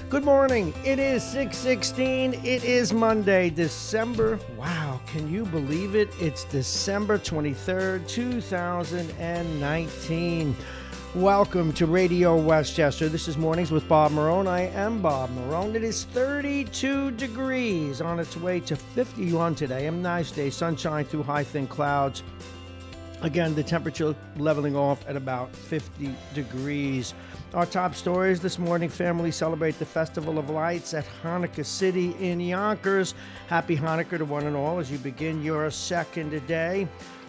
Good morning. It is 6:16. It is Monday, December. Wow, can you believe it? It's December 23rd, 2019. Welcome to Radio Westchester. This is Mornings with Bob Marrone. I am Bob Marrone. It is 32 degrees, on its way to 51 today. A nice day, sunshine through high, thin clouds. Again, the temperature leveling off at about 50 degrees. Our top stories this morning: families celebrate the Festival of Lights at Hanukkah City in Yonkers. Happy Hanukkah to one and all as you begin your second day.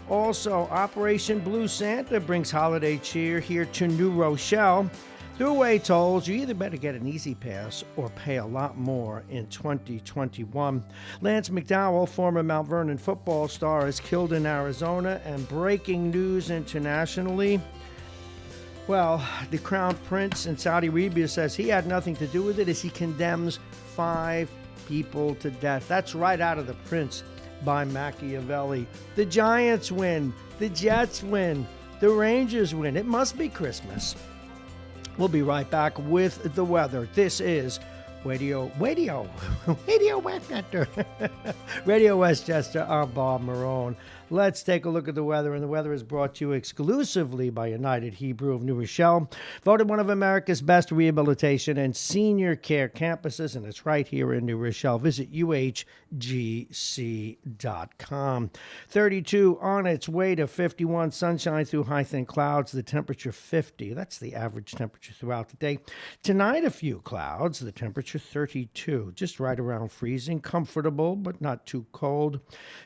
Also, Operation Blue Santa brings holiday cheer here to New Rochelle. Throughway tolls, you either better get an easy pass or pay a lot more in 2021. Lance McDowell, former Mount Vernon football star, is killed in Arizona. And breaking news internationally, well, the Crown Prince in Saudi Arabia says he had nothing to do with it as he condemns 5 people to death. That's right out of The Prince by Machiavelli. The Giants win. The Jets win. The Rangers win. It must be Christmas. We'll be right back with the weather. This is Radio Westchester. Radio Westchester. I'm Bob Marrone. Let's take a look at the weather, and the weather is brought to you exclusively by United Hebrew of New Rochelle, voted one of America's best rehabilitation and senior care campuses, and it's right here in New Rochelle. Visit uhgc.com. 32 on its way to 51, sunshine through high, thin clouds, the temperature 50. That's the average temperature throughout the day. Tonight, a few clouds, the temperature 32, just right around freezing, comfortable, but not too cold.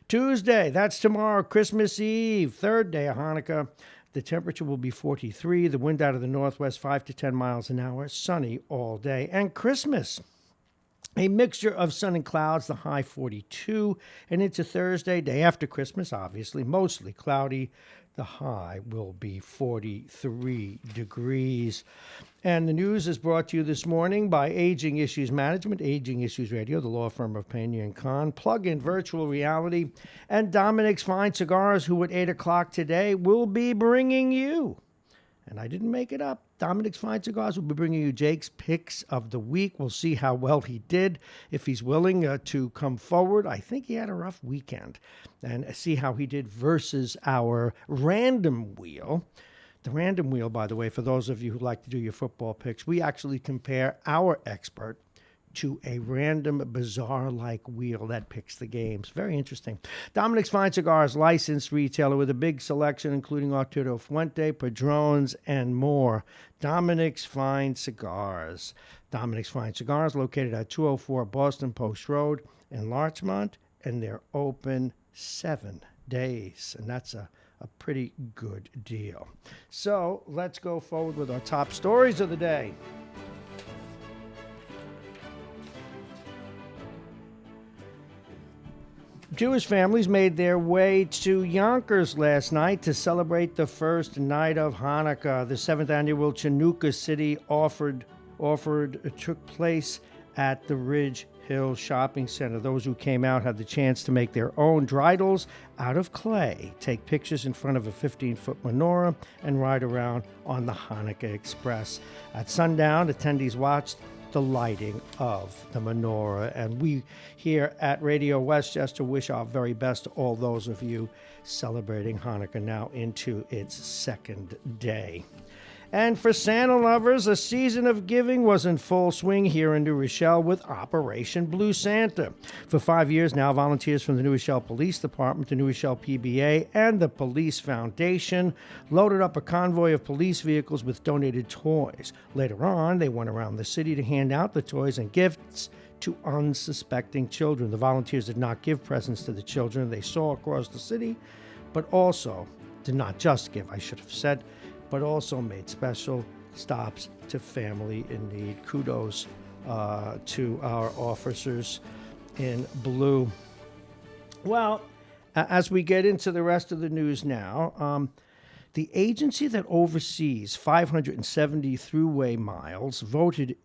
Tuesday, that's tomorrow. Christmas Eve, third day of Hanukkah. The temperature will be 43. The wind out of the northwest, 5 to 10 miles an hour. Sunny all day. And Christmas, a mixture of sun and clouds, the high 42. And into Thursday, day after Christmas, obviously, mostly cloudy. The high will be 43 degrees. And the news is brought to you this morning by Aging Issues Management, Aging Issues Radio, the law firm of Pena & Con, Plug-in Virtual Reality, and Dominic's Fine Cigars, who at 8 o'clock today will be bringing you, and I didn't make it up, Dominic's Fine Cigars will be bringing you Jake's Picks of the Week. We'll see how well he did, if he's willing to come forward. I think he had a rough weekend. And see how he did versus our random wheel. The random wheel, by the way, for those of you who like to do your football picks, we actually compare our expert to a random, bizarre-like wheel that picks the games. Very interesting. Dominic's Fine Cigars, licensed retailer with a big selection, including Arturo Fuente, Padrones, and more. Dominic's Fine Cigars. Dominic's Fine Cigars, located at 204 Boston Post Road in Larchmont, and they're open 7 days, and that's a pretty good deal. So let's go forward with our top stories of the day. Jewish families made their way to Yonkers last night to celebrate the first night of Hanukkah. The 7th annual Chanukah City offered took place at the Ridge Hill Shopping Center. Those who came out had the chance to make their own dreidels out of clay, take pictures in front of a 15-foot menorah, and ride around on the Hanukkah Express. At sundown, attendees watched the lighting of the menorah, and we here at Radio Westchester wish our very best to all those of you celebrating Hanukkah now into its second day. And for Santa lovers, a season of giving was in full swing here in New Rochelle with Operation Blue Santa. For 5 years now, volunteers from the New Rochelle Police Department, the New Rochelle PBA, and the Police Foundation loaded up a convoy of police vehicles with donated toys. Later on, they went around the city to hand out the toys and gifts to unsuspecting children. The volunteers did not give presents to the children they saw across the city, but also did not just give, I should have said, but also made special stops to family in need. Kudos to our officers in blue. Well, as we get into the rest of the news now, the agency that oversees 570 thruway miles voted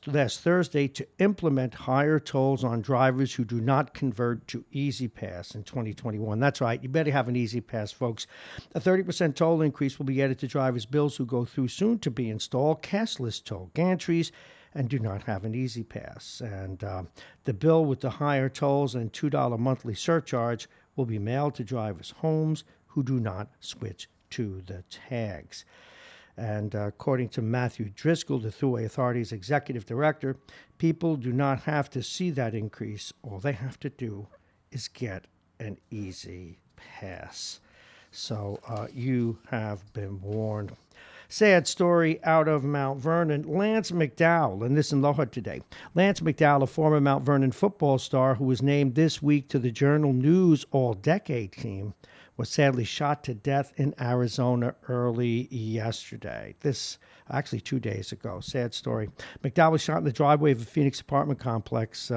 last Thursday to implement higher tolls on drivers who do not convert to Easy Pass in 2021. That's right. You better have an Easy Pass, folks. A 30% toll increase will be added to drivers' bills who go through soon-to-be-installed cashless toll gantries and do not have an easy pass. And the bill with the higher tolls and $2 monthly surcharge will be mailed to drivers' homes who do not switch to the tags. And according to Matthew Driscoll, the Thruway Authority's executive director, people do not have to see that increase. All they have to do is get an easy pass. So you have been warned. Sad story out of Mount Vernon. Lance McDowell, and this in Lowhood today. Lance McDowell, a former Mount Vernon football star who was named this week to the Journal News All-Decade team, was sadly shot to death in Arizona early yesterday. This, actually 2 days ago. Sad story. McDowell was shot in the driveway of a Phoenix apartment complex.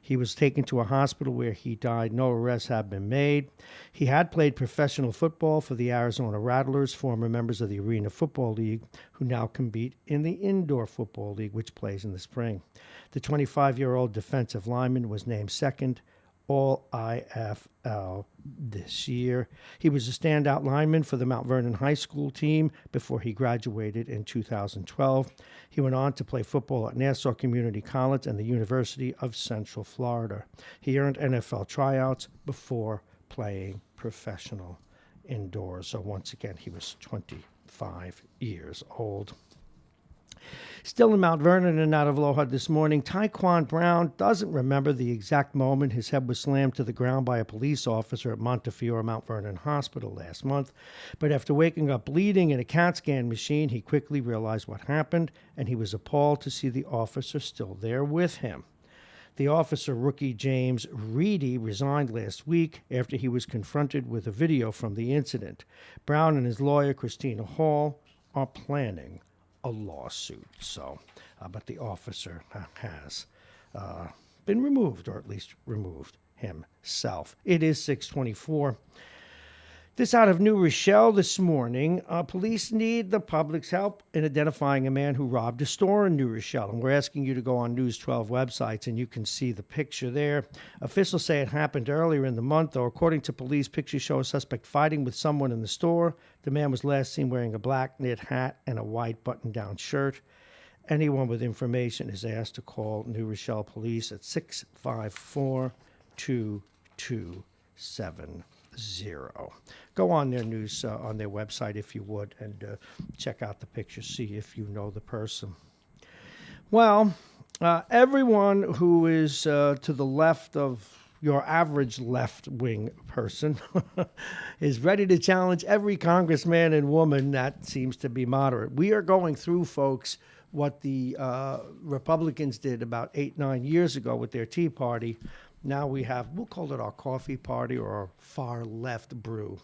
He was taken to a hospital where he died. No arrests have been made. He had played professional football for the Arizona Rattlers, former members of the Arena Football League, who now compete in the Indoor Football League, which plays in the spring. The 25-year-old defensive lineman was named second All-IFL this year. He was a standout lineman for the Mount Vernon High School team before he graduated in 2012. He went on to play football at Nassau Community College and the University of Central Florida. He earned NFL tryouts before playing professional indoors. So once again, he was 25 years old. Still in Mount Vernon and out of Lowhood this morning, Tyquan Brown doesn't remember the exact moment his head was slammed to the ground by a police officer at Montefiore Mount Vernon Hospital last month. But after waking up bleeding in a CAT scan machine, he quickly realized what happened, and he was appalled to see the officer still there with him. The officer, rookie James Reedy, resigned last week after he was confronted with a video from the incident. Brown and his lawyer, Christina Hall, are planning a lawsuit. But the officer has been removed, or at least removed himself. It is 6:24. This out of New Rochelle this morning. Police need the public's help in identifying a man who robbed a store in New Rochelle. And we're asking you to go on News 12 websites, and you can see the picture there. Officials say it happened earlier in the month, though. According to police, pictures show a suspect fighting with someone in the store. The man was last seen wearing a black knit hat and a white button-down shirt. Anyone with information is asked to call New Rochelle Police at 654-2270. Go on their news, on their website if you would, and check out the picture, see if you know the person. Well, everyone who is to the left of your average left-wing person is ready to challenge every congressman and woman that seems to be moderate. We are going through, folks, what the Republicans did about 8-9 years ago with their Tea Party. Now we have, we'll call it our coffee party or our far left brew.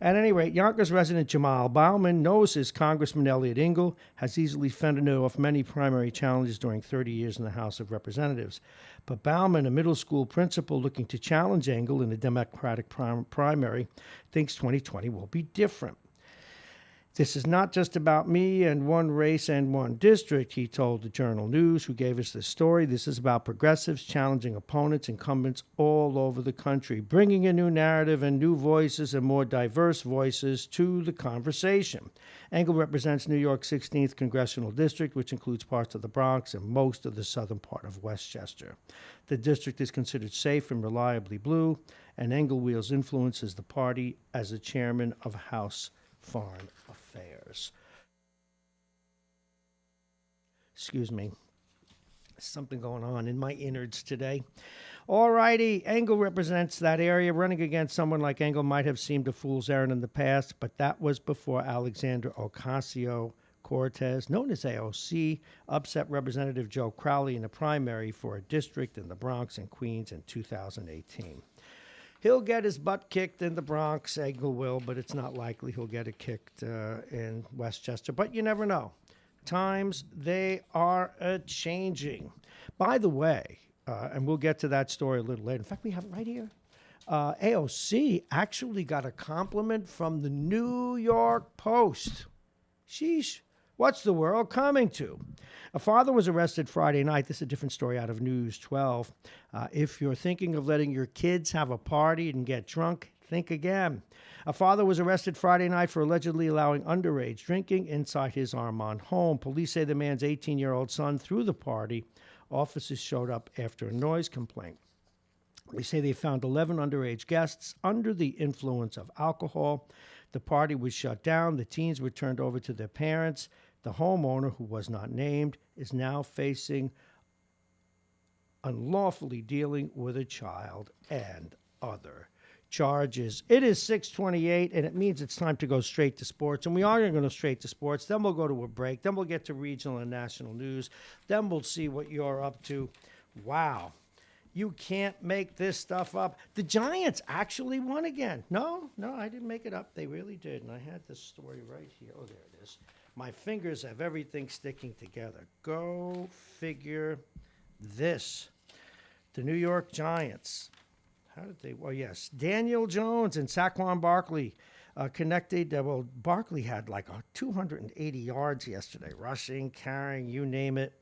At any rate, Yonkers resident Jamal Bauman knows his Congressman Elliot Engel has easily fended off many primary challenges during 30 years in the House of Representatives. But Bauman, a middle school principal looking to challenge Engel in the Democratic primary, thinks 2020 will be different. This is not just about me and one race and one district, he told the Journal News, who gave us this story. This is about progressives challenging opponents, incumbents all over the country, bringing a new narrative and new voices and more diverse voices to the conversation. Engel represents New York's 16th Congressional District, which includes parts of the Bronx and most of the southern part of Westchester. The district is considered safe and reliably blue, and Engel wields influence as the party as the chairman of House Foreign Affairs. Excuse me. Something going on in my innards today. All righty. Engel represents that area. Running against someone like Engel might have seemed a fool's errand in the past, but that was before Alexander Ocasio-Cortez, known as AOC, upset Representative Joe Crowley in the primary for a district in the Bronx and Queens in 2018. He'll get his butt kicked in the Bronx, Engel will, but it's not likely he'll get it kicked in Westchester. But you never know. Times, they are changing. By the way, and we'll get to that story a little later. In fact, we have it right here. AOC actually got a compliment from the New York Post. Sheesh. What's the world coming to? A father was arrested Friday night. This is a different story out of News 12. If you're thinking of letting your kids have a party and get drunk, think again. A father was arrested Friday night for allegedly allowing underage drinking inside his Armand home. Police say the man's 18-year-old son threw the party. Officers showed up after a noise complaint. They say they found 11 underage guests under the influence of alcohol. The party was shut down. The teens were turned over to their parents. The homeowner, who was not named, is now facing unlawfully dealing with a child and other charges. It is 6:28, and it means it's time to go straight to sports. And we are going to go straight to sports. Then we'll go to a break. Then we'll get to regional and national news. Then we'll see what you're up to. Wow. You can't make this stuff up. The Giants actually won again. No, I didn't make it up. They really did. And I had this story right here. Oh, there it is. My fingers have everything sticking together. Go figure this. The New York Giants. How did they? Well, yes. Daniel Jones and Saquon Barkley connected. Barkley had like 280 yards yesterday, rushing, carrying, you name it.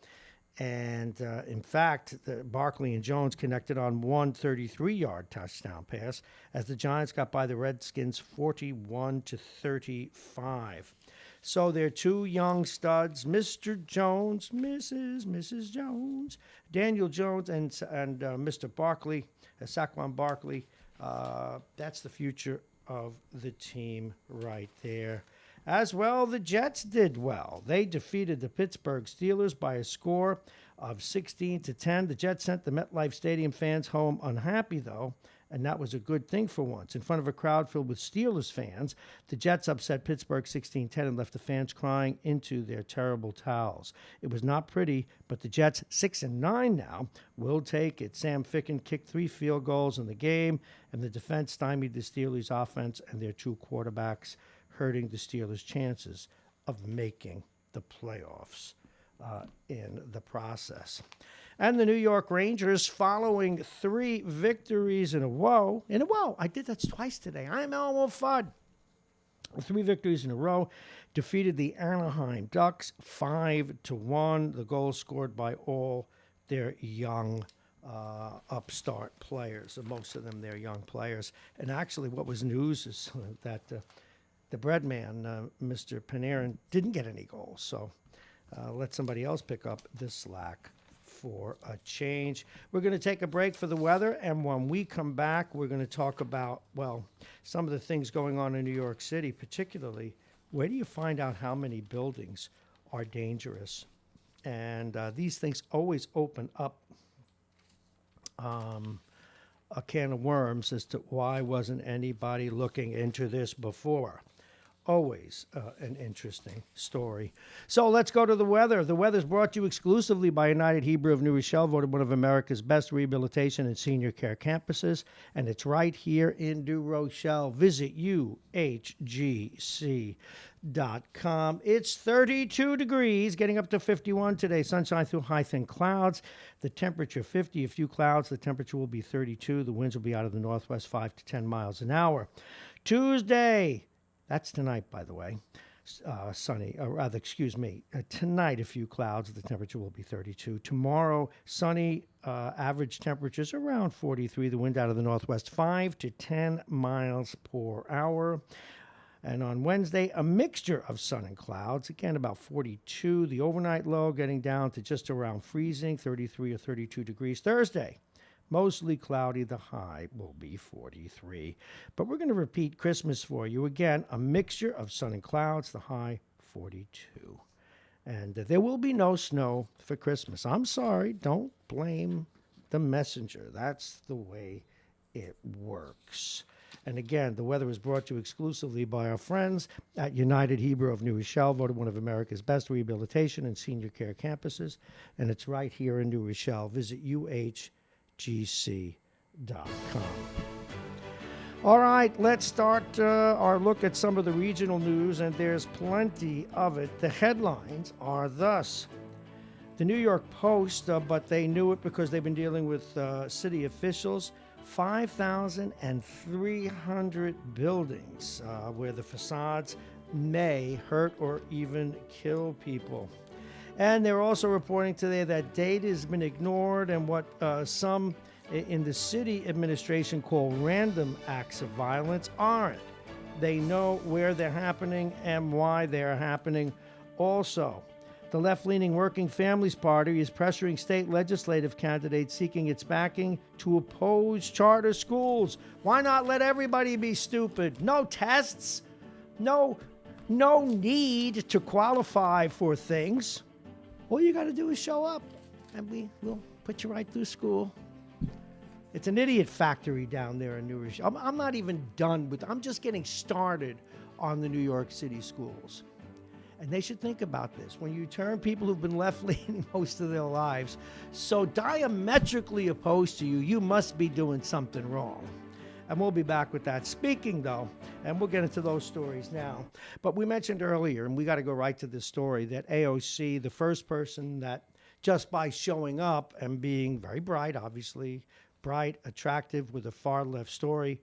And in fact, Barkley and Jones connected on one 33-yard touchdown pass as the Giants got by the Redskins 41-35. So they're two young studs, Mr. Jones, Mrs. Jones, Daniel Jones, and Mr. Barkley, Saquon Barkley. That's the future of the team right there. As well, the Jets did well. They defeated the Pittsburgh Steelers by a score of 16-10. The Jets sent the MetLife Stadium fans home unhappy, though, and that was a good thing for once. In front of a crowd filled with Steelers fans, the Jets upset Pittsburgh 16-10 and left the fans crying into their terrible towels. It was not pretty, but the Jets, 6-9 now, will take it. Sam Ficken kicked 3 field goals in the game, and the defense stymied the Steelers' offense and their 2 quarterbacks, hurting the Steelers' chances of making the playoffs in the process. And the New York Rangers, following 3 victories in a row. I did that twice today. I'm Elmo Fudd. 3 victories in a row, defeated the Anaheim Ducks 5-1. The goals scored by all their young upstart players. Most of them, they're young players. And actually, what was news is that the bread man, Mr. Panarin, didn't get any goals. So let somebody else pick up this slack for a change. We're going to take a break for the weather, and when we come back, we're going to talk about, some of the things going on in New York City, particularly where do you find out how many buildings are dangerous? And these things always open up a can of worms as to why wasn't anybody looking into this before. Always an interesting story. So let's go to the weather. The weather is brought to you exclusively by United Hebrew of New Rochelle, voted one of America's best rehabilitation and senior care campuses, and it's right here in New Rochelle. Visit uhgc.com. It's 32 degrees, getting up to 51 today. Sunshine through high thin clouds. The temperature 50, a few clouds. The temperature will be 32. The winds will be out of the northwest 5 to 10 miles an hour. Tuesday. That's tonight, by the way. Sunny, or rather, tonight, a few clouds. The temperature will be 32. Tomorrow, sunny, average temperatures around 43. The wind out of the northwest, 5 to 10 miles per hour. And on Wednesday, a mixture of sun and clouds. Again, about 42. The overnight low getting down to just around freezing, 33 or 32 degrees. Thursday, mostly cloudy. The high will be 43. But we're going to repeat Christmas for you. Again, a mixture of sun and clouds. The high, 42. And there will be no snow for Christmas. I'm sorry. Don't blame the messenger. That's the way it works. And again, the weather is brought to you exclusively by our friends at United Hebrew of New Rochelle, voted one of America's best rehabilitation and senior care campuses. And it's right here in New Rochelle. Visit uhgc.com. All right, let's start our look at some of the regional news, and there's plenty of it. The headlines are thus. The New York Post, but they knew it because they've been dealing with city officials, 5,300 buildings where the facades may hurt or even kill people. And they're also reporting today that data has been ignored, and what some in the city administration call random acts of violence aren't. They know where they're happening and why they're happening. Also, the left-leaning Working Families Party is pressuring state legislative candidates seeking its backing to oppose charter schools. Why not let everybody be stupid? No tests, no need to qualify for things. All you got to do is show up, and we'll put you right through school. It's an idiot factory down there in New Rochelle. I'm not even done with. I'm just getting started on the New York City schools. And they should think about this. When you turn people who've been left-leaning most of their lives so diametrically opposed to you, you must be doing something wrong. And we'll be back with that. Speaking, though, and we'll get into those stories now, but we mentioned earlier, and we got to go right to this story, that AOC, the first person that just by showing up and being very bright, obviously, bright, attractive, with a far-left story,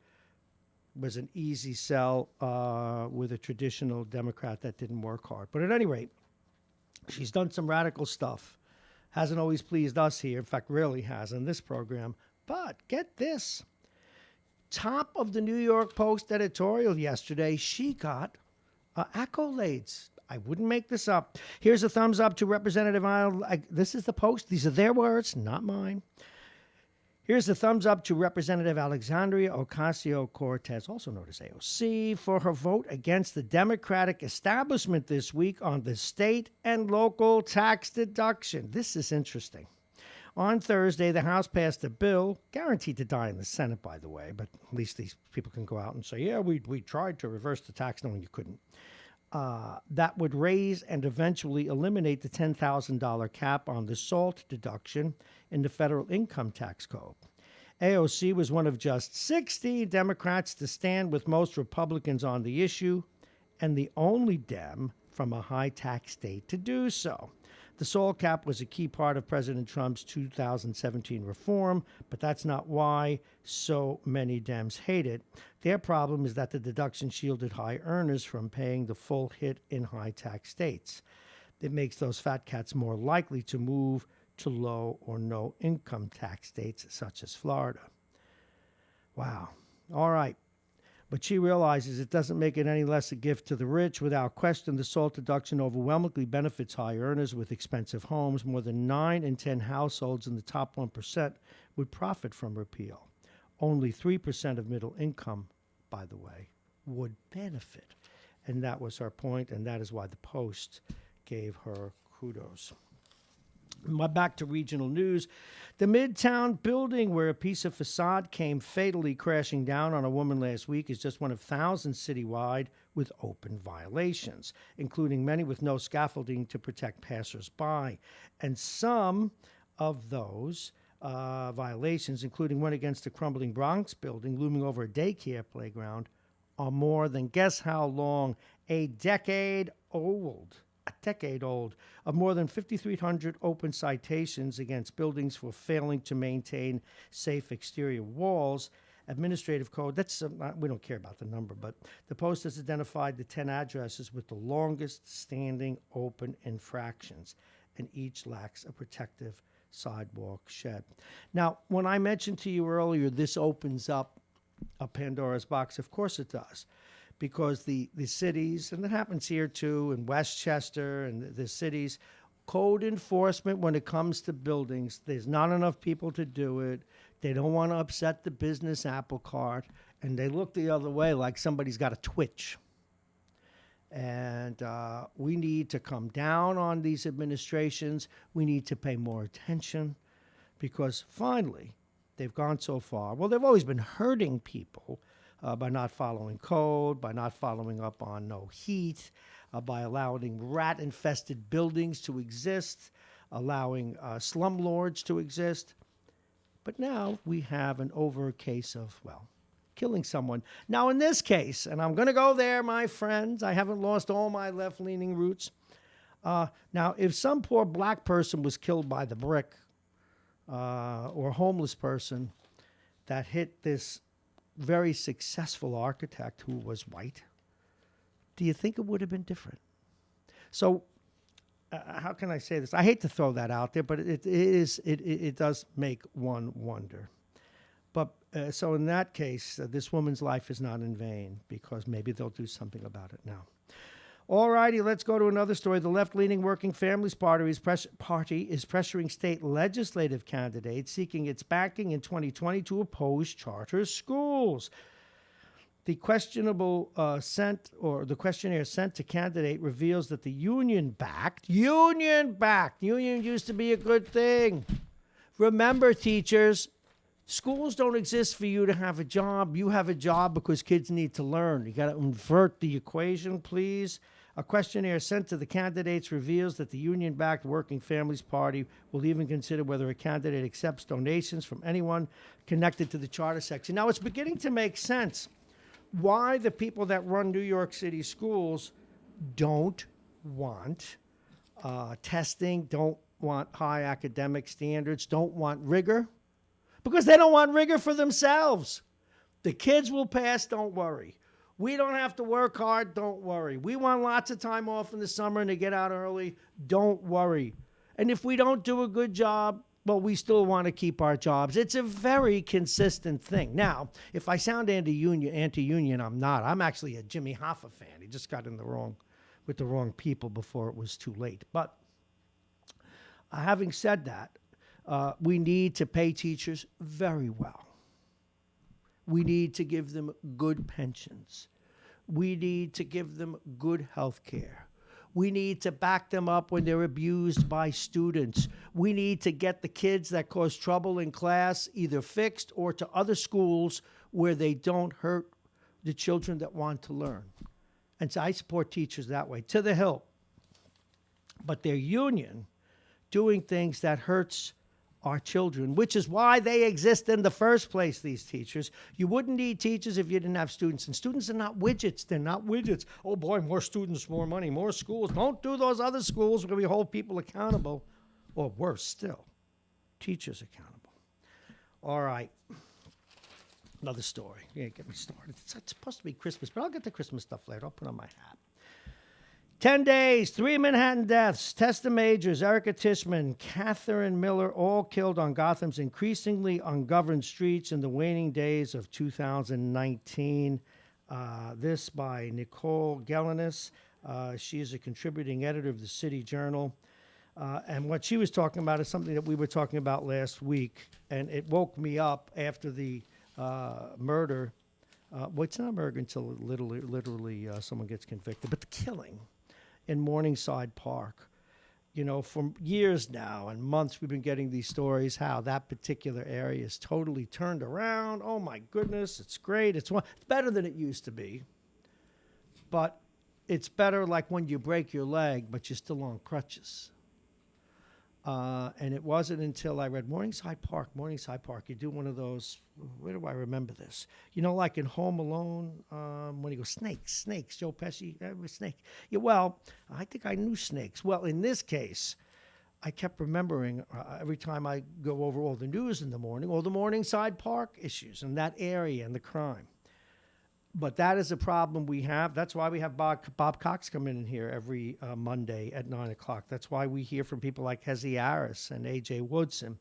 was an easy sell with a traditional Democrat that didn't work hard. But at any rate, she's done some radical stuff. Hasn't always pleased us here. In fact, rarely has in this program. But get this. Top of the New York Post editorial yesterday, she got accolades. I wouldn't make this up. Here's a thumbs up to Representative this is the Post. These are their words, not mine. Here's a thumbs up to Representative Alexandria Ocasio-Cortez, also known as AOC, for her vote against the Democratic establishment this week on the state and local tax deduction. This is interesting. On Thursday, the House passed a bill, guaranteed to die in the Senate, by the way, but at least these people can go out and say, yeah, we tried to reverse the tax, knowing you couldn't. That would raise and eventually eliminate the $10,000 cap on the SALT deduction in the federal income tax code. AOC was one of just 16 Democrats to stand with most Republicans on the issue, and the only Dem from a high-tax state to do so. The SALT cap was a key part of President Trump's 2017 reform, but that's not why so many Dems hate it. Their problem is that the deduction shielded high earners from paying the full hit in high-tax states. It makes those fat cats more likely to move to low or no income tax states such as Florida. Wow. All right. But she realizes it doesn't make it any less a gift to the rich. Without question, the SALT deduction overwhelmingly benefits high earners with expensive homes. More than 9 in 10 households in the top 1% would profit from repeal. Only 3% of middle income, by the way, would benefit. And that was her point, and that is why the Post gave her kudos. Back to regional news. The Midtown building where a piece of facade came fatally crashing down on a woman last week is just one of thousands citywide with open violations, including many with no scaffolding to protect passersby. And some of those violations, including one against a crumbling Bronx building looming over a daycare playground, are more than, guess how long, a decade old, of more than 5,300 open citations against buildings for failing to maintain safe exterior walls. Administrative code, that's we don't care about the number, but the Post has identified the 10 addresses with the longest standing open infractions, and each lacks a protective sidewalk shed. Now, when I mentioned to you earlier, this opens up a Pandora's box. Of course it does. Because the cities, and that happens here too, in Westchester and the cities, code enforcement when it comes to buildings, there's not enough people to do it. They don't want to upset the business apple cart, and they look the other way like somebody's got a twitch. And we need to come down on these administrations. We need to pay more attention because finally, they've gone so far. Well, they've always been hurting people by not following code, by not following up on no heat, by allowing rat-infested buildings to exist, allowing slumlords to exist. But now we have an over case of, well, killing someone. Now, in this case, and I'm going to go there, my friends, I haven't lost all my left-leaning roots. Now, if some poor black person was killed by the brick or homeless person that hit this very successful architect who was white, do you think it would have been different? So how can I say this? I hate to throw that out there, but it does make one wonder. So in that case, this woman's life is not in vain because maybe they'll do something about it now. All righty, let's go to another story. The left-leaning Working Families Party is pressuring state legislative candidates seeking its backing in 2020 to oppose charter schools. The questionnaire sent to candidate reveals that the union used to be a good thing. Remember, teachers, schools don't exist for you to have a job. You have a job because kids need to learn. You got to invert the equation, please. A questionnaire sent to the candidates reveals that the union-backed Working Families Party will even consider whether a candidate accepts donations from anyone connected to the charter section. Now, it's beginning to make sense why the people that run New York City schools don't want testing, don't want high academic standards, don't want rigor, because they don't want rigor for themselves. The kids will pass, don't worry. We don't have to work hard, don't worry. We want lots of time off in the summer and to get out early, don't worry. And if we don't do a good job, well, we still want to keep our jobs. It's a very consistent thing. Now, if I sound anti-union, I'm not. I'm actually a Jimmy Hoffa fan. He just got with the wrong people before it was too late. But having said that, we need to pay teachers very well. We need to give them good pensions. We need to give them good health care. We need to back them up when they're abused by students. We need to get the kids that cause trouble in class either fixed or to other schools where they don't hurt the children that want to learn. And so I support teachers that way, to the hilt. But their union doing things that hurts our children, which is why they exist in the first place, these teachers. You wouldn't need teachers if you didn't have students. And students are not widgets. They're not widgets. Oh, boy, more students, more money, more schools. Don't do those other schools where we hold people accountable. Or worse still, teachers accountable. All right. Another story. Yeah, get me started. It's supposed to be Christmas, but I'll get the Christmas stuff later. I'll put on my hat. 10 days, 3 Manhattan deaths. Tessa Majors, Erica Tishman, Catherine Miller, all killed on Gotham's increasingly ungoverned streets in the waning days of 2019. This by Nicole Gelinas. She is a contributing editor of the City Journal. And what she was talking about is something that we were talking about last week. And it woke me up after the murder. Well, it's not murder until literally someone gets convicted. But the killing in Morningside Park. You know, for years now and months we've been getting these stories how that particular area is totally turned around. Oh, my goodness, it's great. It's better than it used to be. But it's better like when you break your leg, but you're still on crutches. And it wasn't until I read Morningside Park. You do one of those, where do I remember this? You know, like in Home Alone, when he goes, snakes, Joe Pesci, snake. Yeah, well, I think I knew snakes. Well, in this case, I kept remembering every time I go over all the news in the morning, all the Morningside Park issues and that area and the crime. But that is a problem we have. That's why we have Bob Cox come in here every Monday at 9 o'clock. That's why we hear from people like Hezi Harris and A.J. Woodson.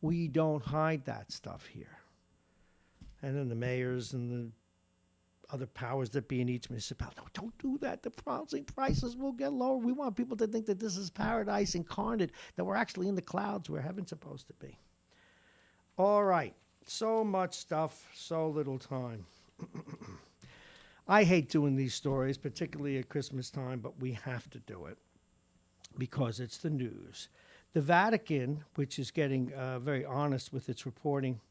We don't hide that stuff here. And then the mayors and the other powers that be in each municipality. No, don't do that. The housing prices will get lower. We want people to think that this is paradise incarnate, that we're actually in the clouds where heaven's supposed to be. All right. So much stuff, so little time. I hate doing these stories, particularly at Christmas time, but we have to do it because it's the news. The Vatican, which is getting very honest with its reporting,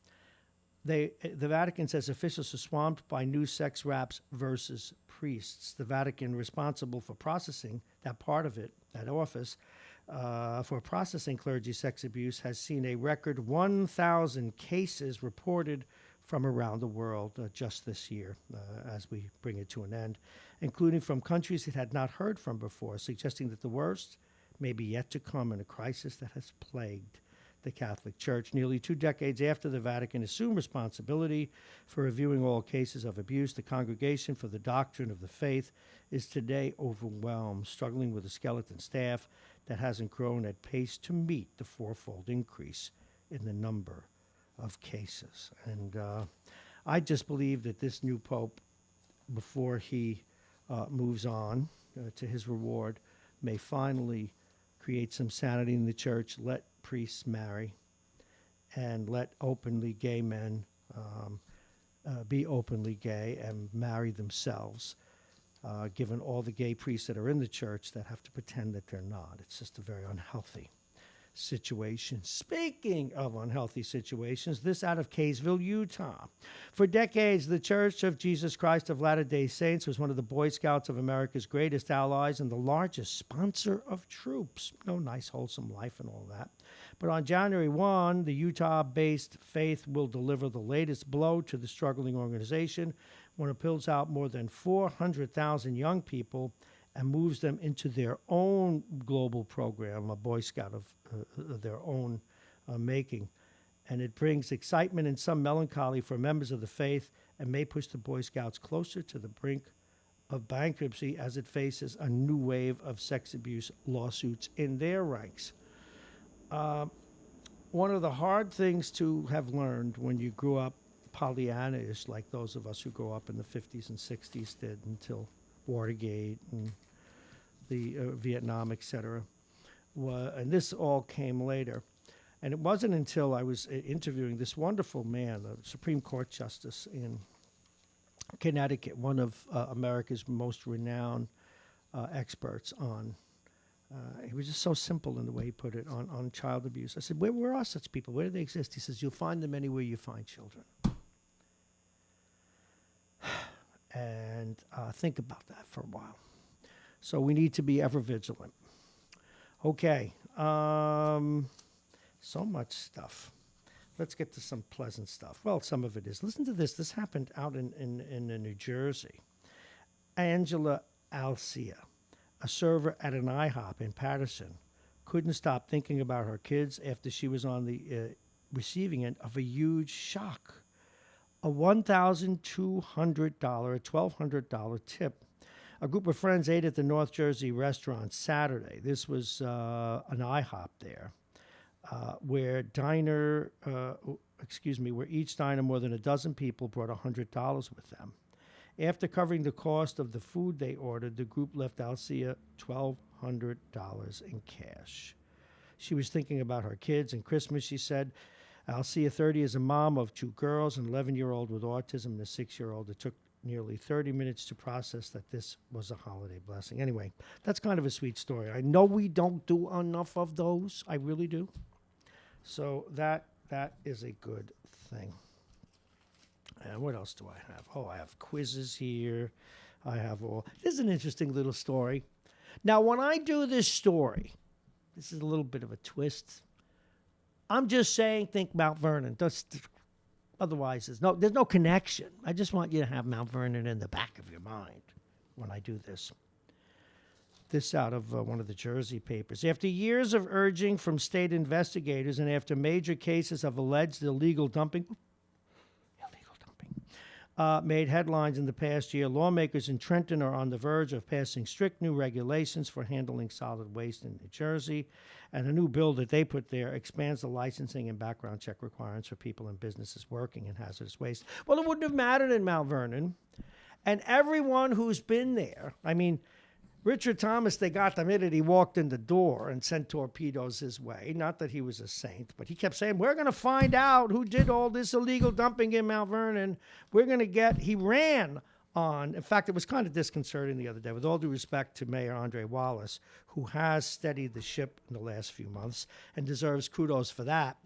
the Vatican says officials are swamped by new sex raps versus priests. The Vatican, responsible for processing that part of it, that office, for processing clergy sex abuse, has seen a record 1,000 cases reported from around the world just this year as we bring it to an end, including from countries it had not heard from before, suggesting that the worst may be yet to come in a crisis that has plagued the Catholic Church. Nearly 2 decades after the Vatican assumed responsibility for reviewing all cases of abuse, the Congregation for the Doctrine of the Faith is today overwhelmed, struggling with a skeleton staff that hasn't grown at pace to meet the fourfold increase in the number of cases. And I just believe that this new pope, before he moves on to his reward, may finally create some sanity in the church, let priests marry, and let openly gay men be openly gay and marry themselves, given all the gay priests that are in the church that have to pretend that they're not. It's just a very unhealthy situation. Speaking of unhealthy situations, this out of Kaysville, Utah. For decades, the Church of Jesus Christ of Latter-day Saints was one of the Boy Scouts of America's greatest allies and the largest sponsor of troops. No nice, wholesome life and all that. But on January 1, the Utah-based faith will deliver the latest blow to the struggling organization when it pulls out more than 400,000 young people and moves them into their own global program, a Boy Scout of their own making. And it brings excitement and some melancholy for members of the faith and may push the Boy Scouts closer to the brink of bankruptcy as it faces a new wave of sex abuse lawsuits in their ranks. One of the hard things to have learned when you grew up Pollyanna-ish, like those of us who grew up in the 50s and 60s did until Watergate and the Vietnam, etc. And this all came later. And it wasn't until I was interviewing this wonderful man, a Supreme Court Justice in Connecticut, one of America's most renowned experts on, he was just so simple in the way he put it, on child abuse. I said, where are such people? Where do they exist? He says, you'll find them anywhere you find children. And think about that for a while. So we need to be ever vigilant. Okay. So much stuff. Let's get to some pleasant stuff. Well, some of it is. Listen to this. This happened out in New Jersey. Angela Alcia, a server at an IHOP in Patterson, couldn't stop thinking about her kids after she was on the receiving end of a huge shock. A $1,200, $1,200 tip. A group of friends ate at the North Jersey restaurant Saturday. This was an IHOP there, where each diner, more than a dozen people, brought $100 with them. After covering the cost of the food they ordered, the group left Alcia $1,200 in cash. She was thinking about her kids and Christmas, she said. Alcia, 30, is a mom of two girls, an 11-year-old with autism and a 6-year-old. It took nearly 30 minutes to process that this was a holiday blessing. Anyway, that's kind of a sweet story. I know we don't do enough of those. I really do. So that is a good thing. And what else do I have? Oh, I have quizzes here. I have all. This is an interesting little story. Now, when I do this story, this is a little bit of a twist. I'm just saying, think Mount Vernon. Otherwise, there's no connection. I just want you to have Mount Vernon in the back of your mind when I do this. This out of one of the Jersey papers. After years of urging from state investigators and after major cases of alleged illegal dumping made headlines in the past year, lawmakers in Trenton are on the verge of passing strict new regulations for handling solid waste in New Jersey. And a new bill that they put there expands the licensing and background check requirements for people and businesses working in hazardous waste. Well, it wouldn't have mattered in Mount Vernon. And everyone who's been there, I mean, Richard Thomas, they got the minute he walked in the door and sent torpedoes his way. Not that he was a saint, but he kept saying, we're going to find out who did all this illegal dumping in Mount Vernon. He ran on, in fact, it was kind of disconcerting the other day, with all due respect to Mayor Andre Wallace, who has steadied the ship in the last few months and deserves kudos for that.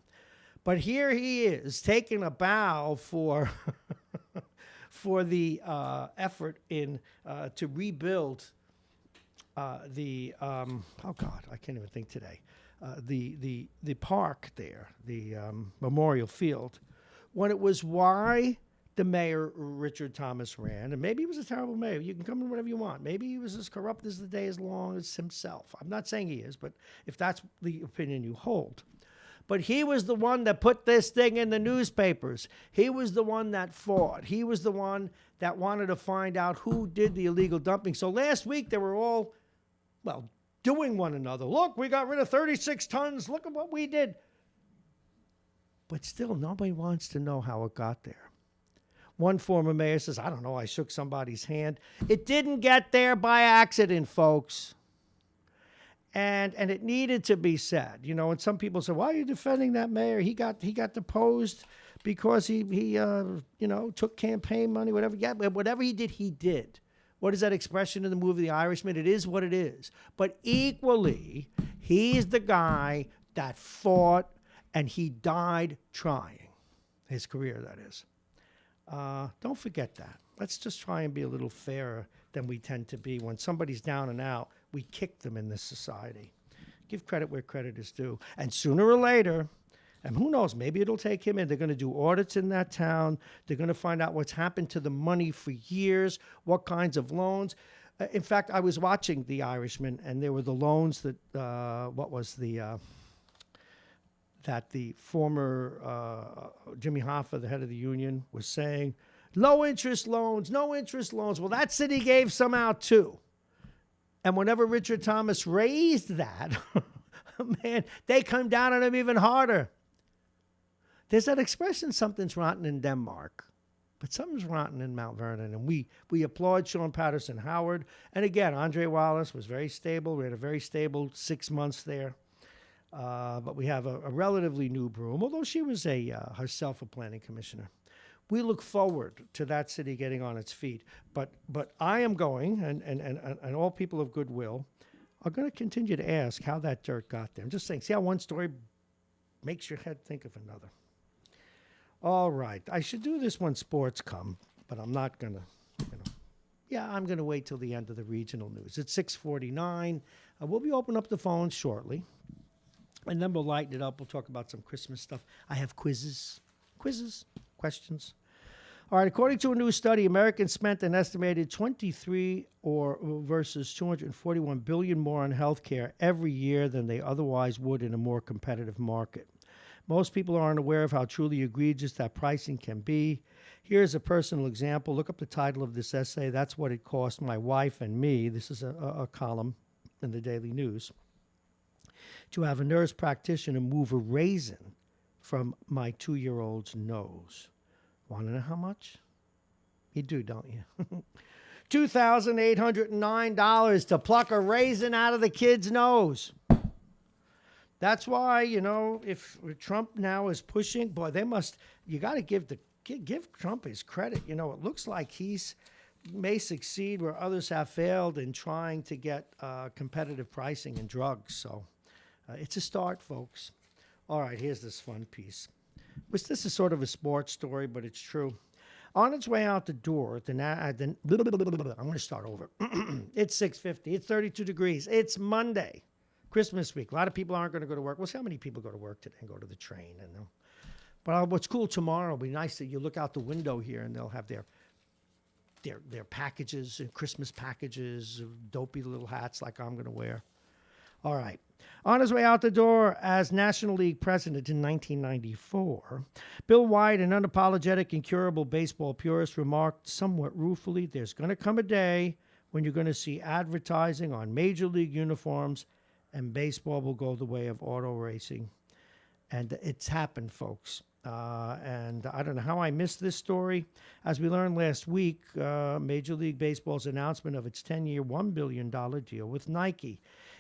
But here he is taking a bow for for the effort in to rebuild the park there, the Memorial Field, when it was why the mayor, Richard Thomas, ran. And maybe he was a terrible mayor. You can come in whatever you want. Maybe he was as corrupt as the day as long as himself. I'm not saying he is, but if that's the opinion you hold. But he was the one that put this thing in the newspapers. He was the one that fought. He was the one that wanted to find out who did the illegal dumping. So last week they were all, doing one another. Look, we got rid of 36 tons. Look at what we did. But still, nobody wants to know how it got there. One former mayor says, I don't know, I shook somebody's hand. It didn't get there by accident, folks. And it needed to be said, and some people say, why are you defending that mayor? He got deposed because he took campaign money, whatever. Yeah, whatever he did. What is that expression in the movie The Irishman? It is what it is. But equally, he's the guy that fought and he died trying. His career, that is. Don't forget that. Let's just try and be a little fairer than we tend to be. When somebody's down and out, we kick them in this society. Give credit where credit is due. And sooner or later, and who knows, maybe it'll take him in. They're going to do audits in that town. They're going to find out what's happened to the money for years, what kinds of loans. In fact, I was watching The Irishman, and there were the loans that, that the former Jimmy Hoffa, the head of the union, was saying, low interest loans, no interest loans. Well, that city gave some out too. And whenever Richard Thomas raised that, man, they come down on him even harder. There's that expression, something's rotten in Denmark, but something's rotten in Mount Vernon. And we applaud Sean Patterson Howard. And again, Andre Wallace was very stable. We had a very stable 6 months there. But we have a relatively new broom, although she was herself a planning commissioner. We look forward to that city getting on its feet. But I am going, and all people of goodwill are going to continue to ask how that dirt got there. I'm just saying, see how one story makes your head think of another. All right. I should do this when sports come, but I'm not going to, I'm going to wait till the end of the regional news. It's 6:49. We'll be opening up the phones shortly. And then we'll lighten it up. We'll talk about some Christmas stuff. I have quizzes, questions. All right, according to a new study, Americans spent an estimated 23 versus 241 billion more on health care every year than they otherwise would in a more competitive market. Most people aren't aware of how truly egregious that pricing can be. Here's a personal example. Look up the title of this essay. That's what it cost my wife and me. This is a column in the Daily News. To have a nurse practitioner move a raisin from my 2-year-old's nose. Want to know how much? You do, don't you? $2,809 to pluck a raisin out of the kid's nose. That's why, if Trump now is pushing, boy, you got to give Trump his credit. It looks like he's may succeed where others have failed in trying to get competitive pricing in drugs. So it's a start, folks. All right, here's this fun piece. This is sort of a sports story, but it's true. On its way out the door, I'm going to start over. It's 6:50. It's 32 degrees. It's Monday, Christmas week. A lot of people aren't going to go to work. We'll see how many people go to work today and go to the train. But what's cool tomorrow will be nice that you look out the window here and they'll have their packages, Christmas packages, dopey little hats like I'm going to wear. All right. On his way out the door as National League president in 1994, Bill White, an unapologetic, incurable baseball purist, remarked somewhat ruefully, there's going to come a day when you're going to see advertising on major league uniforms and baseball will go the way of auto racing. And it's happened, folks. And I don't know how I missed this story. As we learned last week, Major League Baseball's announcement of its 10-year, $1 billion deal with Nike.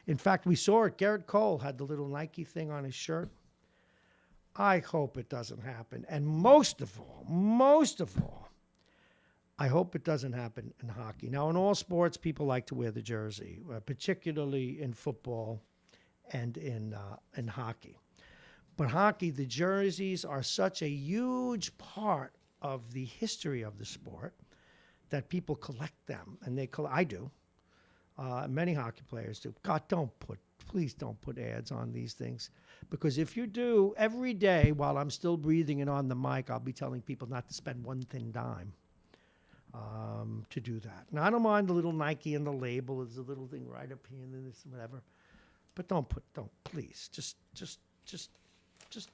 In fact, we saw it. Garrett Cole had the little Nike thing on his shirt. I hope it doesn't happen. And most of all, I hope it doesn't happen in hockey. Now, in all sports, people like to wear the jersey, particularly in football and in hockey. But hockey, the jerseys are such a huge part of the history of the sport that people collect them, and I do. Many hockey players do. God, please don't put ads on these things, because if you do, every day while I'm still breathing and on the mic, I'll be telling people not to spend one thin dime to do that. Now, I don't mind the little Nike and the label. There's a little thing right up here and then this whatever, but please, just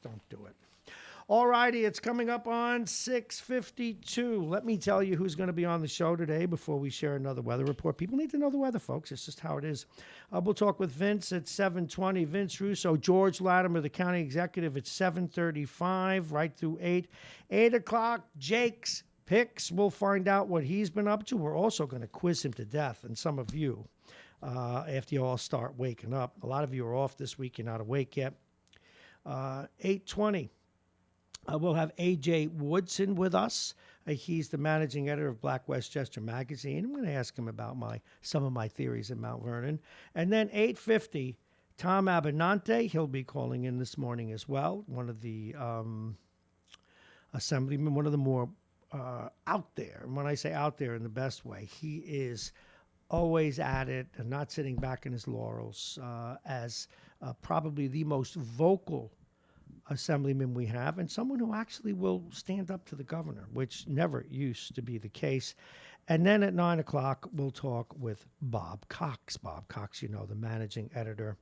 don't do it. All righty, it's coming up on 6:52. Let me tell you who's going to be on the show today before we share another weather report. People need to know the weather, folks. It's just how it is. We'll talk with Vince at 7:20. Vince Russo, George Latimer, the county executive, at 7:35, right through 8. 8 o'clock, Jake's Picks. We'll find out what he's been up to. We're also going to quiz him to death, and some of you, after you all start waking up. A lot of you are off this week. You're not awake yet. 8:20. We'll have A.J. Woodson with us. He's the managing editor of Black Westchester magazine. I'm going to ask him about some of my theories in Mount Vernon. And then 8:50, Tom Abinante. He'll be calling in this morning as well. One of the assemblymen, one of the more out there. And when I say out there in the best way, he is always at it and not sitting back in his laurels as probably the most vocal assemblyman we have, and someone who actually will stand up to the governor, which never used to be the case. And then at 9 o'clock, we'll talk with Bob Cox. Bob Cox, you know, the managing editor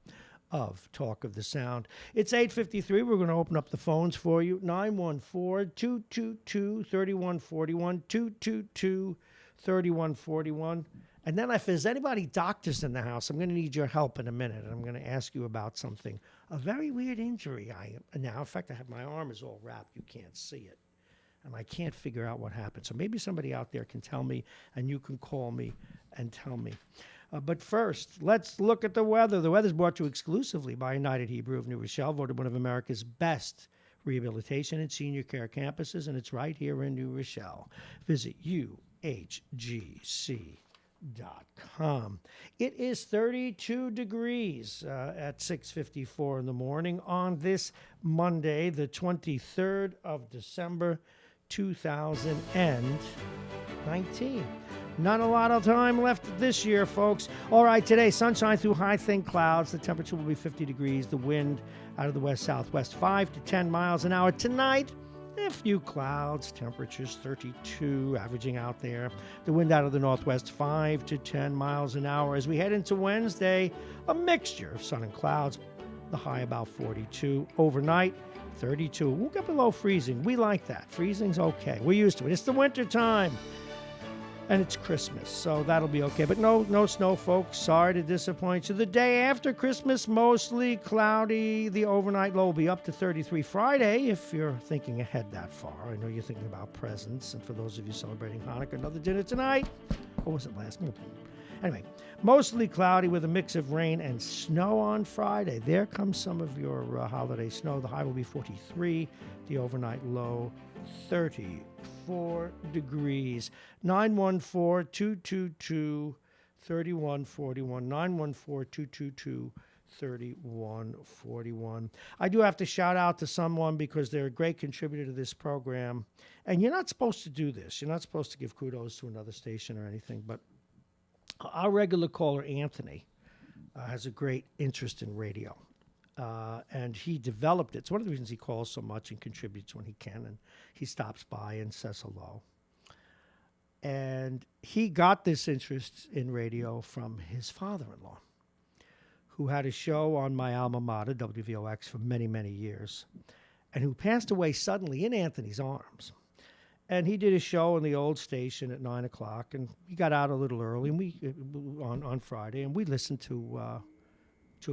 of Talk of the Sound. It's 8:53. We're going to open up the phones for you. 914-222-3141, 222-3141. And then if there's anybody doctors in the house, I'm going to need your help in a minute. I'm going to ask you about something. A very weird injury. Now, in fact, I have my arm is all wrapped. You can't see it. And I can't figure out what happened. So maybe somebody out there can tell me, and you can call me and tell me. But first, let's look at the weather. The weather is brought to you exclusively by United Hebrew of New Rochelle, voted one of America's best rehabilitation and senior care campuses, and it's right here in New Rochelle. Visit UHGC.com. It is 32 degrees at 6:54 in the morning on this Monday, the 23rd of December, 2019. Not a lot of time left this year, folks. All right, today, sunshine through high, thin clouds. The temperature will be 50 degrees. The wind out of the west-southwest, 5 to 10 miles an hour. Tonight, a few clouds, temperatures 32, averaging out there. The wind out of the northwest, 5 to 10 miles an hour. As we head into Wednesday, a mixture of sun and clouds. The high about 42. Overnight, 32. We'll get below freezing. We like that. Freezing's okay. We're used to it. It's the winter time. And it's Christmas, so that'll be okay. But no snow, folks. Sorry to disappoint you. The day after Christmas, mostly cloudy. The overnight low will be up to 33 Friday, if you're thinking ahead that far. I know you're thinking about presents. And for those of you celebrating Hanukkah, another dinner tonight. Or was it last night? Anyway, mostly cloudy with a mix of rain and snow on Friday. There comes some of your holiday snow. The high will be 43. The overnight low, 34 degrees. 914-222-3141. 914-222-3141. I do have to shout out to someone because they're a great contributor to this program. And you're not supposed to do this. You're not supposed to give kudos to another station or anything. But our regular caller, Anthony, has a great interest in radio. And he developed it. It's one of the reasons he calls so much and contributes when he can. And he stops by and says hello. And he got this interest in radio from his father-in-law, who had a show on my alma mater, WVOX, for many, many years, and who passed away suddenly in Anthony's arms. And he did a show on the old station at 9 o'clock, and he got out a little early and on Friday, and we listened to a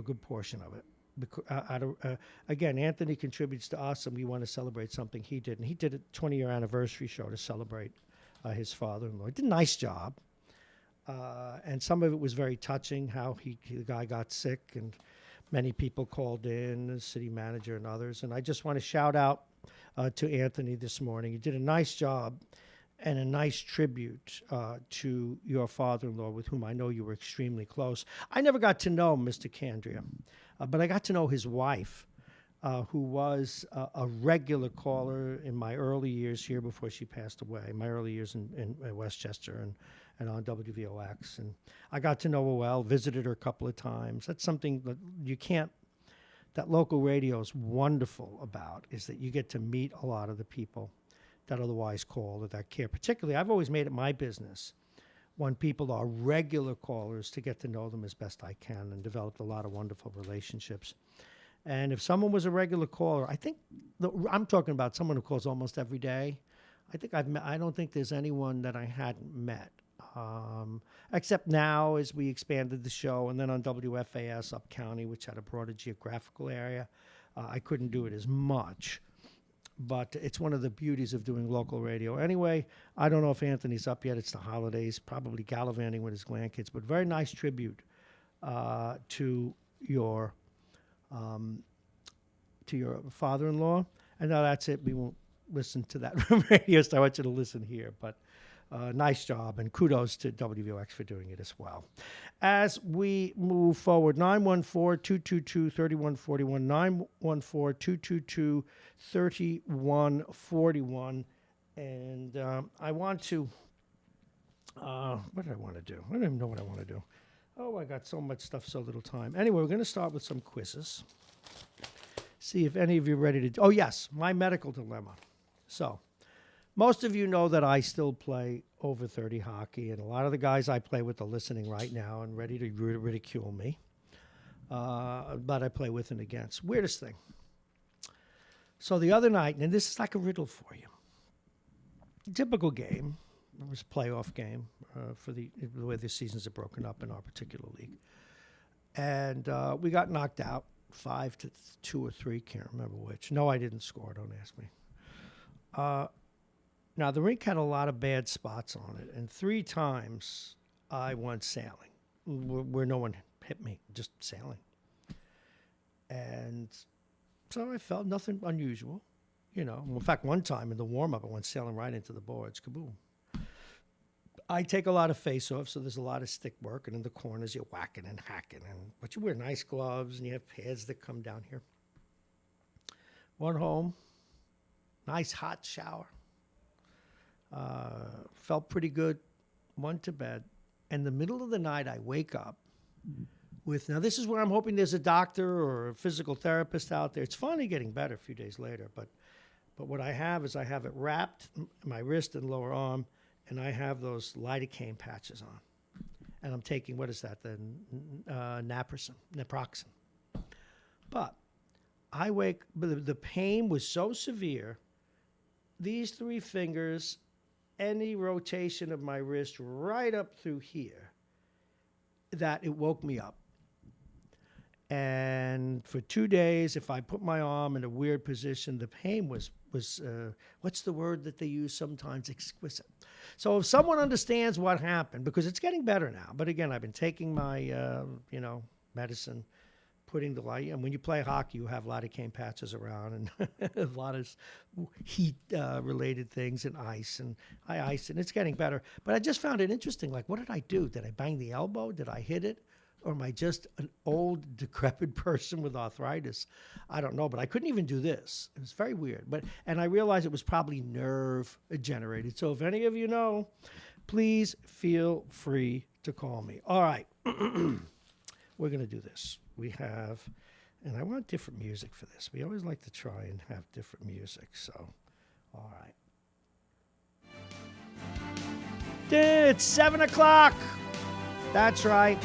good portion of it. Again, Anthony contributes to us, and we want to celebrate something he did. And he did a 20-year anniversary show to celebrate his father-in-law. He did a nice job, and some of it was very touching, how the guy got sick, and many people called in, the city manager and others. And I just want to shout out to Anthony this morning. He did a nice job and a nice tribute to your father-in-law, with whom I know you were extremely close. I never got to know Mr. Candria, but I got to know his wife, who was a regular caller in my early years here before she passed away, my early years in Westchester and on WVOX. And I got to know her well, visited her a couple of times. That's something that that local radio is wonderful about, is that you get to meet a lot of the people that otherwise call or that care. Particularly, I've always made it my business when people are regular callers to get to know them as best I can, and developed a lot of wonderful relationships. And if someone was a regular caller, I think I'm talking about someone who calls almost every day. I don't think there's anyone that I hadn't met. Except now as we expanded the show, and then on WFAS up county, which had a broader geographical area, I couldn't do it as much. But it's one of the beauties of doing local radio. Anyway, I don't know if Anthony's up yet. It's the holidays, probably gallivanting with his grandkids. But very nice tribute to your father-in-law. And now that's it. We won't listen to that radio, so I want you to listen here. But nice job, and kudos to WVOX for doing it as well. As we move forward, 914-222-3141, 914-222-3141. And I want to, what did I want to do? I don't even know what I want to do. Oh, I got so much stuff, so little time. Anyway, we're going to start with some quizzes. See if any of you are ready to, oh yes, my medical dilemma. So, most of you know that I still play over 30 hockey, and a lot of the guys I play with are listening right now and ready to ridicule me. But I play with and against. Weirdest thing. So the other night, and this is like a riddle for you. Typical game. It was a playoff game for the way the seasons are broken up in our particular league. And we got knocked out 5-2 or 3, can't remember which. No, I didn't score, don't ask me. Now, the rink had a lot of bad spots on it, and 3 times I went sailing, where no one hit me, just sailing. And so I felt nothing unusual, you know. In fact, one time in the warm-up, I went sailing right into the boards, kaboom. I take a lot of face-offs, so there's a lot of stick work, and in the corners you're whacking and hacking, but you wear nice gloves, and you have pads that come down here. Went home, nice hot shower. Felt pretty good, went to bed. In the middle of the night, I wake up with, now this is where I'm hoping there's a doctor or a physical therapist out there. It's finally getting better a few days later, but what I have is I have it wrapped, my wrist and lower arm, and I have those lidocaine patches on. And I'm taking, what is that, the naproxen. But the pain was so severe, these 3 fingers, any rotation of my wrist right up through here, that it woke me up. And for 2 days, if I put my arm in a weird position, the pain was what's the word that they use sometimes? Exquisite. So if someone understands what happened, because it's getting better now, but again, I've been taking my, medicine, putting the light, and when you play hockey, you have lidocaine patches around and a lot of heat related things and ice, and I ice, and it's getting better. But I just found it interesting. Like, what did I do? Did I bang the elbow? Did I hit it? Or am I just an old, decrepit person with arthritis? I don't know, but I couldn't even do this. It was very weird. And I realized it was probably nerve generated. So if any of you know, please feel free to call me. All right. We're going to do this. We have, and I want different music for this. We always like to try and have different music. So, all right. It's 7 o'clock. That's right.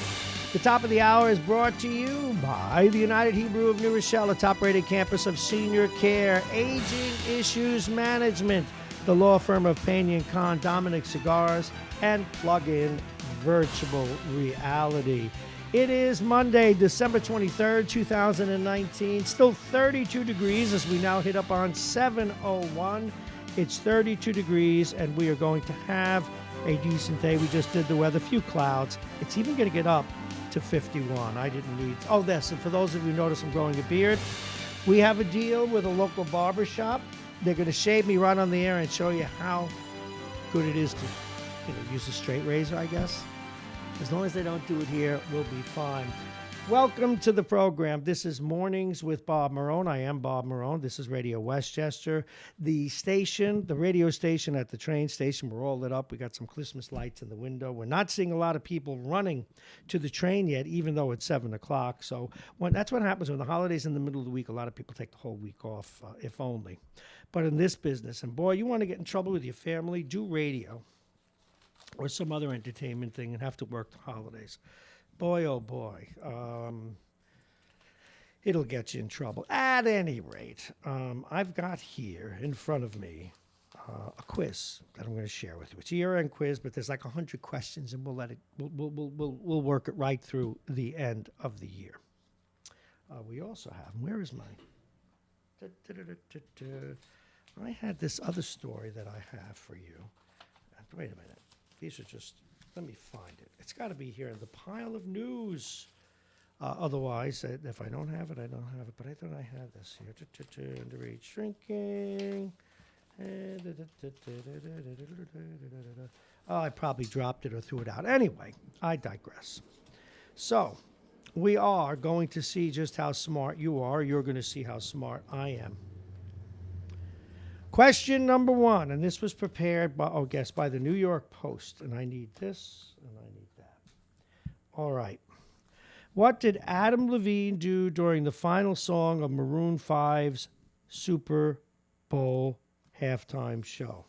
The top of the hour is brought to you by the United Hebrew of New Rochelle, a top-rated campus of senior care, aging issues management, the law firm of Pena & Con, Dominic Cigars, and Plug-in Virtual Reality. It is Monday, December 23rd, 2019. Still 32 degrees as we now hit up on 7:01. It's 32 degrees, and we are going to have a decent day. We just did the weather, few clouds. It's even going to get up to 51. I didn't need, oh, this, and for those of you who notice I'm growing a beard, we have a deal with a local barber shop. They're going to shave me right on the air and show you how good it is to, use a straight razor, I guess. As long as they don't do it here, we'll be fine. Welcome to the program. This is Mornings with Bob Marrone. I am Bob Marrone. This is Radio Westchester. The station, the radio station at the train station, we're all lit up. We got some Christmas lights in the window. We're not seeing a lot of people running to the train yet, even though it's 7 o'clock. So that's what happens when the holidays in the middle of the week. A lot of people take the whole week off, if only. But in this business, and boy, you want to get in trouble with your family, do radio or some other entertainment thing and have to work the holidays. Boy, oh boy. It'll get you in trouble. At any rate, I've got here in front of me a quiz that I'm going to share with you. It's a year-end quiz, but there's like 100 questions, and we'll work it right through the end of the year. We also have, where is my? I had this other story that I have for you. Wait a minute. These are just, let me find it. It's got to be here in the pile of news. Otherwise, if I don't have it, I don't have it. But I thought I had this here. Underage drinking. Oh, I probably dropped it or threw it out. Anyway, I digress. So, we are going to see just how smart you are. You're going to see how smart I am. Question number 1, and this was prepared by the New York Post. And I need this, and I need that. All right. What did Adam Levine do during the final song of Maroon 5's Super Bowl halftime show?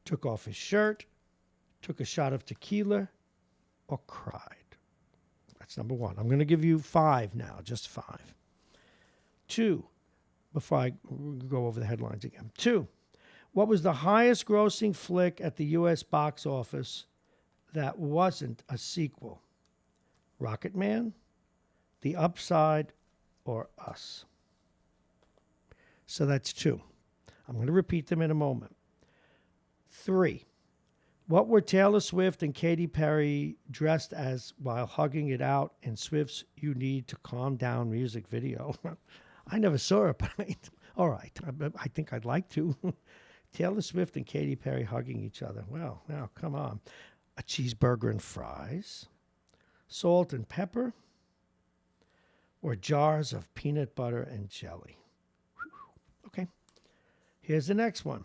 Took off his shirt, took a shot of tequila, or cried? That's number 1. I'm going to give you 5 now, just 5. 2, before I go over the headlines again. 2, what was the highest grossing flick at the U.S. box office that wasn't a sequel? Rocket Man, The Upside, or Us? So that's 2. I'm going to repeat them in a moment. 3, what were Taylor Swift and Katy Perry dressed as while hugging it out in Swift's You Need to Calm Down music video? I never saw it, but all right, I think I'd like to. Taylor Swift and Katy Perry hugging each other. Well, now, come on. A cheeseburger and fries, salt and pepper, or jars of peanut butter and jelly? Okay. Here's the next one.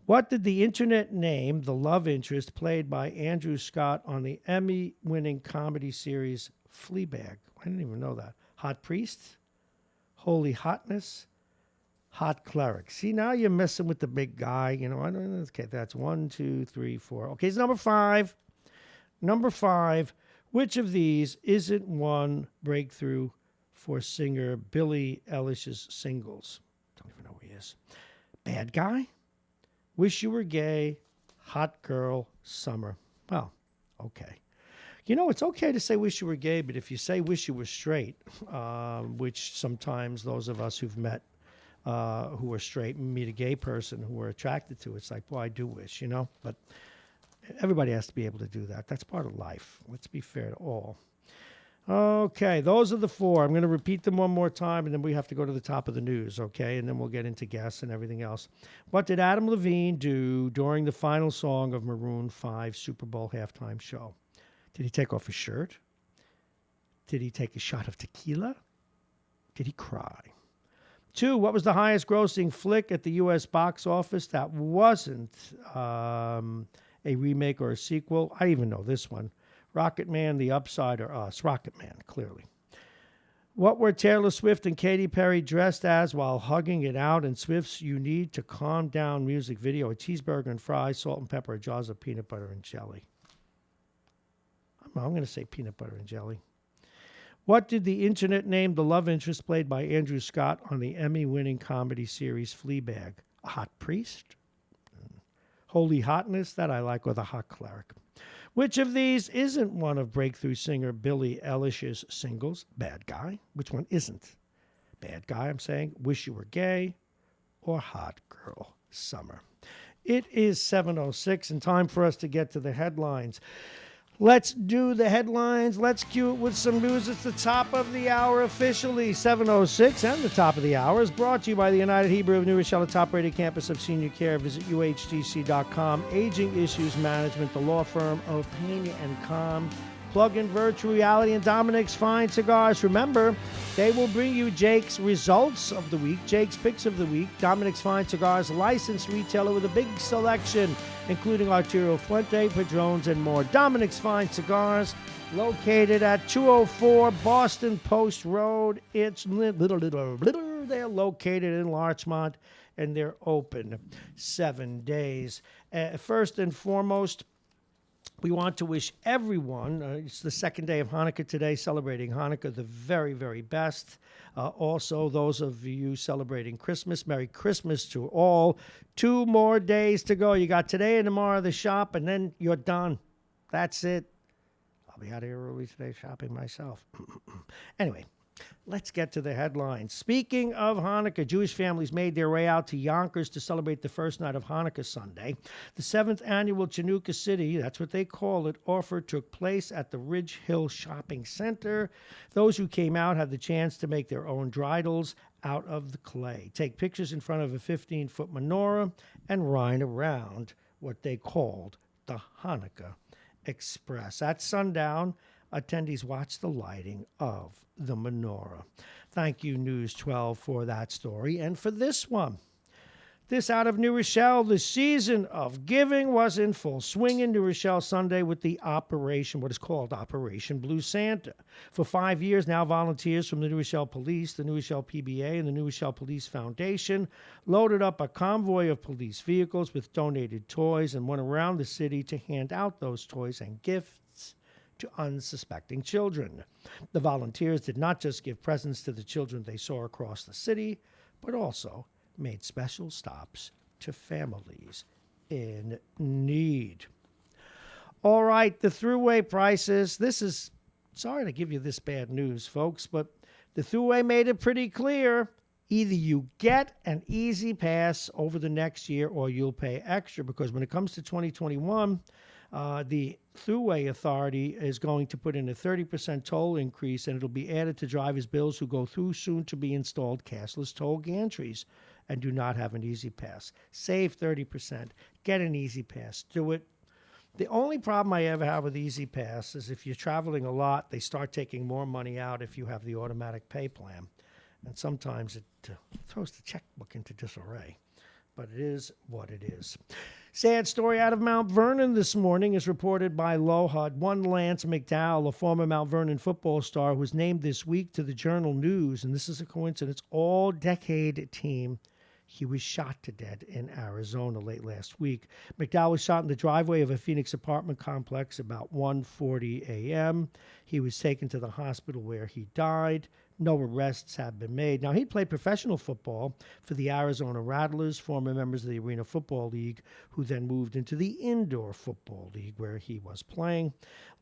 What did the internet name the love interest played by Andrew Scott on the Emmy-winning comedy series Fleabag? I didn't even know that. Hot Priest? Holy Hotness? Hot Cleric? See, now you're messing with the big guy. You know, I don't know. Okay, that's 1, 2, 3, 4. Okay, it's number 5. Number 5. Which of these isn't one breakthrough for singer Billie Eilish's singles? Don't even know who he is. Bad Guy? Wish You Were Gay? Hot Girl? Summer? Well, okay. You know, it's okay to say wish you were gay, but if you say wish you were straight, which sometimes those of us who've met who are straight meet a gay person who we're attracted to, it's like, well, I do wish, you know? But everybody has to be able to do that. That's part of life. Let's be fair to all. Okay, those are the 4. I'm going to repeat them one more time, and then we have to go to the top of the news, okay? And then we'll get into guests and everything else. What did Adam Levine do during the final song of Maroon 5's Super Bowl halftime show? Did he take off his shirt? Did he take a shot of tequila? Did he cry? 2, what was the highest grossing flick at the U.S. box office that wasn't a remake or a sequel? I even know this one. Rocket Man, The Upside, or Us? Rocket Man, clearly. What were Taylor Swift and Katy Perry dressed as while hugging it out in Swift's You Need to Calm Down music video? A cheeseburger and fries, salt and pepper, jars of peanut butter and jelly? I'm going to say peanut butter and jelly. What did the internet name the love interest played by Andrew Scott on the Emmy-winning comedy series Fleabag? A hot priest? Holy Hotness? That I like. Or the Hot Cleric? Which of these isn't one of breakthrough singer Billie Eilish's singles? Bad Guy? Which one isn't? Bad Guy, I'm saying. Wish You Were Gay? Or Hot Girl? Summer? It is 7:06 and time for us to get to the headlines. Let's do the headlines. Let's cue it with some news. It's the top of the hour officially. 7:06 and the top of the hour is brought to you by the United Hebrew of New Rochelle, the top-rated campus of senior care. Visit UHDC.com. Aging Issues Management, the law firm of Pena and Calm. Plug-in virtual reality and Dominic's Fine Cigars. Remember, they will bring you Jake's results of the week, Jake's picks of the week. Dominic's Fine Cigars, licensed retailer with a big selection, including Arturo Fuente, Padrones, and more. Dominic's Fine Cigars, located at 204 Boston Post Road. It's little. They're located in Larchmont, and they're open 7 days. First and foremost, We want to wish everyone, it's the second day of Hanukkah today, celebrating Hanukkah, the very, very best. Also, those of you celebrating Christmas, Merry Christmas to all. 2 more days to go. You got today and tomorrow the shop, and then you're done. That's it. I'll be out of here early today shopping myself. Anyway, let's get to the headlines. Speaking of Hanukkah, Jewish families made their way out to Yonkers to celebrate the first night of Hanukkah Sunday. The 7th annual Chinooka City, that's what they call it, offer took place at the Ridge Hill Shopping Center. Those who came out had the chance to make their own dreidels out of the clay, take pictures in front of a 15-foot menorah, and ride around what they called the Hanukkah Express. At sundown, attendees watched the lighting of the menorah. Thank you, News 12, for that story. And for this one, this out of New Rochelle, the season of giving was in full swing in New Rochelle Sunday with the operation, what is called Operation Blue Santa. For 5 years now, volunteers from the New Rochelle Police, the New Rochelle PBA, and the New Rochelle Police Foundation loaded up a convoy of police vehicles with donated toys and went around the city to hand out those toys and gifts to unsuspecting children. The volunteers did not just give presents to the children they saw across the city, but also made special stops to families in need. All right, the throughway prices. This is, sorry to give you this bad news, folks, but the throughway made it pretty clear. Either you get an easy pass over the next year or you'll pay extra, because when it comes to 2021, the Thruway Authority is going to put in a 30% toll increase, and it'll be added to drivers' bills who go through soon-to-be-installed cashless toll gantries and do not have an Easy Pass. Save 30%. Get an Easy Pass. Do it. The only problem I ever have with Easy Pass is if you're traveling a lot, they start taking more money out if you have the automatic pay plan. And sometimes it throws the checkbook into disarray. But it is what it is. Sad story out of Mount Vernon this morning is reported by LOHUD. One Lance McDowell, a former Mount Vernon football star, was named this week to the Journal News, and this is a coincidence, all-decade team. He was shot to death in Arizona late last week. McDowell was shot in the driveway of a Phoenix apartment complex about 1:40 a.m. He was taken to the hospital where he died. No arrests have been made. Now, he played professional football for the Arizona Rattlers, former members of the Arena Football League, who then moved into the Indoor Football League, where he was playing.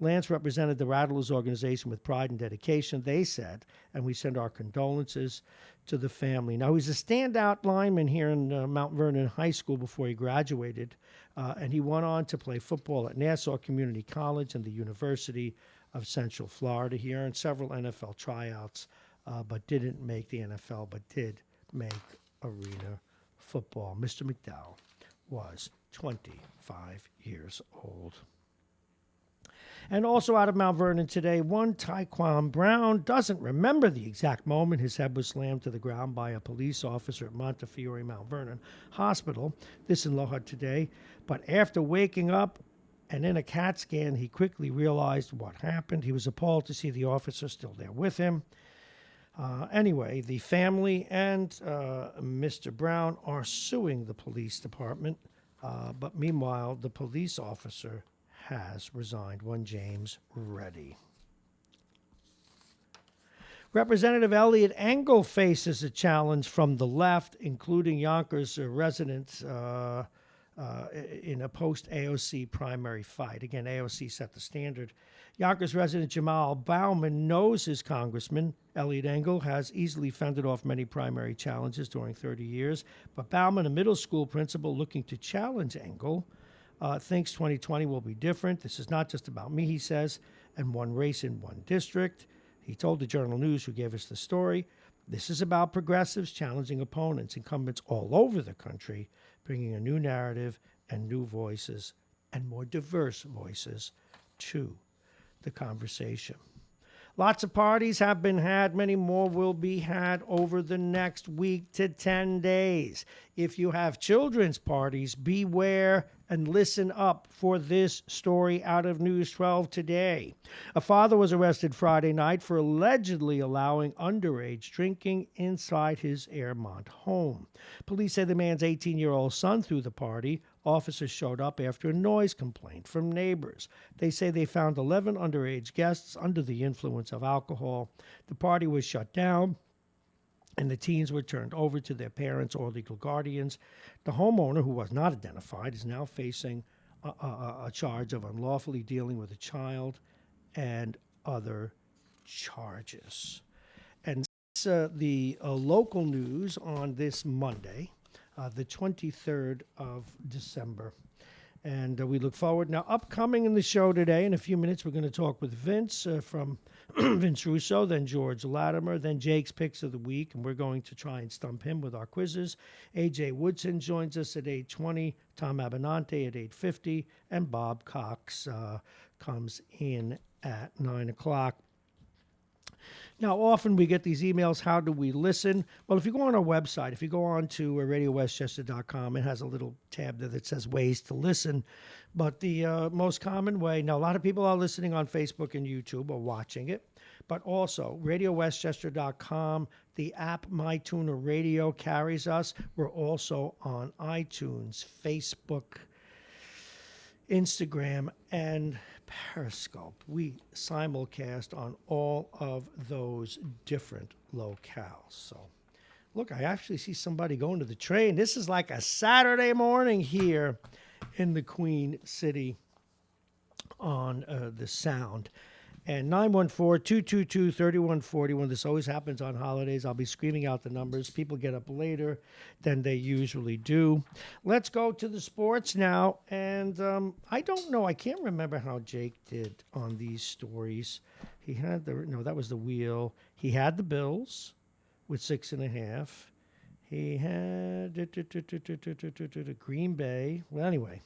Lance represented the Rattlers organization with pride and dedication, they said, and we send our condolences to the family. Now, he's a standout lineman here in Mount Vernon High School before he graduated, and he went on to play football at Nassau Community College and the University of Central Florida. He earned several NFL tryouts, but didn't make the NFL, but did make arena football. Mr. McDowell was 25 years old. And also out of Mount Vernon today, one Tyquan Brown doesn't remember the exact moment his head was slammed to the ground by a police officer at Montefiore Mount Vernon Hospital. This in LOHUD today. But after waking up and in a CAT scan, he quickly realized what happened. He was appalled to see the officer still there with him. Anyway, the family and Mr. Brown are suing the police department, but meanwhile, the police officer has resigned. One James Reddy. Representative Elliot Engel faces a challenge from the left, including Yonkers residents in a post-AOC primary fight. Again, AOC set the standard. Yonkers resident Jamal Bauman knows his congressman. Elliot Engel has easily fended off many primary challenges during 30 years, but Bauman, a middle school principal looking to challenge Engel, thinks 2020 will be different. This is not just about me, he says, and one race in one district. He told the Journal News, who gave us the story, this is about progressives challenging opponents, incumbents all over the country, bringing a new narrative and new voices and more diverse voices to the conversation. Lots of parties have been had. Many more will be had over the next week to 10 days. If you have children's parties, beware and listen up for this story out of News 12 today. A father was arrested Friday night for allegedly allowing underage drinking inside his Airmont home. Police say the man's 18-year-old son threw the party Officers showed up after a noise complaint from neighbors. They say they found 11 underage guests under the influence of alcohol. The party was shut down, and the teens were turned over to their parents or legal guardians. The homeowner, who was not identified, is now facing a charge of unlawfully dealing with a child and other charges. And the local news on this Monday, the 23rd of December. And we look forward. Now, upcoming in the show today, in a few minutes, we're going to talk with Vince from Vince Russo, then George Latimer, then Jake's Picks of the Week, and we're going to try and stump him with our quizzes. A.J. Woodson joins us at 8:20, Tom Abenante at 8:50, and Bob Cox comes in at 9 o'clock. Now, often we get these emails, how do we listen? Well, if you go on our website, if you go on to radiowestchester.com, it has a little tab there that says ways to listen. But the most common way, now a lot of people are listening on Facebook and YouTube or watching it, but also radiowestchester.com, the app MyTuner Radio carries us. We're also on iTunes, Facebook, Instagram, and Periscope. We simulcast on all of those different locales. So, look, I actually see somebody going to the train. This is like a Saturday morning here in the Queen City on the Sound. And 914-222-3141. This always happens on holidays. I'll be screaming out the numbers. People get up later than they usually do. Let's go to the sports now. And I don't know. I can't remember how Jake did on these stories. He had that was the wheel. He had the Bills with 6.5. He had Green Bay. Well, anyway,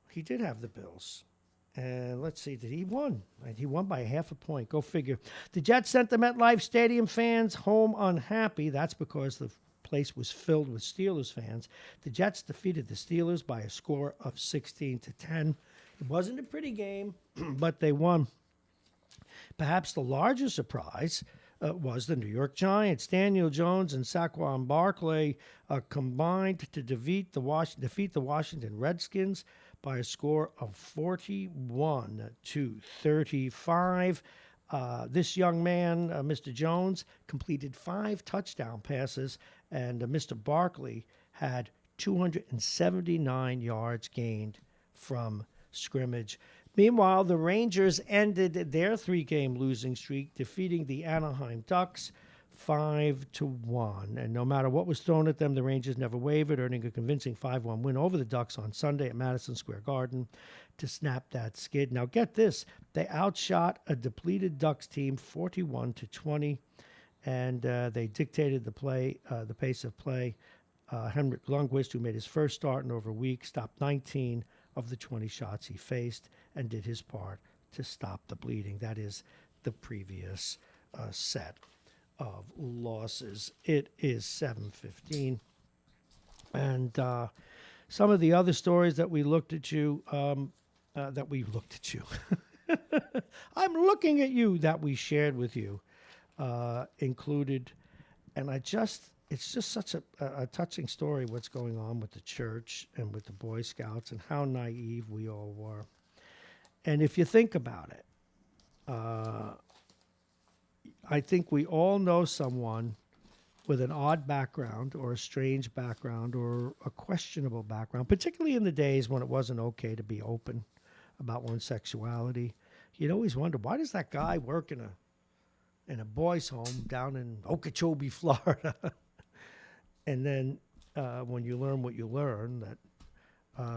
he did have the Bills. And let's see, did he won? He won by half a point. Go figure. The Jets sent the MetLife Stadium fans home unhappy. That's because the place was filled with Steelers fans. The Jets defeated the Steelers by a score of 16-10. It wasn't a pretty game, but they won. Perhaps the larger surprise was the New York Giants. Daniel Jones and Saquon Barkley combined to defeat the Washington Redskins by a score of 41-35. This young man, Mr. Jones, completed 5 touchdown passes, and Mr. Barkley had 279 yards gained from scrimmage. Meanwhile, the Rangers ended their 3-game losing streak, defeating the Anaheim Ducks 5-1. And no matter what was thrown at them, the Rangers never wavered, earning a convincing 5-1 win over the Ducks on Sunday at Madison Square Garden to snap that skid. Now get this, they outshot a depleted Ducks team 41-20, and they dictated the pace of play. Henrik Lundqvist, who made his first start in over a week, stopped 19 of the 20 shots he faced and did his part to stop the bleeding. That is the previous set of losses. It is 7:15. And some of the other stories that we looked at you, I'm looking at you, that we shared with you, included, and it's just such a touching story what's going on with the church and with the Boy Scouts and how naive we all were. And if you think about it, I think we all know someone with an odd background or a strange background or a questionable background, particularly in the days when it wasn't okay to be open about one's sexuality. You'd always wonder, why does that guy work in a boys' home down in Okeechobee, Florida? And then when you learn what you learn, that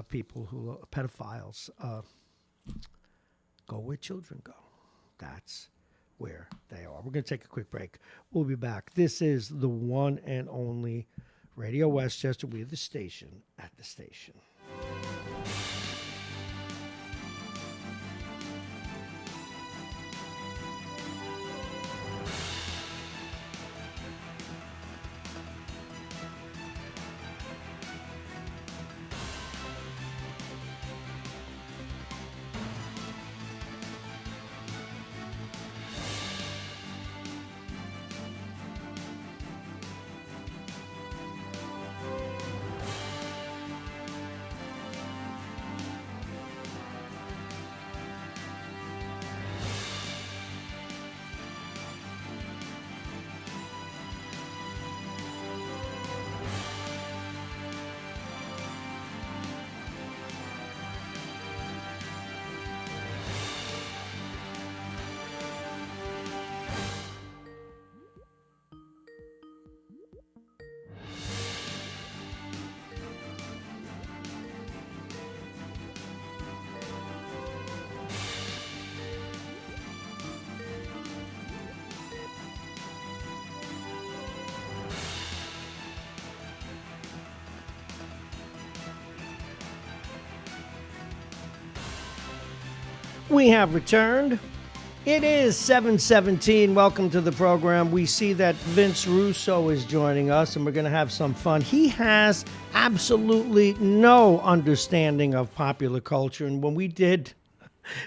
people who are pedophiles go where children go. That's where they are. We're going to take a quick break. We'll be back. This is the one and only Radio Westchester. We're the station at the station. We have returned. It is 7:17. Welcome to the program. We see that Vince Russo is joining us, and we're going to have some fun. He has absolutely no understanding of popular culture, and when we did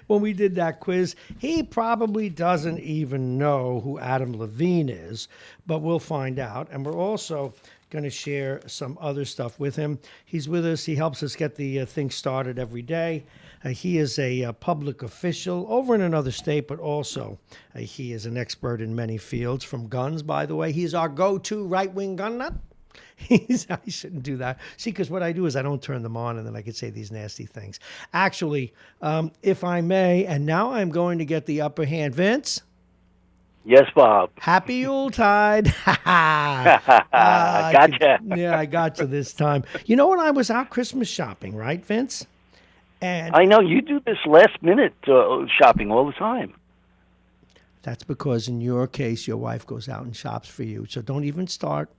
that quiz, he probably doesn't even know who Adam Levine is, but we'll find out. And we're also going to share some other stuff with him. He's with us. He helps us get the thing started every day. He is a public official over in another state, but also he is an expert in many fields, from guns, by the way. He's our go-to right-wing gun nut. I shouldn't do that. See, because what I do is I don't turn them on, and then I could say these nasty things. Actually, if I may, and now I'm going to get the upper hand. Vince? Yes, Bob. Happy Yuletide. Gotcha. I got you this time. You know what? I was out Christmas shopping, right, Vince? And I know you do this last-minute shopping all the time. That's because in your case, your wife goes out and shops for you. So don't even start.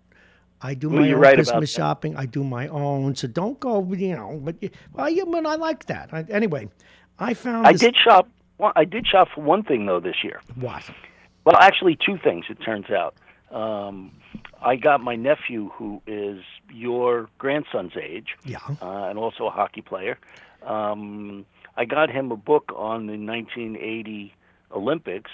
I do my own Christmas shopping. I do my own. So don't go, but I like that. Anyway, I found I did shop. Well, I did shop for one thing, though, this year. What? Well, actually, two things, it turns out. I got my nephew, who is your grandson's age, and also a hockey player. I got him a book on the 1980 Olympics,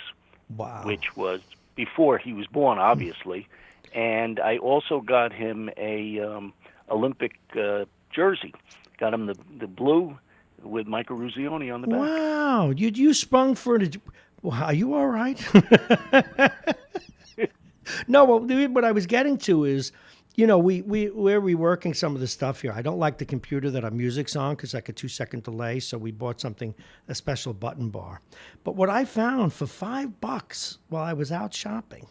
which was before he was born, obviously. And I also got him a Olympic jersey. Got him the blue with Michael Ruzioni on the back. Wow, you sprung for it. Wow, are you all right? No, well, what I was getting to is, we're reworking some of the stuff here. I don't like the computer that our music's on because like a 2-second delay, so we bought a special button bar. But what I found for $5 while I was out shopping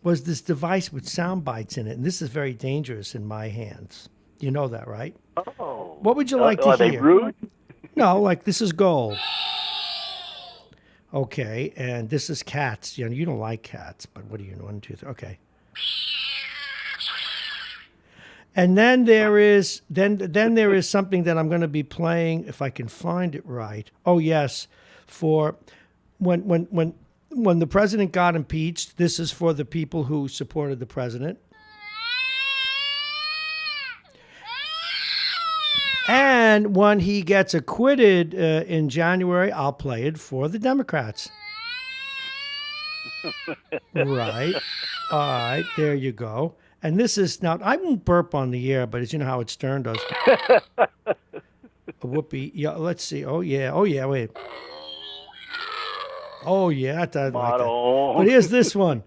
was this device with sound bites in it, and this is very dangerous in my hands. You know that, right? Oh. What would you like to hear? Are they rude? No, like this is gold. Okay, and this is cats. You don't like cats, but what do you know? 1, 2, 3. Okay. And then there is there is something that I'm going to be playing if I can find it right. Oh yes, for when the president got impeached. This is for the people who supported the president. And when he gets acquitted in January, I'll play it for the Democrats. Right. All right. There you go. And this is, now, I won't burp on the air, but as you know how Stern does. A whoopee. Yeah, let's see. Oh, yeah. Wait. Oh, yeah. I like that. But here's this one.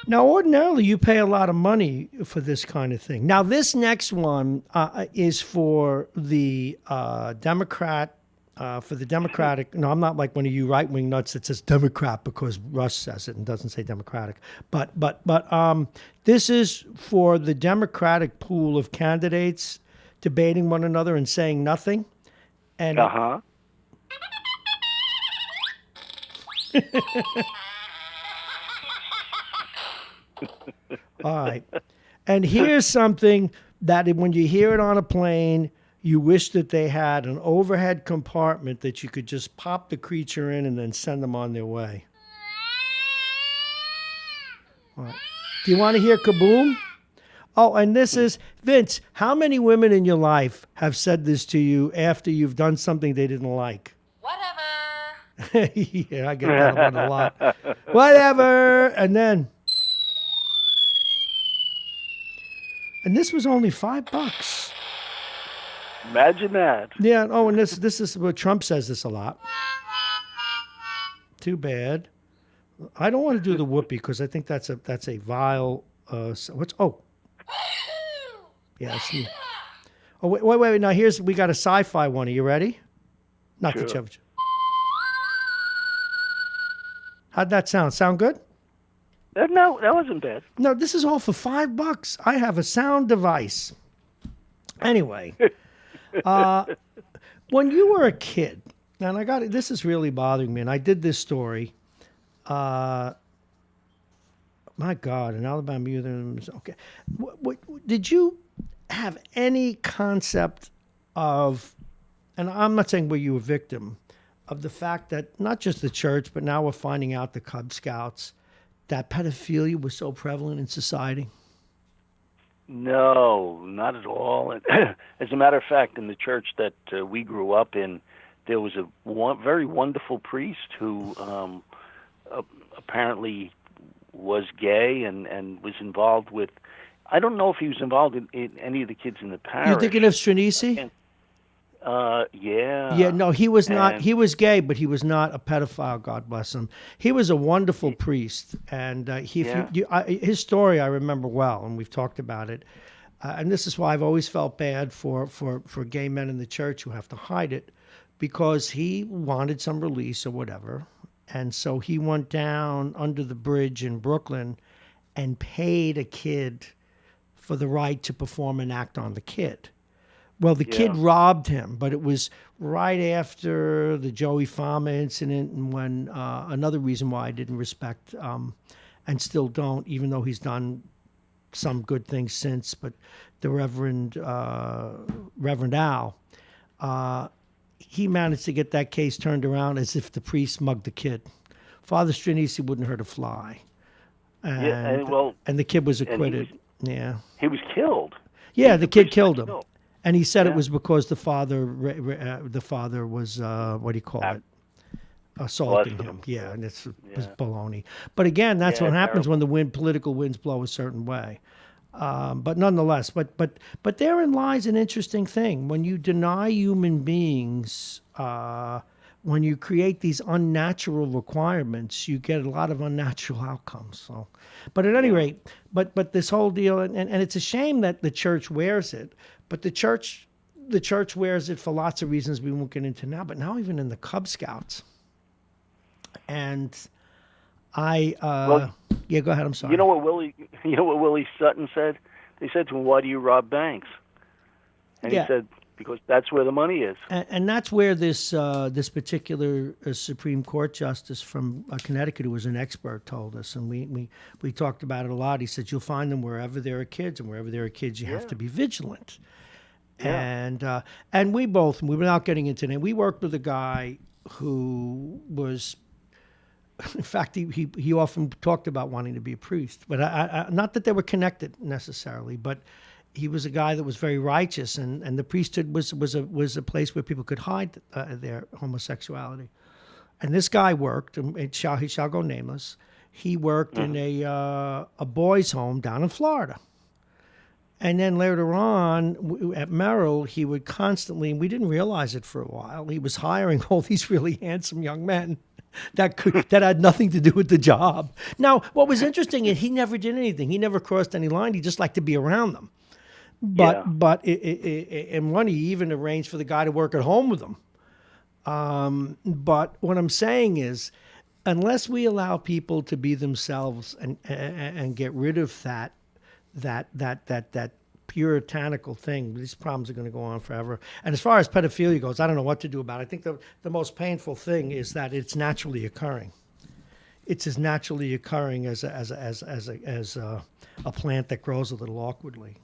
Now, ordinarily, you pay a lot of money for this kind of thing. Now, this next one is for the Democratic. No, I'm not like one of you right-wing nuts that says Democrat because Russ says it and doesn't say Democratic. But this is for the Democratic pool of candidates debating one another and saying nothing. And all right. And here's something that when you hear it on a plane, you wish that they had an overhead compartment that you could just pop the creature in and then send them on their way. All right. Do you want to hear kaboom? Oh, and this is, Vince, how many women in your life have said this to you after you've done something they didn't like? Whatever. Yeah, I get that one a lot. Whatever. And then... And this was only $5. Imagine that. Yeah. Oh, and this is what Trump says this a lot. Too bad. I don't want to do the whoopee because I think that's a vile. Yes. Oh wait. Now we got a sci-fi one. Are you ready? Not sure. the Chevy. How'd that sound? Sound good? No, that wasn't bad. No, this is all for $5. I have a sound device. Anyway, when you were a kid, and this is really bothering me, and I did this story. My God, in Alabama, okay. Did you have any concept of, and I'm not saying were you a victim, of the fact that not just the church, but now we're finding out the Cub Scouts, that pedophilia was so prevalent in society? No, not at all. As a matter of fact, in the church that we grew up in, there was a very wonderful priest who apparently was gay and was involved with. I don't know if he was involved in any of the kids in the parish. You thinking of Streema? Yeah. Yeah, no, he was not. He was gay, but he was not a pedophile. God bless him. He was a wonderful priest, and his story I remember well, and we've talked about it. And this is why I've always felt bad for gay men in the church who have to hide it, because he wanted some release or whatever, and so he went down under the bridge in Brooklyn and paid a kid for the right to perform an act on the kid. Well, the kid robbed him, but it was right after the Joey Fama incident, and when another reason why I didn't respect and still don't, even though he's done some good things since, but the Reverend Al, he managed to get that case turned around as if the priest mugged the kid. Father Streema wouldn't hurt a fly, and the kid was acquitted. He was killed. Yeah, the kid killed him. And he said it was because the father was what do you call it? Assaulting him. Yeah, and it's baloney. But again, that's what happens when the political winds blow a certain way. But nonetheless, but therein lies an interesting thing. When you deny human beings, when you create these unnatural requirements, you get a lot of unnatural outcomes. So, but at any rate, but this whole deal, and it's a shame that the church wears it. But the church wears it for lots of reasons we won't get into now. But now even in the Cub Scouts, and go ahead. I'm sorry. You know what Willie Sutton said? They said to him, "Why do you rob banks?" And he said, "Because that's where the money is." And that's where this particular Supreme Court justice from Connecticut, who was an expert, told us, and we talked about it a lot. He said, "You'll find them wherever there are kids, and wherever there are kids, you have to be vigilant." Yeah. And we without getting into it, we worked with a guy who was, in fact, he often talked about wanting to be a priest, but I not that they were connected necessarily, but he was a guy that was very righteous, and the priesthood was a place where people could hide their homosexuality. And this guy worked, and he shall go nameless. He worked in a boys' home down in Florida. And then later on at Merrill, he would constantly, and we didn't realize it for a while, he was hiring all these really handsome young men that had nothing to do with the job. Now, what was interesting is he never did anything. He never crossed any line. He just liked to be around them. But and one, he even arranged for the guy to work at home with him. But what I'm saying is, unless we allow people to be themselves and get rid of that puritanical thing, these problems are going to go on forever. And as far as pedophilia goes, I don't know what to do about it. I think the most painful thing is that it's naturally occurring. It's as naturally occurring as a plant that grows a little awkwardly.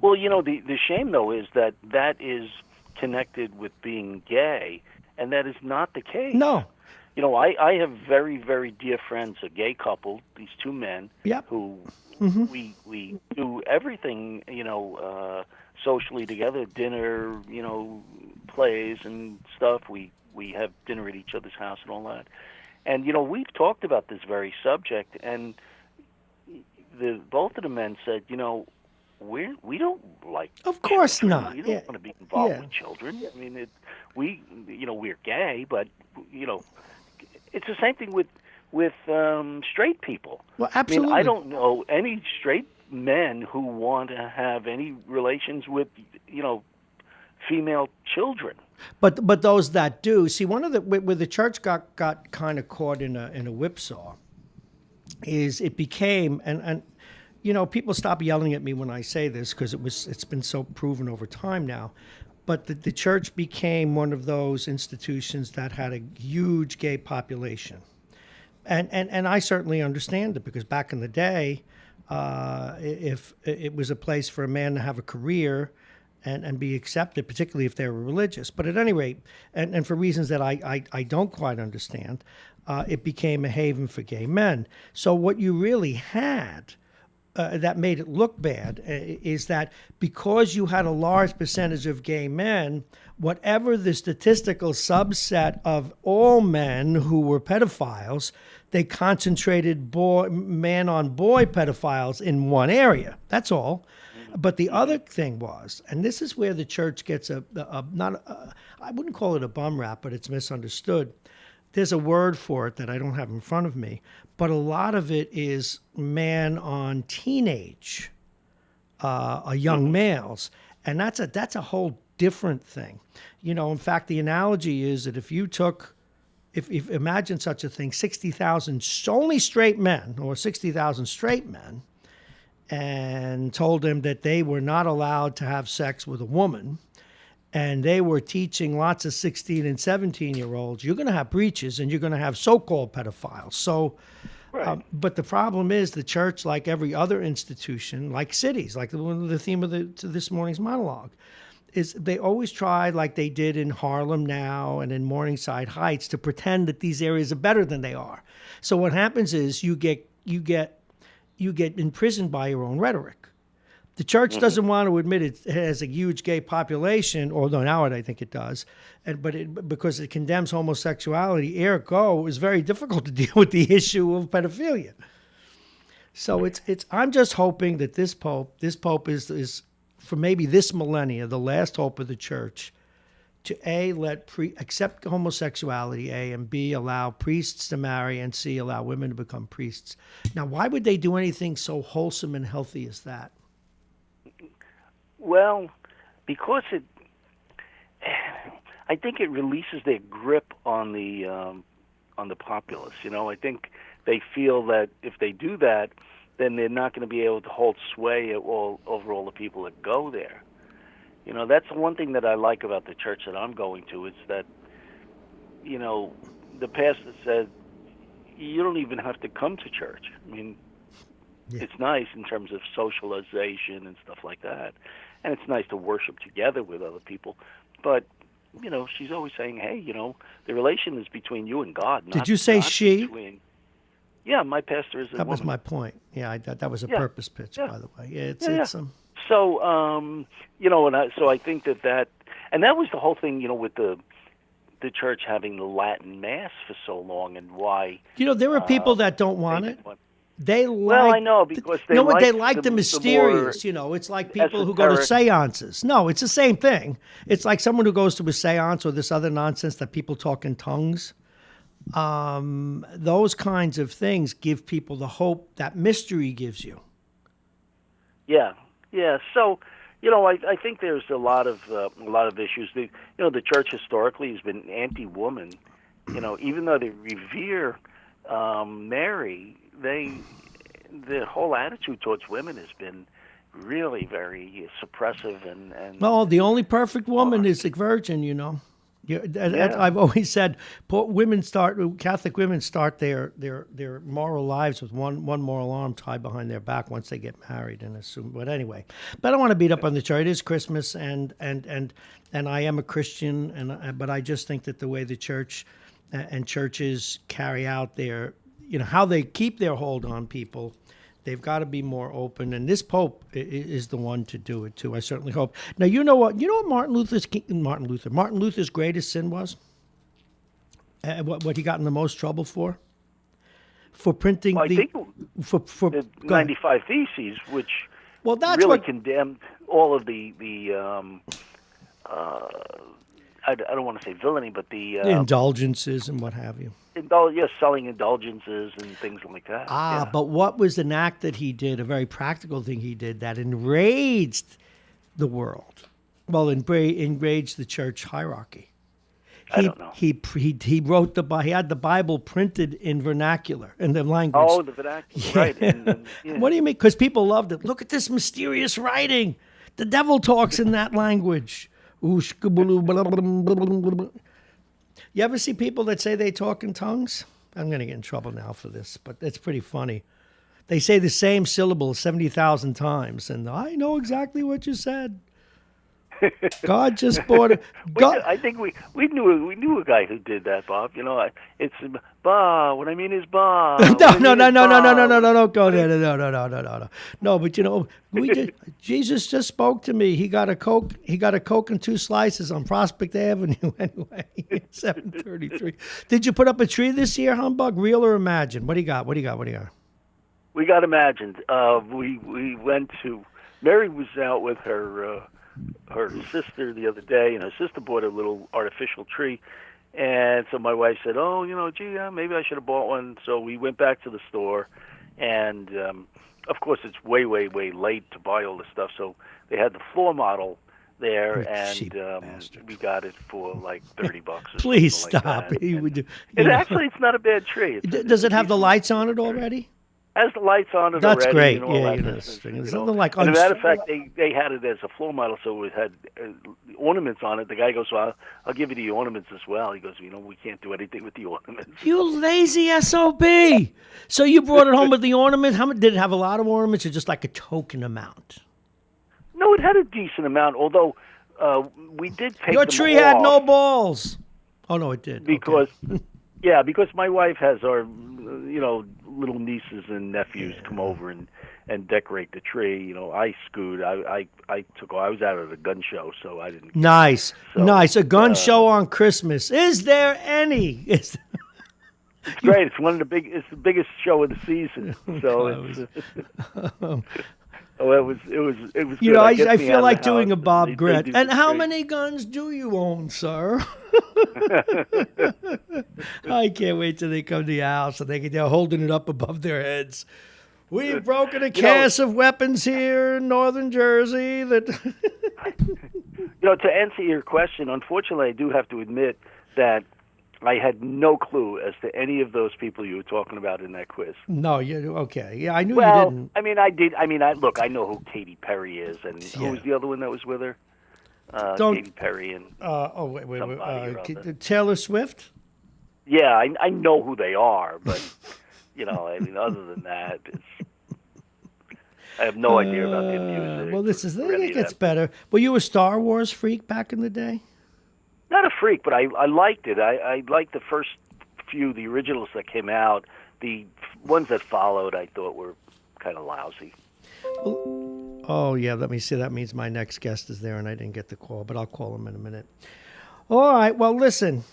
Well, the shame, though, is that is connected with being gay, and that is not the case. No. I have very, very dear friends, a gay couple, these two men, who we do everything, socially together, dinner, plays and stuff. We have dinner at each other's house and all that. And, we've talked about this very subject, and both of the men said, we don't like. Of course children. not. We don't want to be involved with children. I mean, we're gay, but it's the same thing with straight people. Well, absolutely. I mean, I don't know any straight men who want to have any relations with female children. But those that do, see, one of where the church got kind of caught in a whipsaw is it became and. People stop yelling at me when I say this because it's been so proven over time now. But the church became one of those institutions that had a huge gay population. And I certainly understand it because back in the day, if it was a place for a man to have a career and be accepted, particularly if they were religious. But at any rate, and for reasons that I don't quite understand, it became a haven for gay men. So what you really had that made it look bad is that because you had a large percentage of gay men, whatever the statistical subset of all men who were pedophiles, they concentrated man-on-boy pedophiles in one area. That's all. But the other thing was, and this is where the church gets I wouldn't call it a bum rap, but it's misunderstood. There's a word for it that I don't have in front of me, but a lot of it is man on teenage, young males, and that's a whole different thing. In fact, the analogy is that if you took, if imagine such a thing, 60,000 only straight men or 60,000 straight men, and told them that they were not allowed to have sex with a woman, and they were teaching lots of 16 and 17-year-olds, you're going to have breaches and you're going to have so-called pedophiles. So, right. But the problem is the church, like every other institution, like cities, like the theme of this morning's monologue, is they always try, like they did in Harlem now and in Morningside Heights, to pretend that these areas are better than they are. So what happens is you get imprisoned by your own rhetoric. The church doesn't want to admit it has a huge gay population, although now I think it does, because it condemns homosexuality. Ergo, it's very difficult to deal with the issue of pedophilia. So it's. I'm just hoping that this pope is for maybe this millennia, the last hope of the church, to accept homosexuality, and B, allow priests to marry, and C, allow women to become priests. Now, why would they do anything so wholesome and healthy as that? Well, because I think it releases their grip on the populace. I think they feel that if they do that, then they're not going to be able to hold sway over all the people that go there. That's the one thing that I like about the church that I'm going to, is that, the pastor said, you don't even have to come to church. I mean, It's nice in terms of socialization and stuff like that. And it's nice to worship together with other people. But, she's always saying, hey, the relation is between you and God. Did you say she? Yeah, my pastor is a woman. That was my point. Yeah, that was a purpose pitch, by the way. It's So, so I think that, and that was the whole thing, with the church having the Latin Mass for so long, and why. There are people that don't want it. They like. Well, I know, because they like the mysterious. It's like people who go to seances. No, it's the same thing. It's like someone who goes to a seance or this other nonsense that people talk in tongues. Those kinds of things give people the hope that mystery gives you. Yeah. So, I think there's a lot of issues. The church historically has been anti-woman. Even though they revere Mary, the whole attitude towards women has been really very suppressive and. Well, the only perfect woman is a virgin. I've always said, Catholic women start their moral lives with one moral arm tied behind their back once they get married and assume. But anyway, I don't want to beat up on the church. It is Christmas, and I am a Christian, but I just think that the way the church and churches carry out their, how they keep their hold on people, they've got to be more open, and this Pope is the one to do it too. I certainly hope. Now, you know what Martin Luther's greatest sin was? What he got in the most trouble for? For printing the 95 Theses, which really condemned all of the I don't want to say villainy, but the indulgences and what have you. Selling indulgences and things like that. But what was an act that he did, a very practical thing he did that enraged the world? Well, enraged the church hierarchy. I don't know. He wrote he had the Bible printed in vernacular, in the language. Oh, the vernacular, right. And, What do you mean? Because people loved it. Look at this mysterious writing. The devil talks in that language. You ever see people that say they talk in tongues? I'm going to get in trouble now for this, but it's pretty funny. They say the same syllable 70,000 times, and I know exactly what you said. God just bought it. I think we knew a guy who did that, Bob. It's Bob. What I mean is Bob. No, go there. No. No, but Jesus just spoke to me. He got a Coke. He got a Coke and 2 slices on Prospect Avenue. Anyway, 7:33. Did you put up a tree this year, Humbug? Real or imagined? What do you got? We got imagined. We went to. Mary was out with her sister the other day, and her sister bought a little artificial tree. And so my wife said, maybe I should have bought one. So we went back to the store, and of course it's way, way, way late to buy all this stuff. So they had the floor model there, and we got it for like $30 or Please something stop. Like that. Actually, it's not a bad tree. Does it have the lights on it already? Has the lights on it That's already. Great. That's great. As a matter of fact, they had it as a floor model, so it had ornaments on it. The guy goes, well, I'll give you the ornaments as well. He goes, we can't do anything with the ornaments. You lazy SOB. So you brought it home with the ornament. Did it have a lot of ornaments or just like a token amount? No, it had a decent amount, although we did take Your tree had no balls. Oh, no, it did. Because, because my wife has our, little nieces and nephews come over and decorate the tree. I scoot. I was out at a gun show, so I didn't. Nice. A gun show on Christmas. Is there any? It's great. It's it's the biggest show of the season. So it was good. I feel like doing a Bob Grant. And how many guns do you own, sir? I can't wait till they come to your house and they're holding it up above their heads. We've broken a cast of weapons here in northern Jersey. That to answer your question, unfortunately, I do have to admit that I had no clue as to any of those people you were talking about in that quiz. No, okay. Yeah, I knew you didn't. I did. I know who Katy Perry is, and who was the other one that was with her? Katy Perry and wait. Taylor Swift? Yeah, I know who they are, but other than that, I have no idea about their music. Well, it gets better. Were you a Star Wars freak back in the day? Not a freak, but I liked it. I liked the first few, the originals that came out. The ones that followed, I thought were kind of lousy. Oh, yeah, let me see. That means my next guest is there, and I didn't get the call, but I'll call him in a minute. All right, well, listen.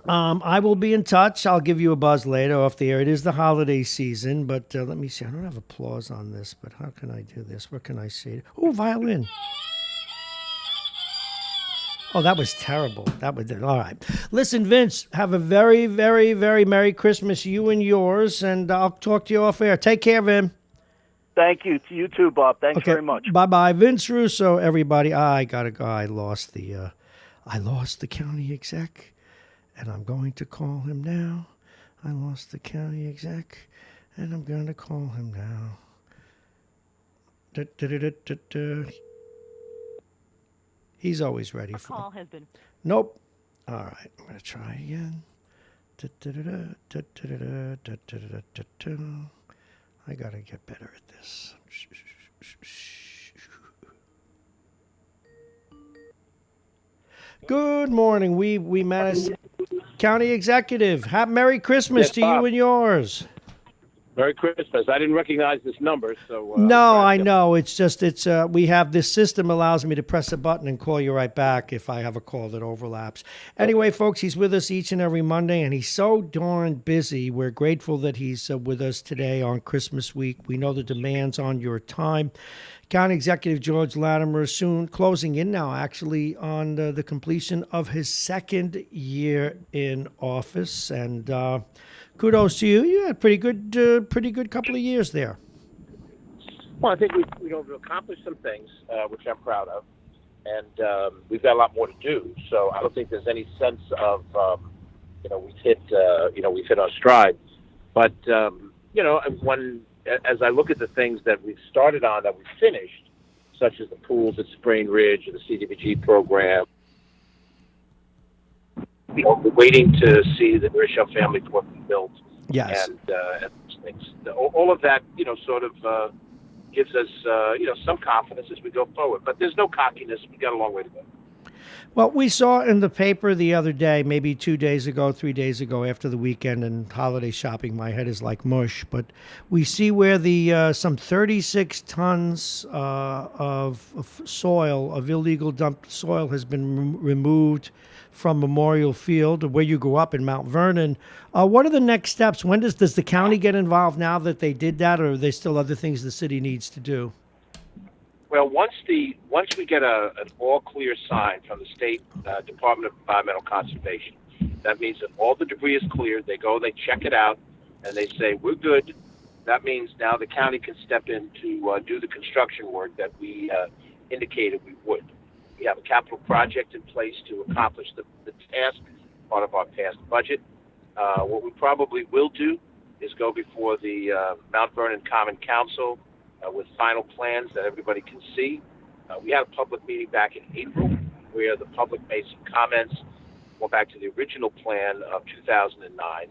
I will be in touch. I'll give you a buzz later off the air. It is the holiday season, but let me see. I don't have applause on this, but how can I do this? What can I see? Oh, violin. Oh, that was terrible. All right. Listen, Vince, have a very, very, very Merry Christmas, you and yours, and I'll talk to you off air. Take care, Vin. Thank you. To you too, Bob. Thanks very much. Bye-bye. Vince Russo, everybody. I gotta go. I lost the county exec, and I'm going to call him now. I lost the county exec, and I'm going to call him now. He's always ready for. Call has been. Nope. All right. I'm going to try again. I got to get better at this. Good morning. We managed. County Executive, happy Merry Christmas to you and yours. Merry Christmas. I didn't recognize this number, so... no, I know. It's just, we have this system allows me to press a button and call you right back if I have a call that overlaps. Anyway, folks, he's with us each and every Monday, and he's so darn busy. We're grateful that he's with us today on Christmas week. We know the demands on your time. County Executive George Latimer is soon closing in now, actually, on the completion of his second year in office, and... kudos to you. You had pretty good couple of years there. Well, I think we've accomplished some things, which I'm proud of, and we've got a lot more to do. So I don't think there's any sense of we've hit our stride. But as I look at the things that we've started on that we've finished, such as the pools at Spring Ridge and the CDBG program. We're waiting to see the Rochelle Family Court be built. Yes. And things. All of that, sort of gives us, some confidence as we go forward. But there's no cockiness. We got a long way to go. Well, we saw in the paper the other day, maybe 2 days ago, 3 days ago, after the weekend and holiday shopping, my head is like mush. But we see where the some 36 tons of soil, of illegal dumped soil, has been removed from Memorial Field, where you grew up in Mount Vernon. What are the next steps? When does the county get involved now that they did that, or are there still other things the city needs to do? Well, once we get an all clear sign from the State Department of Environmental Conservation, that means that all the debris is cleared. They go, they check it out, and they say we're good. That means now the county can step in to do the construction work that we indicated we would. We have a capital project in place to accomplish the task, part of our past budget. What we probably will do is go before the Mount Vernon Common Council with final plans that everybody can see. We had a public meeting back in April where the public made some comments, going back to the original plan of 2009.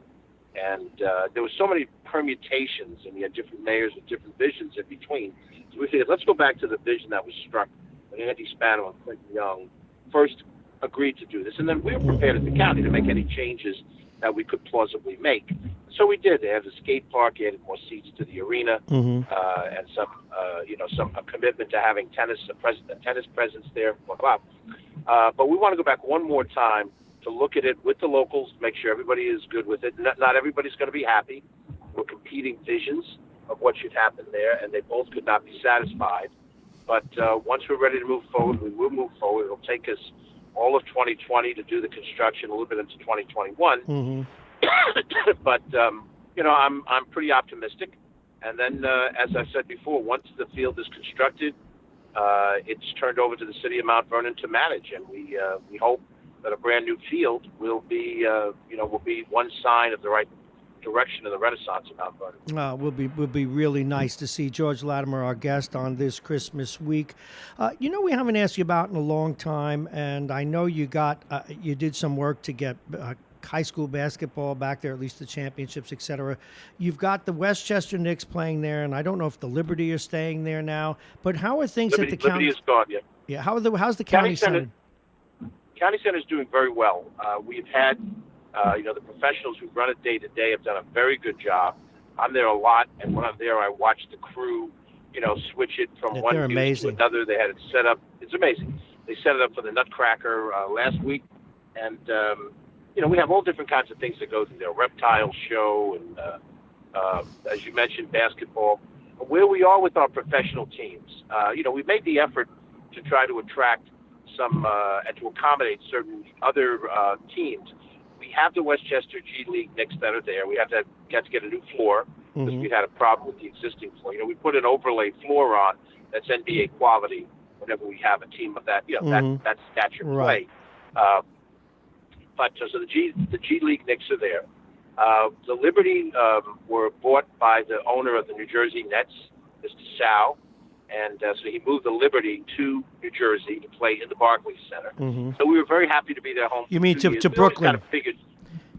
And there were so many permutations, and we had different mayors with different visions in between. So we figured, let's go back to the vision that was struck when Andy Spano and Clinton Young first agreed to do this. And then we were prepared at the county to make any changes that we could plausibly make. So we did. They had the skate park, added more seats to the arena, and some commitment to having a tennis presence there, blah, blah. But we want to go back one more time to look at it with the locals, make sure everybody is good with it. Not everybody's going to be happy. We're competing visions of what should happen there, and they both could not be satisfied. But once we're ready to move forward, we will move forward. It'll take us all of 2020 to do the construction, a little bit into 2021. Mm-hmm. But I'm pretty optimistic. And then, as I said before, once the field is constructed, it's turned over to the city of Mount Vernon to manage, and we hope that a brand new field will be one sign of the right direction of the Renaissance of Mount Vernon. Will be really nice to see George Latimer, our guest, on this Christmas week. We haven't asked you about in a long time, and I know you did some work to get high school basketball back there, at least the championships, etc. You've got the Westchester Knicks playing there, and I don't know if the Liberty are staying there now. But how are things at the county? Liberty is gone, yeah. Yeah, how's the county center? County Center is doing very well. We've had, the professionals who run it day to day have done a very good job. I'm there a lot, and when I'm there, I watch the crew, switch it from one use to another. They had it set up. It's amazing. They set it up for the Nutcracker last week, and we have all different kinds of things that go through there. Reptile show, and as you mentioned, basketball. Where we are with our professional teams, we've made the effort to try to attract some and to accommodate certain other teams. We have the Westchester G League Knicks that are there. We have to get a new floor because we had a problem with the existing floor. We put an overlay floor on that's NBA quality whenever we have a team of that, that stature play. But so the G League Knicks are there. The Liberty were bought by the owner of the New Jersey Nets, Mr. Sal, and so he moved the Liberty to New Jersey to play in the Barclays Center. Mm-hmm. So we were very happy to be their home. You mean to Brooklyn? Kind of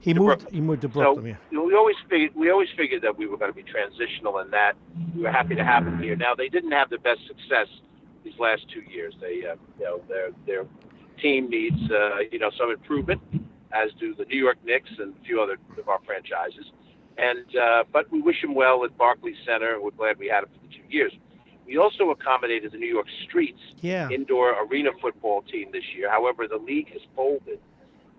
he moved to Brooklyn. So, we always figured that we were going to be transitional in that. We were happy to have them here. Now they didn't have the best success these last 2 years. They their team needs some improvement, as do the New York Knicks and a few other of our franchises. And but we wish them well at Barclays Center. We're glad we had them for the 2 years. We also accommodated the New York Streets indoor arena football team this year. However, the league has folded,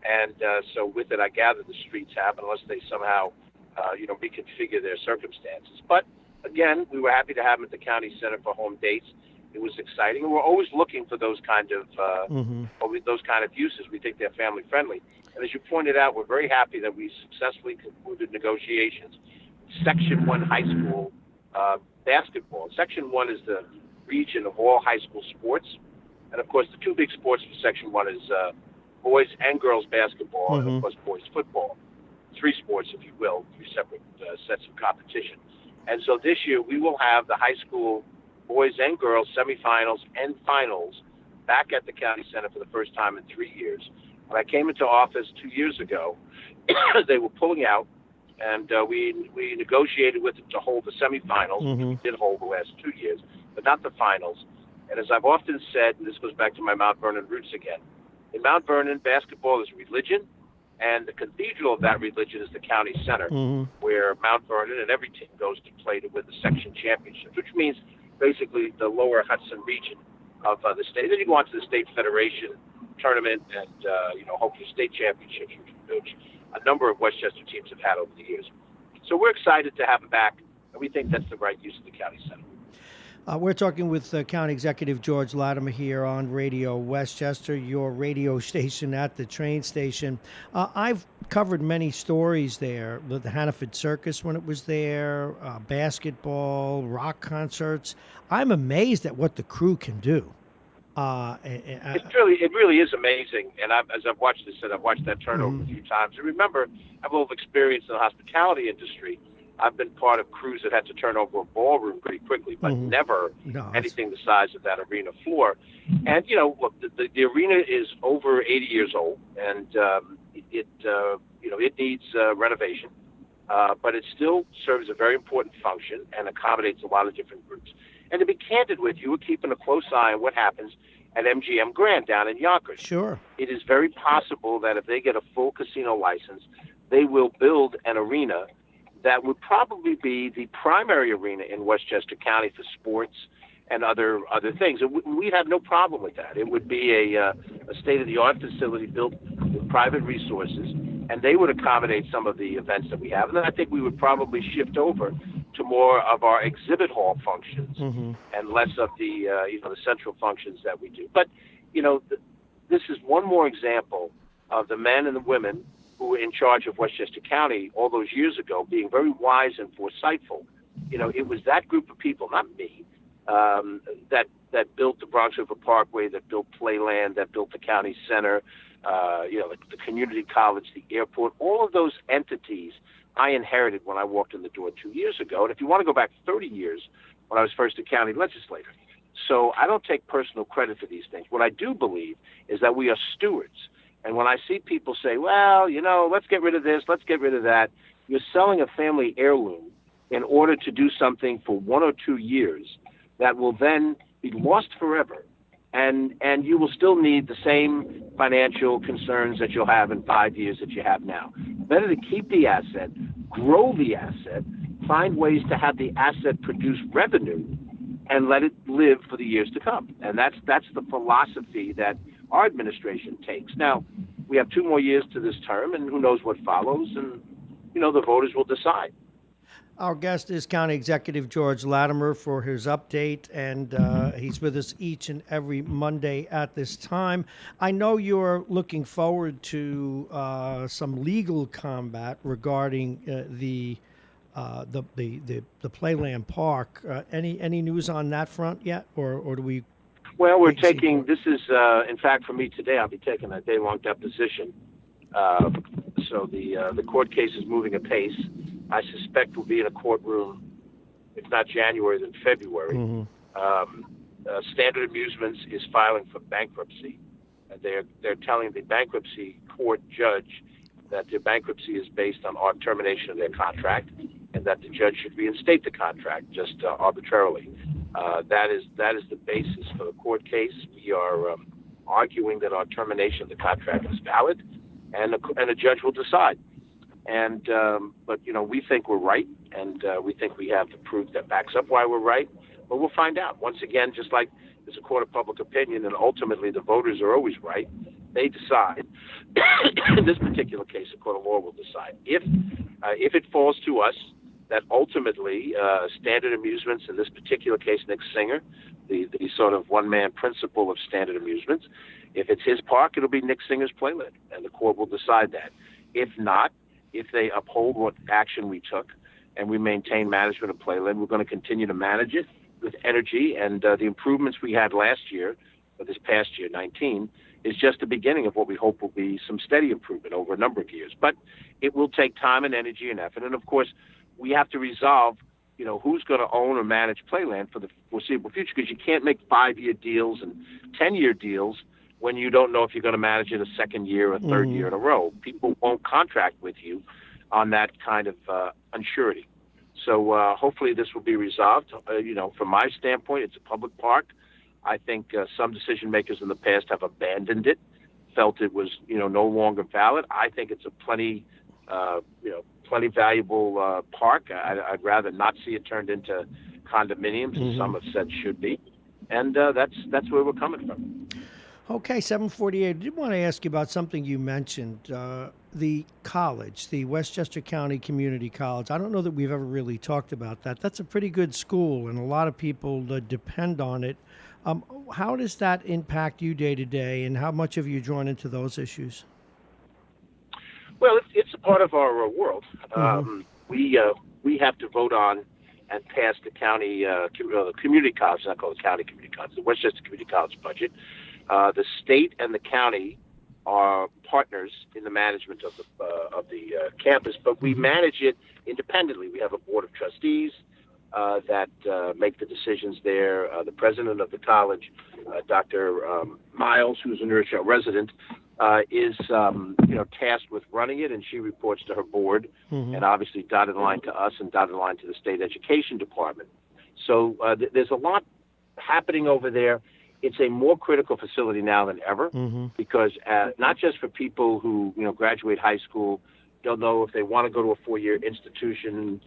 and so with it, I gather the Streets have, unless they somehow, reconfigure their circumstances. But again, we were happy to have them at the county center for home dates. It was exciting, and we're always looking for those kind of those kind of uses. We think they're family friendly, and as you pointed out, we're very happy that we successfully concluded negotiations with Section 1 high school basketball. Section 1 is the region of all high school sports, and of course, the two big sports for Section 1 is boys and girls basketball, and of course, boys football. 3 sports, if you will, 3 separate sets of competition. And so this year, we will have the high school boys and girls semifinals and finals back at the county center for the first time in 3 years. When I came into office 2 years ago, they were pulling out, and we negotiated with them to hold the semifinals. Mm-hmm. We did hold the last 2 years, but not the finals. And as I've often said, and this goes back to my Mount Vernon roots again, in Mount Vernon, basketball is religion, and the cathedral of that religion is the county center, where Mount Vernon and every team goes to play to win the section championships, which means basically the lower Hudson region of the state. Then you go on to the state federation tournament and, hopefully state championships, which a number of Westchester teams have had over the years. So we're excited to have him back, and we think that's the right use of the county center. We're talking with County Executive George Latimer here on Radio Westchester, your radio station at the train station. I've covered many stories there, the Hannaford Circus when it was there, basketball, rock concerts. I'm amazed at what the crew can do. It really is amazing. And as I've watched this, and I've watched that turnover a few times. And remember, I have a little experience in the hospitality industry. I've been part of crews that had to turn over a ballroom pretty quickly, but never anything the size of that arena floor. And, look, the arena is over 80 years old, and it needs renovation. But it still serves a very important function and accommodates a lot of different groups. And to be candid with you, we're keeping a close eye on what happens at MGM Grand down in Yonkers. Sure. It is very possible that if they get a full casino license, they will build an arena that would probably be the primary arena in Westchester County for sports and other things. We'd have no problem with that. It would be a state-of-the-art facility built with private resources, and they would accommodate some of the events that we have. And then I think we would probably shift over to more of our exhibit hall functions and less of the central functions that we do. But, this is one more example of the men and the women who were in charge of Westchester County all those years ago being very wise and foresightful. It was that group of people, not me, that built the Bronx River Parkway, that built Playland, that built the county center, the community college, the airport, all of those entities I inherited when I walked in the door 2 years ago. And if you want to go back 30 years, when I was first a county legislator. So I don't take personal credit for these things. What I do believe is that we are stewards. And when I see people say, well, let's get rid of this, let's get rid of that, you're selling a family heirloom in order to do something for 1 or 2 years that will then be lost forever. And you will still need the same financial concerns that you'll have in 5 years that you have now. Better to keep the asset, grow the asset, find ways to have the asset produce revenue, and let it live for the years to come. And that's the philosophy that our administration takes. Now, we have 2 more years to this term, and who knows what follows, and, the voters will decide. Our guest is County Executive George Latimer for his update, and he's with us each and every Monday at this time. I know you're looking forward to some legal combat regarding the Playland Park. Any news on that front yet, or do we? Well, we're taking, this is, in fact, for me today, I'll be taking a day-long deposition. So the court case is moving apace. I suspect we'll be in a courtroom, if not January, then February. Standard Amusements is filing for bankruptcy. They're telling the bankruptcy court judge that their bankruptcy is based on termination of their contract, and that the judge should reinstate the contract just arbitrarily. That is the basis for the court case. We are arguing that our termination of the contract is valid, and a judge will decide. But we think we're right, and we think we have the proof that backs up why we're right. But we'll find out. Once again, just like there's a court of public opinion, and ultimately the voters are always right. They decide. In this particular case, the court of law will decide. If it falls to us that ultimately Standard Amusements, in this particular case, Nick Singer, the sort of one-man principal of Standard Amusements, if it's his park, it'll be Nick Singer's Playland, and the court will decide that. If not, if they uphold what action we took and we maintain management of Playland, we're going to continue to manage it with energy, and the improvements we had last year, or this past year, 19, is just the beginning of what we hope will be some steady improvement over a number of years. But it will take time and energy and effort, and of course, we have to resolve, who's going to own or manage Playland for the foreseeable future, because you can't make 5-year deals and 10-year deals when you don't know if you're going to manage it a second year or third year in a row. People won't contract with you on that kind of unsurety. So hopefully this will be resolved. From my standpoint, it's a public park. I think some decision makers in the past have abandoned it, felt it was no longer valid. I think it's a plenty valuable park. I'd rather not see it turned into condominiums, as some have said should be, and that's where we're coming from. Okay, 748. I did want to ask you about something you mentioned, the college, the Westchester County Community College. I don't know that we've ever really talked about that. That's a pretty good school, and a lot of people depend on it. How does that impact you day to day, and how much have you drawn into those issues? Well, it's a part of our world. We have to vote on and pass the county community college, not called the county community college, the Westchester Community College budget. The state and the county are partners in the management of the campus, but we manage it independently. We have a board of trustees that make the decisions there. The president of the college, Dr. Miles, who's a Rochelle resident, is tasked with running it, and she reports to her board, and obviously dotted line to us and dotted line to the state education department. So there's a lot happening over there. It's a more critical facility now than ever because not just for people who graduate high school, don't know if they want to go to a four-year institution,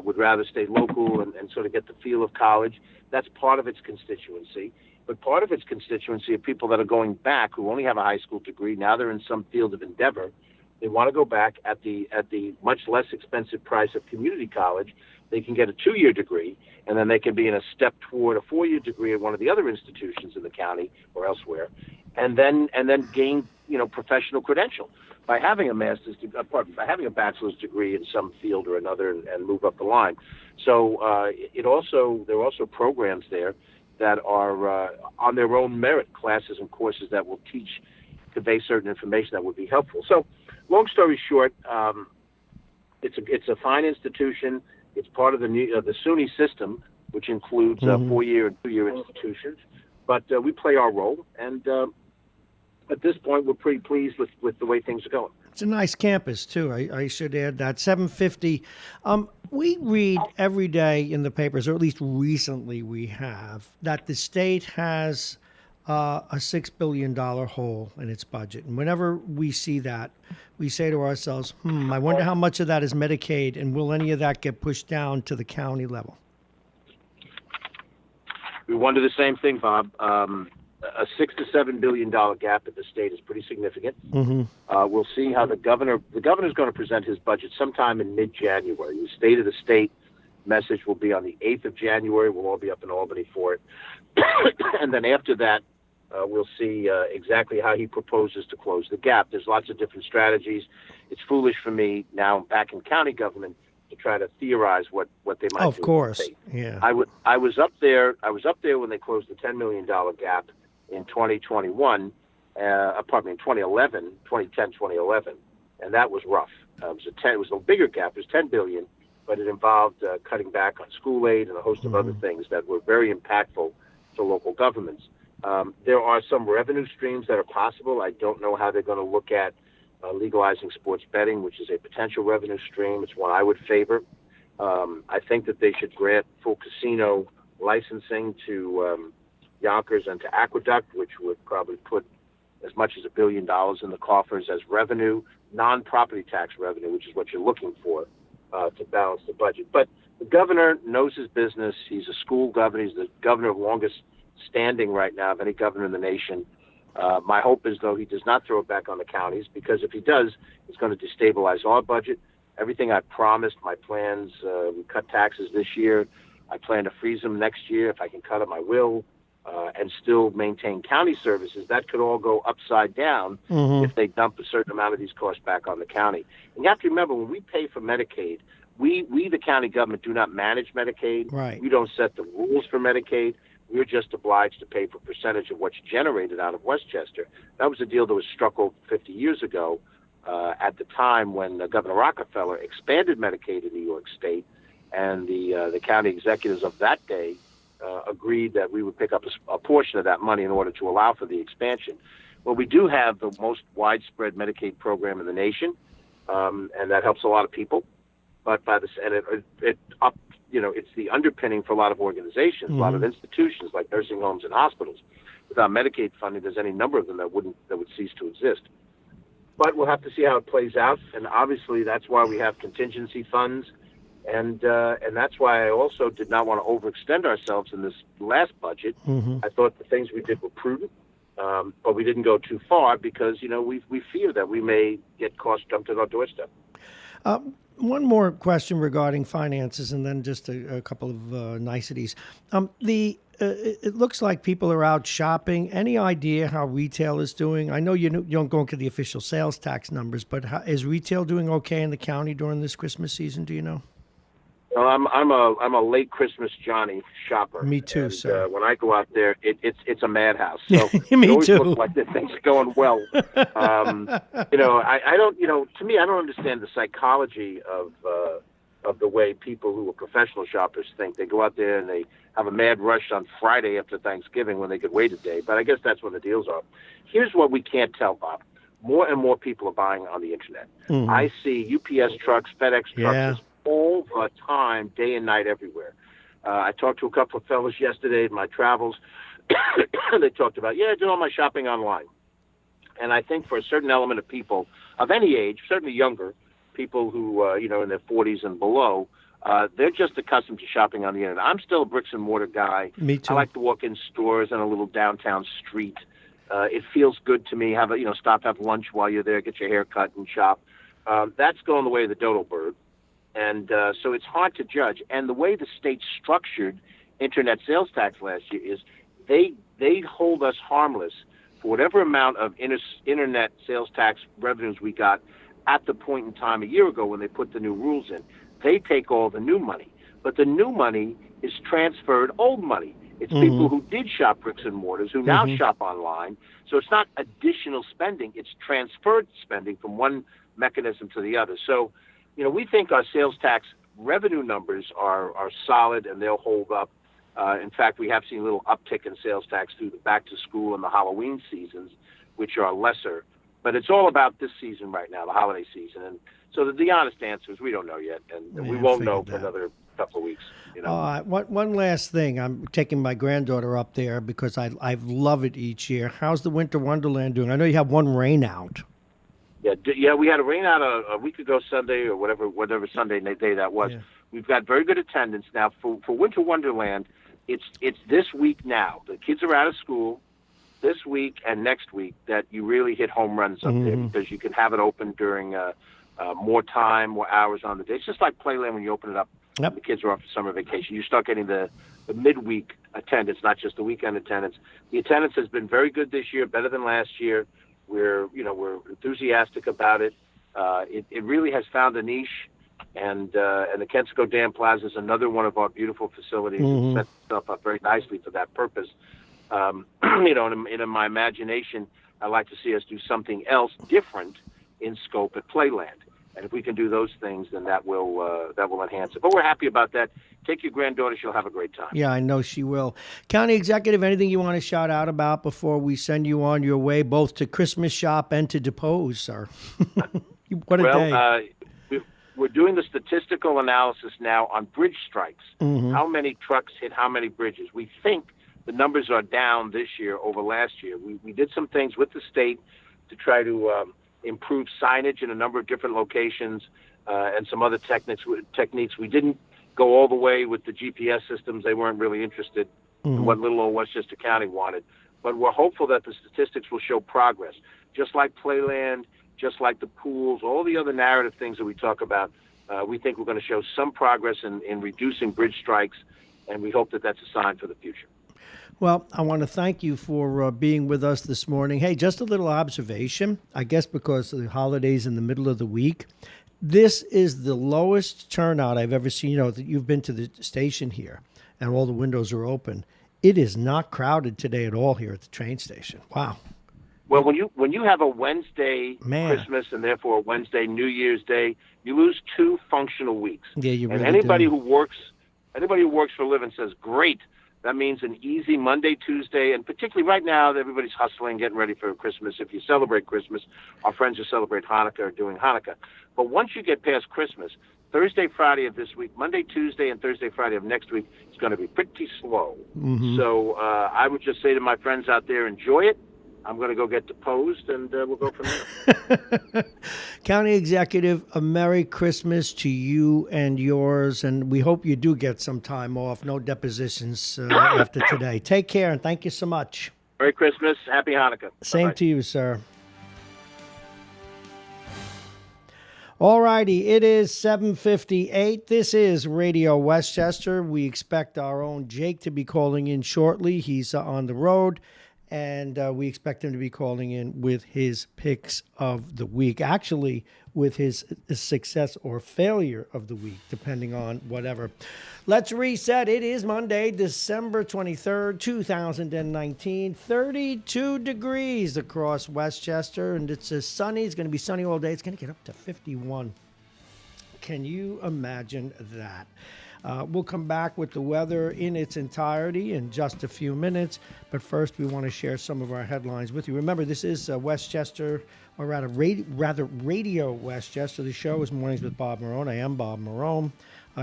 would rather stay local and sort of get the feel of college. That's part of its constituency. But part of its constituency are people that are going back who only have a high school degree. Now they're in some field of endeavor. They want to go back at the much less expensive price of community college. They can get a 2-year degree, and then they can be in a step toward a 4-year degree at one of the other institutions in the county or elsewhere, and then gain professional credential by having a by having a bachelor's degree in some field or another, and move up the line. So there are also programs there that are on their own merit, classes and courses that will convey certain information that would be helpful. So, long story short, it's a fine institution. It's part of the SUNY system, which includes 4-year and 2-year institutions. But we play our role, and at this point, we're pretty pleased with the way things are going. It's a nice campus, too. I should add that. 750. We read every day in the papers, or at least recently we have, that the state has a $6 billion hole in its budget. And whenever we see that, we say to ourselves, I wonder how much of that is Medicaid, and will any of that get pushed down to the county level? We wonder the same thing, Bob. A $6 to $7 billion gap at the state is pretty significant. We'll see how the governor's going to present his budget sometime in mid-January. The State of the State message will be on the 8th of January. We'll all be up in Albany for it. And then after that, we'll see exactly how he proposes to close the gap. There's lots of different strategies. It's foolish for me now back in county government to try to theorize what they might do. Of course, yeah. I was up there when they closed the $10 million gap in 2011, and that was rough. It was a bigger gap. It was $10 billion, but it involved cutting back on school aid and a host of other things that were very impactful to local governments. There are some revenue streams that are possible. I don't know how they're going to look at legalizing sports betting, which is a potential revenue stream. It's one I would favor. I think that they should grant full casino licensing to Yonkers and to Aqueduct, which would probably put as much as $1 billion in the coffers as revenue, non-property tax revenue, which is what you're looking for to balance the budget. But the governor knows his business. He's a school governor. He's the governor of longest standing right now of any governor in the nation. My hope is, though, he does not throw it back on the counties, because if he does, it's going to destabilize our budget. Everything I promised, my plans, we cut taxes this year. I plan to freeze them next year. If I can cut them, I will. And still maintain county services, that could all go upside down if they dump a certain amount of these costs back on the county. And you have to remember, when we pay for Medicaid, we the county government, do not manage Medicaid. Right. We don't set the rules for Medicaid. We're just obliged to pay for a percentage of what's generated out of Westchester. That was a deal that was struck over 50 years ago at the time when Governor Rockefeller expanded Medicaid in New York State, and the county executives of that day agreed that we would pick up a portion of that money in order to allow for the expansion. Well, we do have the most widespread Medicaid program in the nation. and that helps a lot of people. But it's the underpinning for a lot of organizations, a lot of institutions like nursing homes and hospitals. Without Medicaid funding, there's any number of them that would cease to exist. But we'll have to see how it plays out, and obviously that's why we have contingency funds, and that's why I also did not want to overextend ourselves in this last budget. I thought the things we did were prudent, but we didn't go too far because we fear that we may get costs dumped at our doorstep. One more question regarding finances, and then just a couple of niceties. It looks like people are out shopping. Any idea how retail is doing? I know you don't go into the official sales tax numbers, but is retail doing okay in the county during this Christmas season? Do you know? Well, I'm a late Christmas Johnny shopper. Me too, and, sir. When I go out there, it's a madhouse. So Me it always too. looks like that things are going well. I don't. To me, I don't understand the psychology of the way people who are professional shoppers think. They go out there and they have a mad rush on Friday after Thanksgiving when they could wait a day. But I guess that's when the deals are. Here's what we can't tell, Bob. More and more people are buying on the internet. I see UPS trucks, FedEx trucks all the time, day and night, everywhere. I talked to a couple of fellows yesterday in my travels. They talked about, I do all my shopping online. And I think for a certain element of people of any age, certainly younger, people who, in their 40s and below, they're just accustomed to shopping on the internet. I'm still a bricks and mortar guy. Me too. I like to walk in stores on a little downtown street. It feels good to me. Stop, have lunch while you're there, get your hair cut and shop. That's going the way of the dodo bird. And so it's hard to judge. And the way the state structured internet sales tax last year is they hold us harmless for whatever amount of internet sales tax revenues we got at the point in time a year ago when they put the new rules in. They take all the new money. But the new money is transferred old money. It's people who did shop bricks and mortars who now shop online. So it's not additional spending. It's transferred spending from one mechanism to the other. So, we think our sales tax revenue numbers are solid and they'll hold up. In fact, we have seen a little uptick in sales tax through the back to school and the Halloween seasons, which are lesser. But it's all about this season right now, the holiday season. And so the honest answer is we don't know yet, and we won't know for another couple of weeks. One last thing. I'm taking my granddaughter up there because I love it each year. How's the Winter Wonderland doing? I know you have one rain out. Yeah, we had a rain out a week ago Sunday or whatever Sunday day that was. Yeah. We've got very good attendance now for Winter Wonderland. It's this week now. The kids are out of school this week and next week that you really hit home runs up there because you can have it open during more time, more hours on the day. It's just like Playland when you open it up. Yep. The kids are off for summer vacation. You start getting the midweek attendance, not just the weekend attendance. The attendance has been very good this year, better than last year. We're enthusiastic about it. It really has found a niche, and the Kensico Dam Plaza is another one of our beautiful facilities. It sets itself up very nicely for that purpose. In my imagination, I'd like to see us do something else different in scope at Playland. And if we can do those things, then that will enhance it. But we're happy about that. Take your granddaughter; she'll have a great time. Yeah, I know she will. County Executive, anything you want to shout out about before we send you on your way, both to Christmas shop and to depose, sir? What a day! We're doing the statistical analysis now on bridge strikes. How many trucks hit how many bridges? We think the numbers are down this year over last year. We did some things with the state to try to improve signage in a number of different locations and some other techniques. We didn't go all the way with the GPS systems. They weren't really interested in what little old Westchester County wanted. But we're hopeful that the statistics will show progress. Just like Playland, just like the pools, all the other narrative things that we talk about, we think we're going to show some progress in reducing bridge strikes, and we hope that that's a sign for the future. Well, I want to thank you for being with us this morning. Hey, just a little observation, I guess because of the holidays in the middle of the week. This is the lowest turnout I've ever seen. That you've been to the station here, and all the windows are open. It is not crowded today at all here at the train station. Wow. Well, when you have a Wednesday Christmas and therefore a Wednesday New Year's Day, you lose 2 functional weeks. Yeah, you really and anybody do. who works for a living says, great. That means an easy Monday, Tuesday, and particularly right now, everybody's hustling, getting ready for Christmas. If you celebrate Christmas, our friends who celebrate Hanukkah are doing Hanukkah. But once you get past Christmas, Thursday, Friday of this week, Monday, Tuesday, and Thursday, Friday of next week, it's going to be pretty slow. Mm-hmm. So I would just say to my friends out there, enjoy it. I'm going to go get deposed, and we'll go from there. County Executive, a Merry Christmas to you and yours, and we hope you do get some time off. No depositions after today. Take care, and thank you so much. Merry Christmas. Happy Hanukkah. Same Bye-bye. to you, sir. All righty, it is 7:58. This is Radio Westchester. We expect our own Jake to be calling in shortly. He's on the road. And we expect him to be calling in with his picks of the week. Actually, with his success or failure of the week, depending on whatever. Let's reset. It is Monday, December 23rd, 2019. 32 degrees across Westchester. And it's sunny. It's going to be sunny all day. It's going to get up to 51. Can you imagine that? We'll come back with the weather in its entirety in just a few minutes. But first, we want to share some of our headlines with you. Remember, this is Westchester, or rather Radio Westchester. The show is Mornings with Bob Marrone. I am Bob Marrone.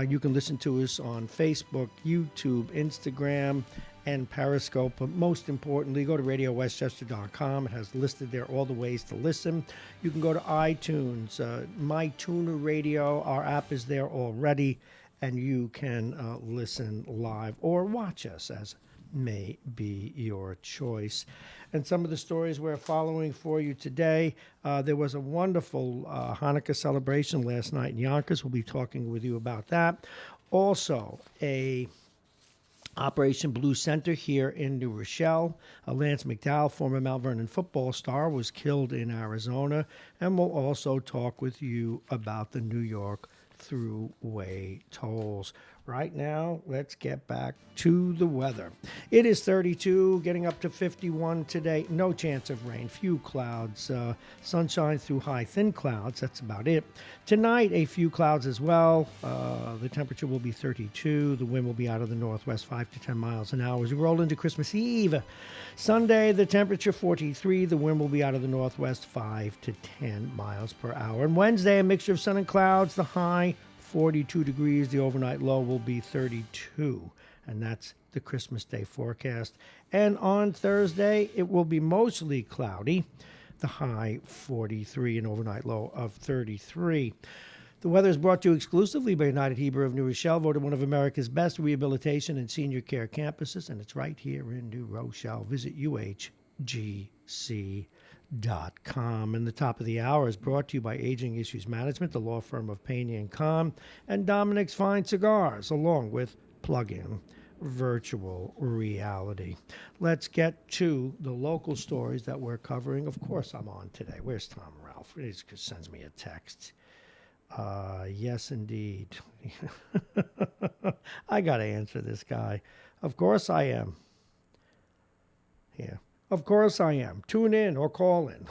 You can listen to us on Facebook, YouTube, Instagram, and Periscope. But most importantly, go to RadioWestchester.com. It has listed there all the ways to listen. You can go to iTunes, MyTuner Radio. Our app is there already. And you can listen live or watch us, as may be your choice. And some of the stories we're following for you today, there was a wonderful Hanukkah celebration last night in Yonkers. We'll be talking with you about that. Also, a Operation Blue Center here in New Rochelle. Lance McDowell, former Mount Vernon football star, was killed in Arizona. And we'll also talk with you about the New York throughway tolls. Right now, let's get back to the weather. It is 32, getting up to 51 today. No chance of rain, few clouds, sunshine through high, thin clouds. That's about it. Tonight, a few clouds as well. The temperature will be 32. The wind will be out of the northwest, 5 to 10 miles an hour. As we roll into Christmas Eve, Sunday, the temperature 43. The wind will be out of the northwest, 5 to 10 miles per hour. And Wednesday, a mixture of sun and clouds. The high 42 degrees. The overnight low will be 32. And that's the Christmas Day forecast. And on Thursday, it will be mostly cloudy. The high 43 and overnight low of 33. The weather is brought to you exclusively by United Hebrew of New Rochelle, voted one of America's best rehabilitation and senior care campuses. And it's right here in New Rochelle. Visit UHGC.com. And the top of the hour is brought to you by Aging Issues Management, the law firm of Payne and Kahn, and Dominic's Fine Cigars, along with Plug-in Virtual Reality. Let's get to the local stories that we're covering. Of course, I'm on today. Where's Tom Ralph? He just sends me a text. Yes, indeed. I got to answer this guy. Of course I am. Yeah. Of course I am. Tune in or call in.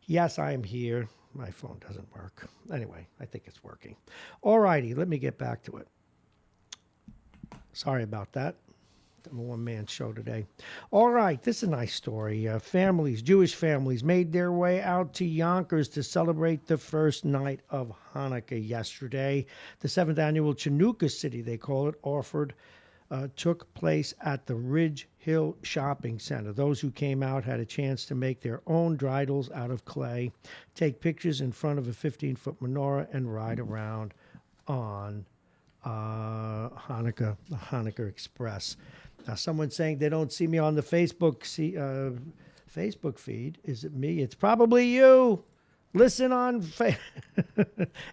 Yes, I am here. My phone doesn't work. Anyway, I think it's working. All righty, let me get back to it. Sorry about that. I'm a one-man show today. All right, this is a nice story. Jewish families made their way out to Yonkers to celebrate the first night of Hanukkah yesterday. The 7th annual Chinooka City, they call it, took place at the Ridge Hill Shopping Center. Those who came out had a chance to make their own dreidels out of clay, take pictures in front of a 15-foot menorah, and ride around on the Hanukkah Express. Now, someone's saying they don't see me on the Facebook feed. Is it me? It's probably you. Listen on.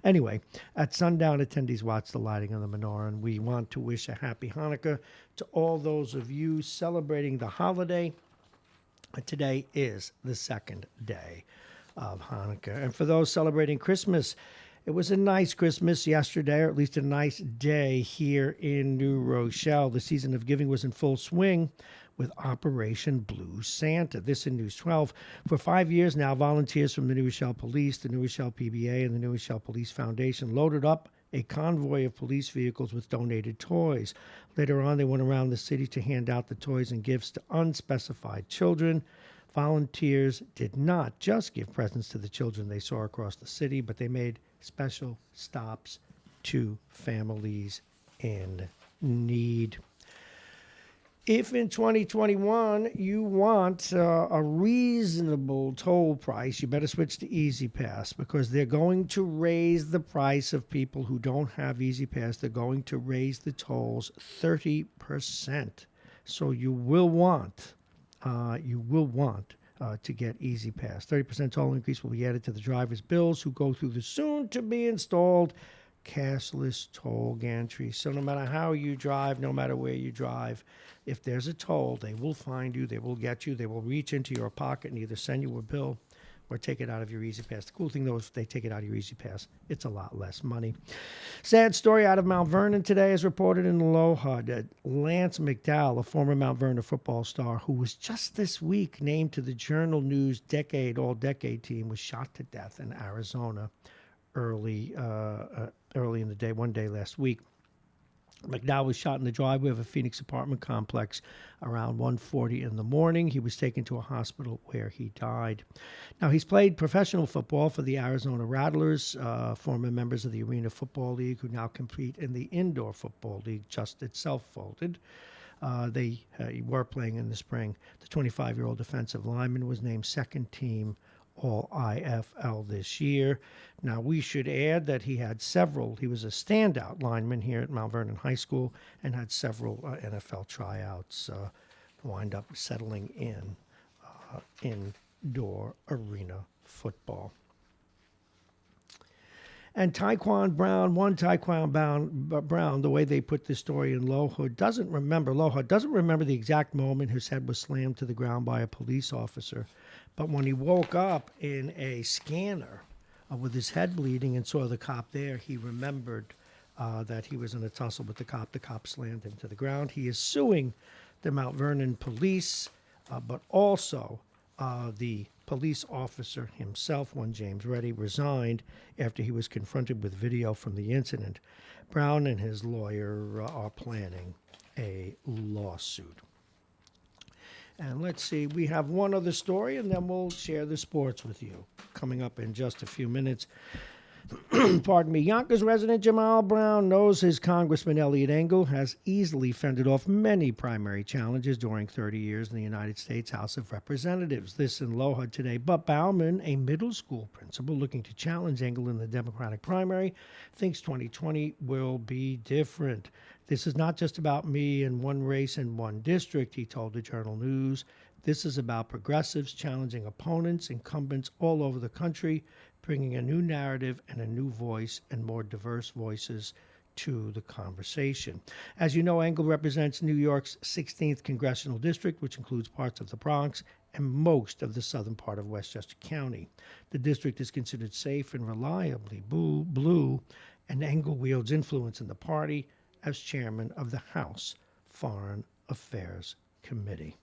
Anyway, at sundown, attendees watched the lighting of the menorah, and we want to wish a happy Hanukkah to all those of you celebrating the holiday. Today is the second day of Hanukkah. And for those celebrating Christmas, it was a nice Christmas yesterday, or at least a nice day here in New Rochelle. The season of giving was in full swing with Operation Blue Santa. This in News 12. For 5 years now, volunteers from the New Rochelle Police, the New Rochelle PBA, and the New Rochelle Police Foundation loaded up a convoy of police vehicles with donated toys. Later on, they went around the city to hand out the toys and gifts to unspecified children. Volunteers did not just give presents to the children they saw across the city, but they made special stops to families in need. If in 2021 you want a reasonable toll price, you better switch to Easy Pass, because they're going to raise the price of people who don't have Easy Pass. They're going to raise the tolls 30%. So you will want to get Easy Pass. 30% toll increase will be added to the driver's bills who go through the soon-to-be-installed cashless toll gantry. So no matter how you drive, no matter where you drive, if there's a toll, they will find you, they will get you, they will reach into your pocket and either send you a bill or take it out of your Easy Pass. The cool thing, though, is if they take it out of your Easy Pass, it's a lot less money. Sad story out of Mount Vernon today, as reported in LoHud. Lance McDowell, a former Mount Vernon football star who was just this week named to the Journal News All-Decade team, was shot to death in Arizona early in the day, one day last week. McDowell was shot in the driveway of a Phoenix apartment complex around 1:40 in the morning. He was taken to a hospital where he died. Now, he's played professional football for the Arizona Rattlers, former members of the Arena Football League, who now compete in the Indoor Football League, just itself folded. They were playing in the spring. The 25-year-old defensive lineman was named second team All-IFL this year. Now, we should add that he was a standout lineman here at Mount Vernon High School and had several NFL tryouts, wind up settling in indoor arena football. And Taekwon Brown, the way they put this story in LoHud, doesn't remember the exact moment his head was slammed to the ground by a police officer. But when he woke up in a scanner with his head bleeding and saw the cop there, he remembered that he was in a tussle with the cop. The cop slammed him to the ground. He is suing the Mount Vernon police, but also the police officer himself, one James Reddy, resigned after he was confronted with video from the incident. Brown and his lawyer are planning a lawsuit. And let's see, we have one other story, and then we'll share the sports with you coming up in just a few minutes. Pardon me. Yonkers resident Jamal Brown knows his Congressman Eliot Engel has easily fended off many primary challenges during 30 years in the United States House of Representatives. This in LoHud today. But Bauman, a middle school principal looking to challenge Engel in the Democratic primary, thinks 2020 will be different. This is not just about me and one race in one district, he told the Journal News. This is about progressives challenging opponents, incumbents all over the country, bringing a new narrative and a new voice and more diverse voices to the conversation. As you know, Engel represents New York's 16th congressional district, which includes parts of the Bronx and most of the southern part of Westchester County. The district is considered safe and reliably blue, and Engel wields influence in the party as chairman of the House Foreign Affairs Committee.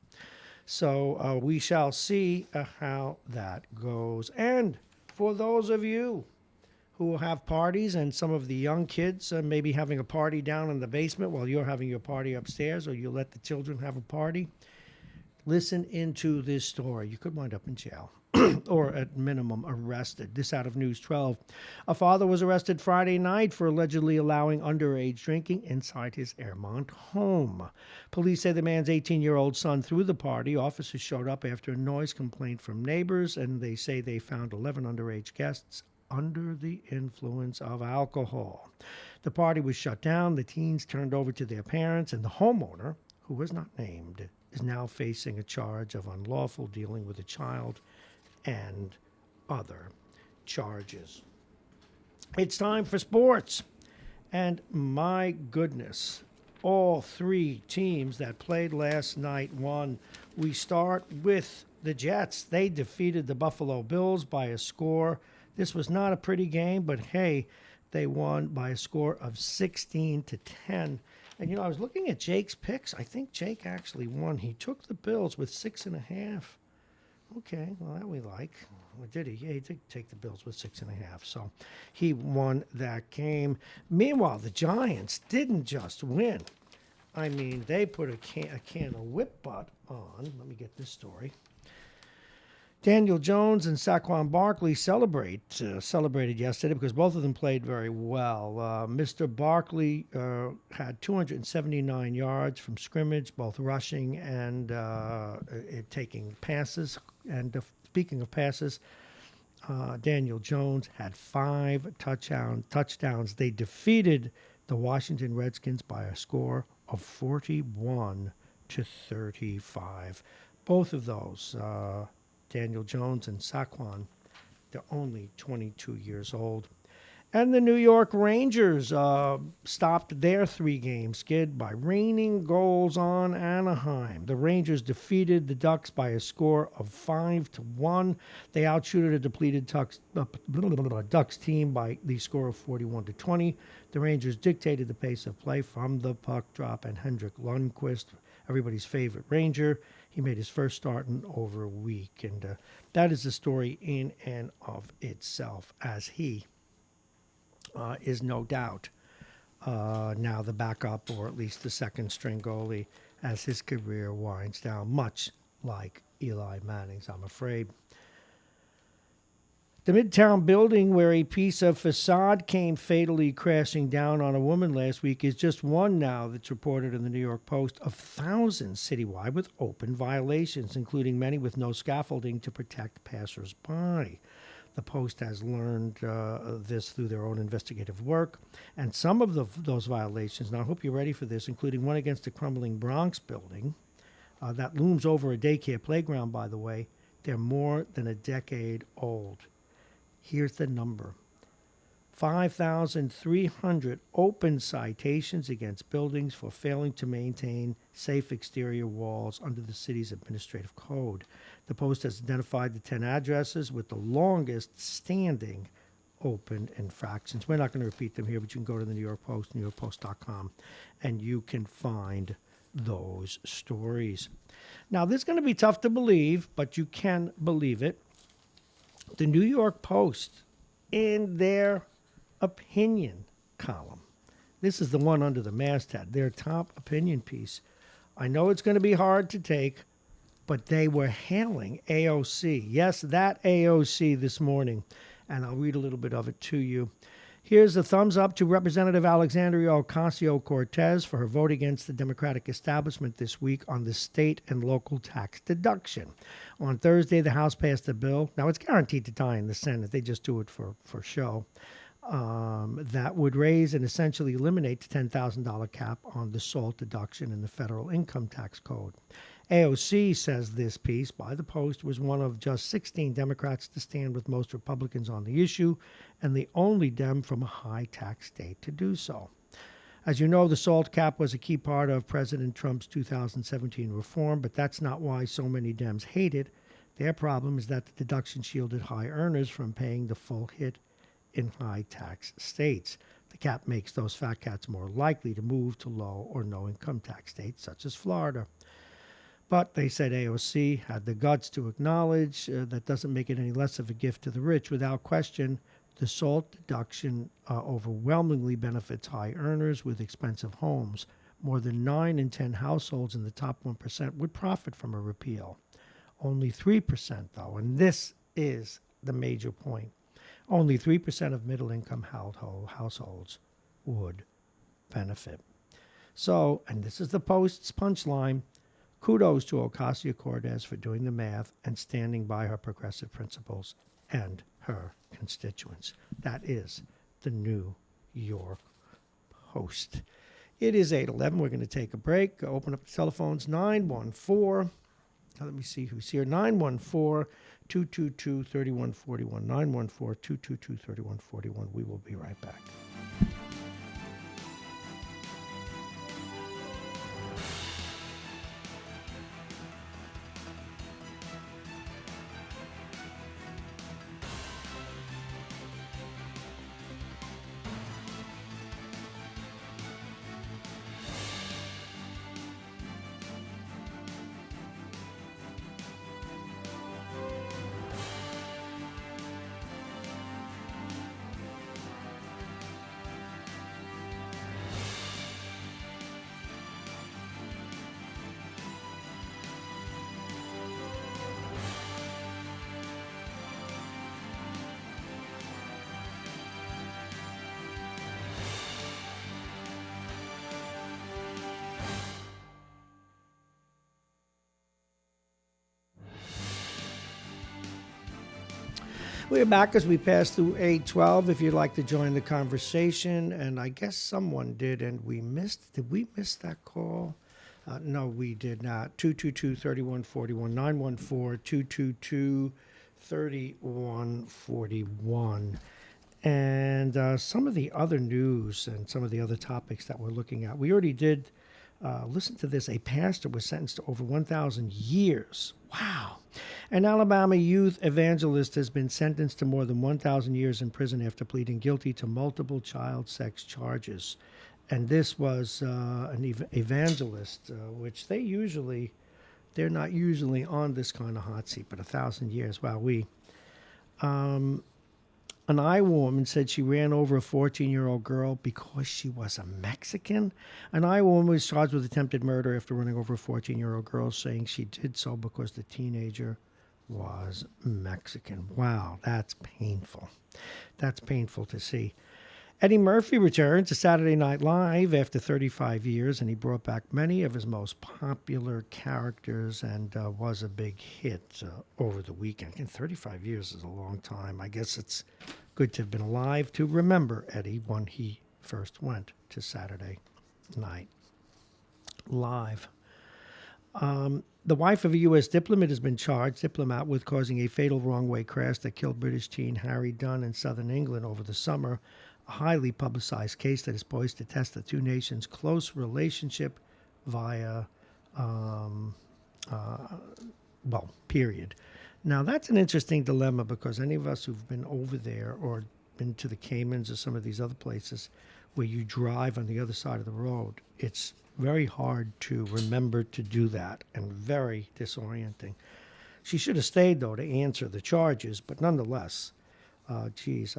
So we shall see how that goes. And for those of you who have parties and some of the young kids maybe having a party down in the basement while you're having your party upstairs, or you let the children have a party, listen into this story. You could wind up in jail or at minimum arrested. This out of News 12. A father was arrested Friday night for allegedly allowing underage drinking inside his Airmont home. Police say the man's 18-year-old son threw the party. Officers showed up after a noise complaint from neighbors, and they say they found 11 underage guests under the influence of alcohol. The party was shut down. The teens turned over to their parents, and the homeowner, who was not named, is now facing a charge of unlawful dealing with a child and other charges. It's time for sports. And my goodness, all three teams that played last night won. We start with the Jets. They defeated the Buffalo Bills by a score. This was not a pretty game, but hey, they won by a score of 16-10. And, you know, I was looking at Jake's picks. I think Jake actually won. He took the Bills with 6.5. Okay, well, that we like. What did he? Yeah, he did take the Bills with 6.5. So he won that game. Meanwhile, the Giants didn't just win. I mean, they put a can of whip butt on. Let me get this story. Daniel Jones and Saquon Barkley celebrated yesterday because both of them played very well. Mr. Barkley had 279 yards from scrimmage, both rushing and taking passes. And speaking of passes, Daniel Jones had 5 touchdowns. They defeated the Washington Redskins by a score of 41-35. Both of those, Daniel Jones and Saquon, they're only 22 years old. And the New York Rangers stopped their 3-game skid by raining goals on Anaheim. The Rangers defeated the Ducks by a score of 5-1. They outshooted a depleted Ducks team by the score of 41-20. The Rangers dictated the pace of play from the puck drop, and Henrik Lundqvist, everybody's favorite Ranger, he made his first start in over a week. And that is the story in and of itself, as he is no doubt now the backup, or at least the second string goalie, as his career winds down, much like Eli Manning's, I'm afraid. The Midtown building where a piece of facade came fatally crashing down on a woman last week is just one now that's reported in the New York Post of thousands citywide with open violations, including many with no scaffolding to protect passers-by. The Post has learned this through their own investigative work. And some of those violations, now I hope you're ready for this, including one against the crumbling Bronx building that looms over a daycare playground, by the way. They're more than a decade old. Here's the number. 5,300 open citations against buildings for failing to maintain safe exterior walls under the city's administrative code. The Post has identified the 10 addresses with the longest standing open infractions. We're not going to repeat them here, but you can go to the New York Post, NewYorkPost.com, and you can find those stories. Now, this is going to be tough to believe, but you can believe it. The New York Post, in their opinion column, this is the one under the masthead, their top opinion piece. I know it's going to be hard to take, but they were hailing AOC. Yes, that AOC this morning, and I'll read a little bit of it to you. Here's a thumbs up to Representative Alexandria Ocasio-Cortez for her vote against the Democratic establishment this week on the state and local tax deduction. On Thursday, the House passed a bill. Now, it's guaranteed to die in the Senate. They just do it for show. That would raise and essentially eliminate the $10,000 cap on the SALT deduction in the federal income tax code. AOC says this piece by the Post was one of just 16 Democrats to stand with most Republicans on the issue, and the only Dem from a high-tax state to do so. As you know, the SALT cap was a key part of President Trump's 2017 reform, but that's not why so many Dems hate it. Their problem is that the deduction shielded high earners from paying the full hit in high-tax states. The cap makes those fat cats more likely to move to low or no income tax states, such as Florida. But they said AOC had the guts to acknowledge that doesn't make it any less of a gift to the rich. Without question, the SALT deduction overwhelmingly benefits high earners with expensive homes. More than 9 in 10 households in the top 1% would profit from a repeal. Only 3%, though, and this is the major point, only 3% of middle-income households would benefit. So, and this is the Post's punchline, kudos to Ocasio-Cortez for doing the math and standing by her progressive principles and her constituents. That is the New York Post. It is 8:11. We're going to take a break. Open up the telephones. 914. Let me see who's here. 914-222-3141. 914-222-3141. We will be right back. We're back as we pass through 8:12. If you'd like to join the conversation, and I guess someone did, and we missed. Did we miss that call? No, we did not. 222-3141, 914-222-3141. And some of the other news and some of the other topics that we're looking at. We already did listen to this. A pastor was sentenced to over 1,000 years. Wow. An Alabama youth evangelist has been sentenced to more than 1,000 years in prison after pleading guilty to multiple child sex charges. And this was an evangelist, which they're not usually on this kind of hot seat, but 1,000 years. Wow, an Iowa woman said she ran over a 14-year-old girl because she was a Mexican. An Iowa woman was charged with attempted murder after running over a 14-year-old girl, saying she did so because the teenager was Mexican. Wow, that's painful. That's painful to see. Eddie Murphy returned to Saturday Night Live after 35 years, and he brought back many of his most popular characters and was a big hit over the weekend. And 35 years is a long time. I guess it's good to have been alive to remember Eddie when he first went to Saturday Night Live. The wife of a U.S. diplomat has been charged, with causing a fatal wrong-way crash that killed British teen Harry Dunn in southern England over the summer. A highly publicized case that is poised to test the two nations' close relationship via, period. Now, that's an interesting dilemma because any of us who've been over there or been to the Caymans or some of these other places where you drive on the other side of the road, it's very hard to remember to do that and very disorienting. She should have stayed, though, to answer the charges, but nonetheless, I'd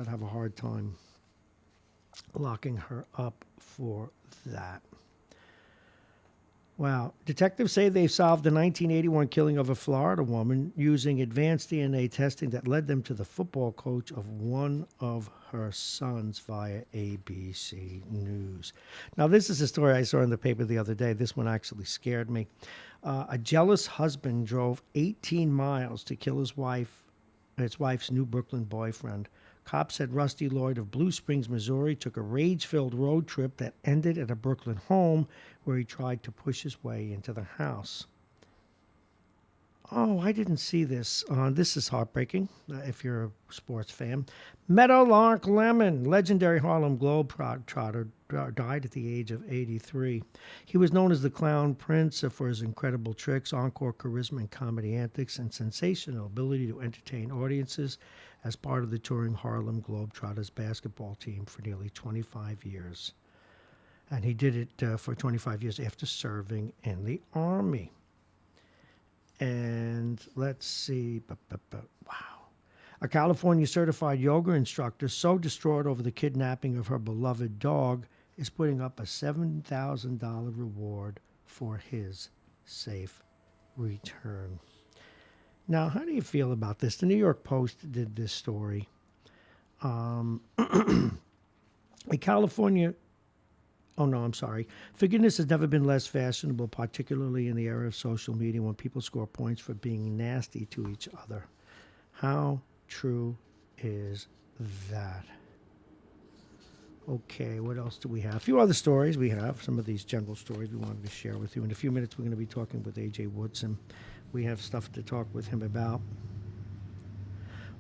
have a hard time locking her up for that. Wow. Detectives say they solved the 1981 killing of a Florida woman using advanced DNA testing that led them to the football coach of one of her sons via ABC News. Now, this is a story I saw in the paper the other day. This one actually scared me. A jealous husband drove 18 miles to kill his wife's new Brooklyn boyfriend. Cops said Rusty Lloyd of Blue Springs, Missouri, took a rage-filled road trip that ended at a Brooklyn home where he tried to push his way into the house. Oh, I didn't see this. This is heartbreaking, if you're a sports fan. Meadowlark Lemon, legendary Harlem Globetrotter, died at the age of 83. He was known as the Clown Prince for his incredible tricks, encore charisma, and comedy antics, and sensational ability to entertain audiences as part of the touring Harlem Globetrotters basketball team for nearly 25 years. And he did it for 25 years after serving in the Army. And let's see. Wow. A California certified yoga instructor so distraught over the kidnapping of her beloved dog is putting up a $7,000 reward for his safe return. Now, how do you feel about this? The New York Post did this story. Forgiveness has never been less fashionable, particularly in the era of social media when people score points for being nasty to each other. How true is that? Okay, what else do we have? A few other stories we have. Some of these general stories we wanted to share with you. In a few minutes, we're going to be talking with A.J. Woodson. We have stuff to talk with him about.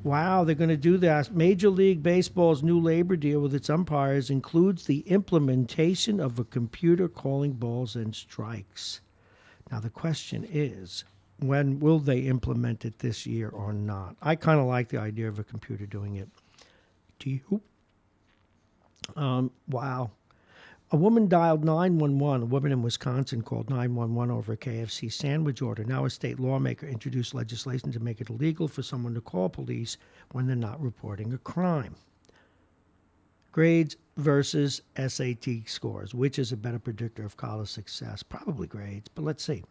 Wow, they're going to do that. Major League Baseball's new labor deal with its umpires includes the implementation of a computer calling balls and strikes. Now, the question is, when will they implement it this year or not? I kind of like the idea of a computer doing it. Do you? Wow. A woman dialed 911. A woman in Wisconsin called 911 over a KFC sandwich order. Now a state lawmaker introduced legislation to make it illegal for someone to call police when they're not reporting a crime. Grades versus SAT scores. Which is a better predictor of college success? Probably grades, but let's see.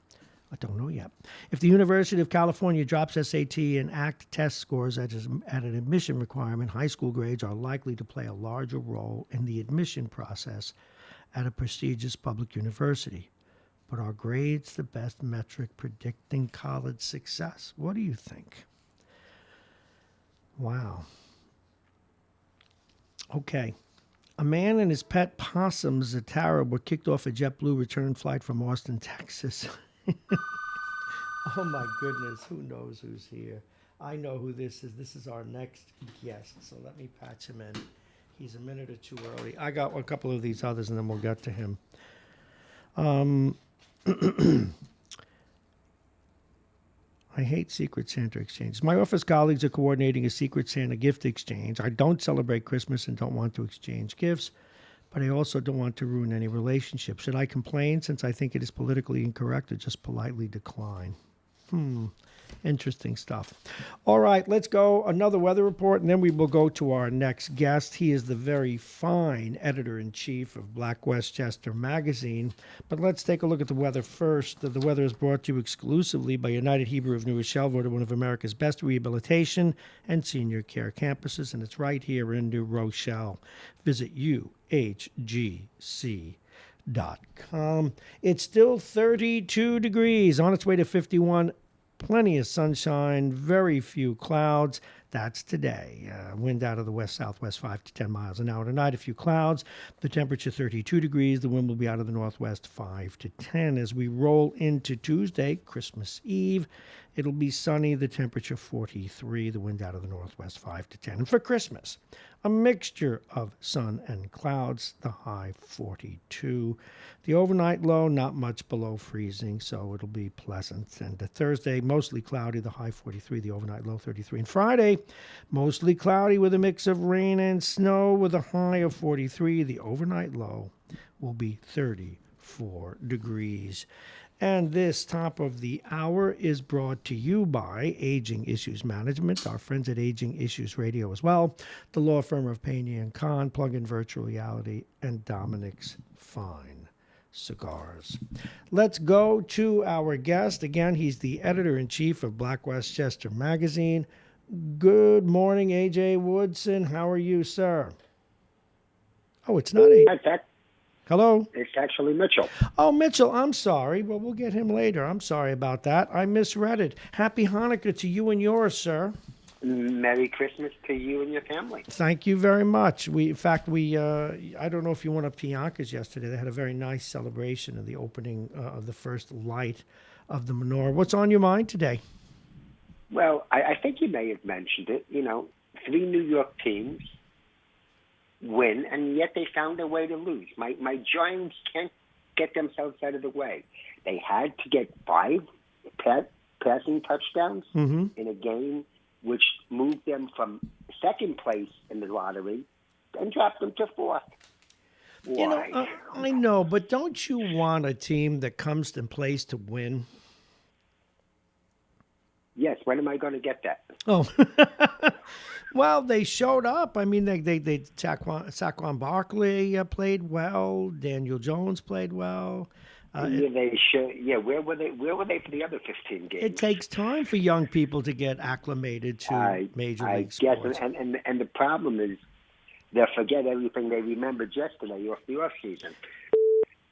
I don't know yet. If the University of California drops SAT and ACT test scores at an admission requirement, high school grades are likely to play a larger role in the admission process at a prestigious public university. But are grades the best metric predicting college success? What do you think? Wow. Okay. A man and his pet possum, Zatara, were kicked off a JetBlue return flight from Austin, Texas. Oh my goodness, who knows who's here? I know who this is. This is our next guest, so let me patch him in. He's a minute or two early. I got a couple of these others, and then we'll get to him. I hate Secret Santa exchanges. My office colleagues are coordinating a Secret Santa gift exchange. I don't celebrate Christmas and don't want to exchange gifts, but I also don't want to ruin any relationship. Should I complain since I think it is politically incorrect, or just politely decline? Interesting stuff. All right, let's go another weather report, and then we will go to our next guest. He is the very fine editor-in-chief of Black Westchester magazine. But let's take a look at the weather first. The weather is brought to you exclusively by United Hebrew of New Rochelle, voted one of America's best rehabilitation and senior care campuses, and it's right here in New Rochelle. Visit UHGC.com. It's still 32 degrees, on its way to 51. Plenty of sunshine, very few clouds. That's today. Wind out of the west-southwest 5 to 10 miles an hour. Tonight, a few clouds. The temperature 32 degrees. The wind will be out of the northwest 5 to 10. As we roll into Tuesday, Christmas Eve, it'll be sunny. The temperature 43. The wind out of the northwest 5 to 10. And for Christmas, a mixture of sun and clouds. The high 42. The overnight low, not much below freezing, so it'll be pleasant. And Thursday, mostly cloudy, the high 43, the overnight low 33. And Friday, mostly cloudy with a mix of rain and snow with a high of 43. The overnight low will be 34 degrees. And this top of the hour is brought to you by Aging Issues Management, our friends at Aging Issues Radio as well, the law firm of Payne & Kahn, Plug-in Virtual Reality, and Dominic's Fine Cigars. Let's go to our guest. Again, he's the editor-in-chief of Black Westchester magazine. Good morning, A.J. Woodson. How are you, sir? Oh, it's not A. In fact, Hello? it's actually Mitchell. Oh, Mitchell, I'm sorry. Well, we'll get him later. I'm sorry about that. I misread it. Happy Hanukkah to you and yours, sir. Merry Christmas to you and your family. Thank you very much. I don't know if you went up to Yonkers yesterday. They had a very nice celebration of the opening of the first light of the menorah. What's on your mind today? Well, I think you may have mentioned it. 3 New York teams win, and yet they found a way to lose. My Giants can't get themselves out of the way. They had to get 5 passing touchdowns in a game which moved them from second place in the lottery and dropped them to 4th. Why? I know, but don't you want a team that comes in place to win? Yes, when am I going to get that? Oh, well, they showed up. I mean, they Saquon Barkley played well. Daniel Jones played well. Where were they? Where were they for the other 15 games? It takes time for young people to get acclimated to major league sports. And the problem is they'll forget everything they remembered yesterday off the off season.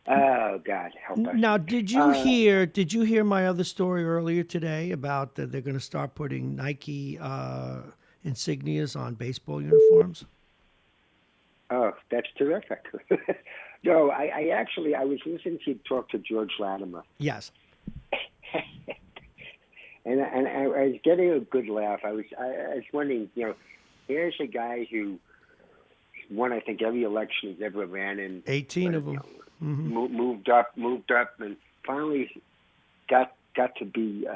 Oh God, help us! Now, did you hear my other story earlier today about that they're going to start putting Nike insignias on baseball uniforms? Oh, that's terrific. No, I was listening to you talk to George Latimer. Yes. and I was getting a good laugh. I was wondering, here's a guy who won, I think, every election he's ever ran in. 18 of them. Moved up, and finally got to be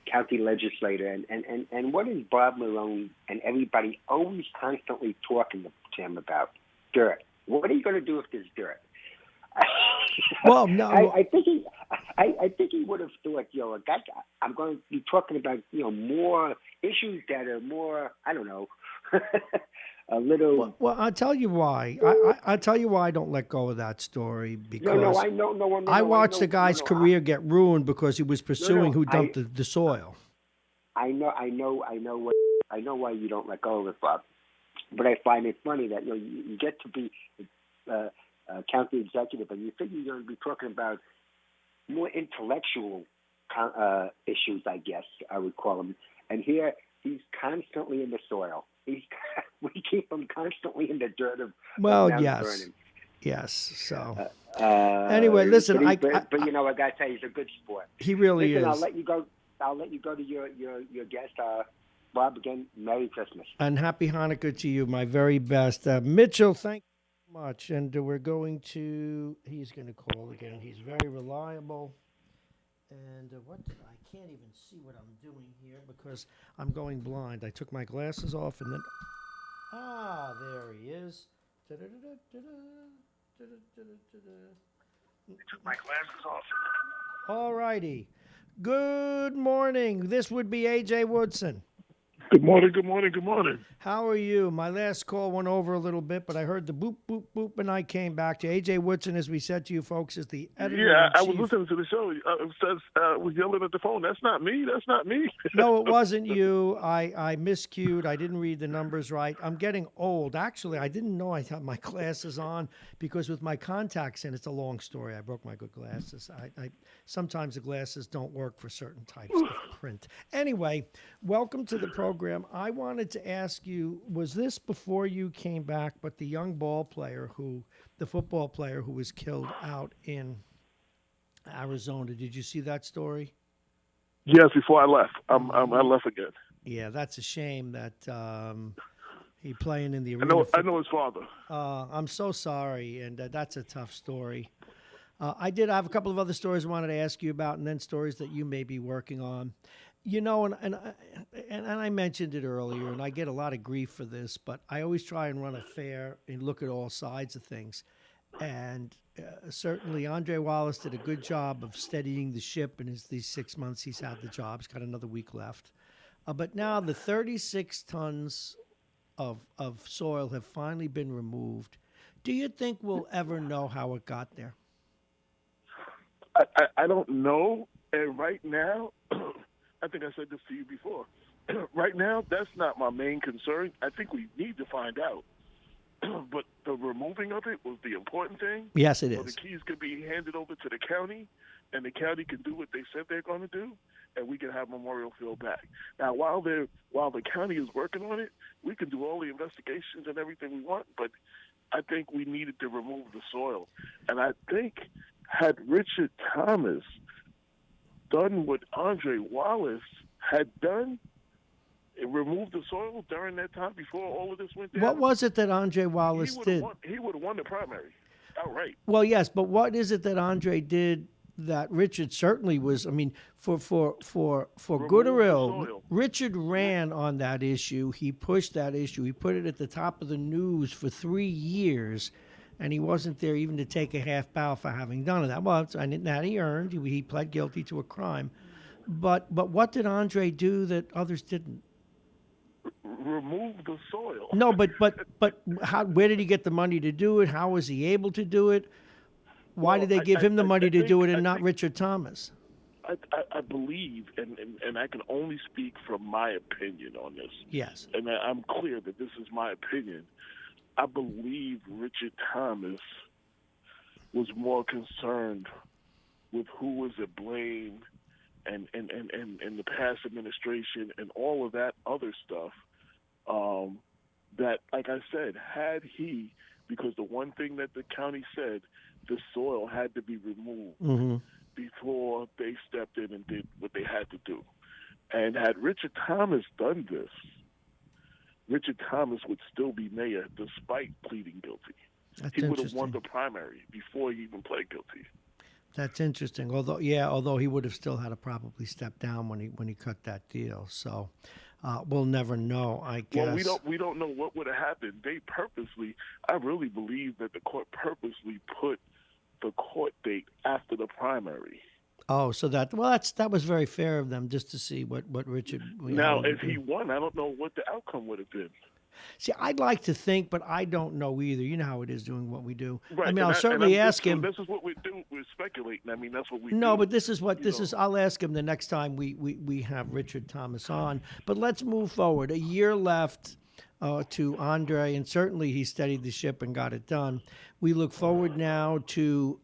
county legislator. And what is Bob Marrone and everybody always constantly talking to him about? Dirt. What are you going to do if there's dirt? Well, no. I think he would have thought, I'm going to be talking about, more issues that are more, I don't know, a little. Well, I'll tell you why. I'll tell you why I don't let go of that story because I watched the guy's career get ruined because he was pursuing who dumped the soil. I know why you don't let go of it, Bob. But I find it funny that you get to be county executive, and you think you're going to be talking about more intellectual issues, I guess I would call them. And here he's constantly in the soil. We keep him constantly in the dirt of Well, Mount yes. Vernon. Yes. So anyway, listen. But you know, I gotta tell you, he's a good sport. He really Listen, is. I'll let you go to your guest. Bob, again, Merry Christmas. And Happy Hanukkah to you. My very best. Mitchell, thank you so much. And we're going to. He's going to call again. He's very reliable. And I can't even see what I'm doing here because I'm going blind. I took my glasses off and then. There he is. I took my glasses off. All righty. Good morning. This would be A.J. Woodson. Good morning, good morning, good morning. How are you? My last call went over a little bit, but I heard the boop, boop, boop, and I came back to A.J. Woodson, as we said to you folks, is the editor. Yeah, I was listening to the show. It says, was yelling at the phone. That's not me. That's not me. No, it wasn't you. I miscued. I didn't read the numbers right. I'm getting old. Actually, I didn't know I had my glasses on because with my contacts in, it's a long story. I broke my good glasses. I sometimes the glasses don't work for certain types of print. Anyway, welcome to the program. I wanted to ask you, was this before you came back, but the young the football player who was killed out in Arizona, did you see that story? Yes, before I left. I left again. Yeah, that's a shame that he playing in the arena. I know his father. I'm so sorry, and that's a tough story. I have a couple of other stories I wanted to ask you about, and then stories that you may be working on. You know, and I mentioned it earlier, and I get a lot of grief for this, but I always try and run a fair and look at all sides of things. And certainly Andre Wallace did a good job of steadying the ship in these 6 months he's had the job. He's got another week left. But now the 36 tons of soil have finally been removed. Do you think we'll ever know how it got there? I don't know. And right now, I think I said this to you before. Right now, that's not my main concern. I think we need to find out. But the removing of it was the important thing. Yes, it is. So the keys could be handed over to the county, and the county can do what they said they're going to do, and we can have Memorial Field back. Now, while the county is working on it, we can do all the investigations and everything we want, but I think we needed to remove the soil. And I think had Richard Thomas done what Andre Wallace had done, removed the soil during that time before all of this went down. What was it that Andre Wallace did? He would have won the primary outright. Well, yes, but what is it that Andre did that Richard certainly was? I mean, for good or ill, Richard ran on that issue. He pushed that issue. He put it at the top of the news for 3 years. And he wasn't there even to take a half bow for having done that. Well, that he earned. He pled guilty to a crime. But what did Andre do that others didn't? Remove the soil. No, but where did he get the money to do it? How was he able to do it? Why did they give him the money to do it and not Richard Thomas? I believe, and I can only speak from my opinion on this. Yes. And I'm clear that this is my opinion. I believe Richard Thomas was more concerned with who was to blame and the past administration and all of that other stuff. That, like I said, had he, because the one thing that the county said, the soil had to be removed before they stepped in and did what they had to do. And had Richard Thomas done this, Richard Thomas would still be mayor despite pleading guilty. He would have won the primary before he even pled guilty. That's interesting. Although he would have still had to probably step down when he cut that deal. So we'll never know, I guess. Well, we don't know what would have happened. They purposely, I really believe that the court purposely put the court date after the primary. Oh, so that was very fair of them, just to see what Richard. Now, if he won, I don't know what the outcome would have been. See, I'd like to think, but I don't know either. You know how it is doing what we do. Right. I mean, I'll certainly ask him. This is what we do. We're speculating. I mean, that's what we do. No, but this is what this is. I'll ask him the next time we have Richard Thomas on. But let's move forward. A year left to Andre, and certainly he steadied the ship and got it done. We look forward now to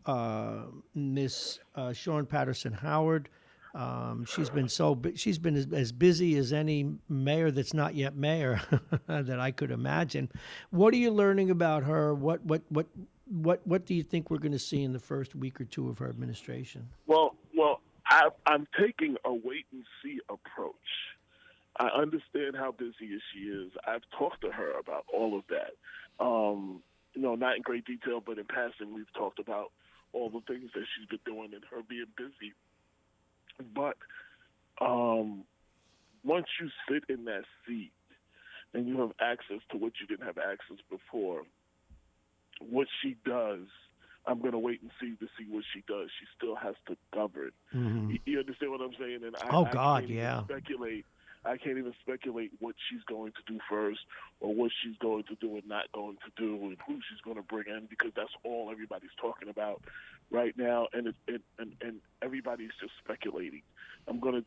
Miss Sean Patterson Howard, She's been as busy as any mayor that's not yet mayor that I could imagine. What are you learning about her? What do you think we're going to see in the first week or two of her administration? Well, I'm taking a wait and see approach. I understand how busy she is. I've talked to her about all of that. Not in great detail, but in passing, we've talked about all the things that she's been doing and her being busy. But once you sit in that seat and you have access to what you didn't have access before, what she does, I'm going to wait and see what she does. She still has to govern. Mm-hmm. You understand what I'm saying? And I can't even speculate what she's going to do first or what she's going to do and not going to do and who she's going to bring in, because that's all everybody's talking about right now, and everybody's just speculating. I'm gonna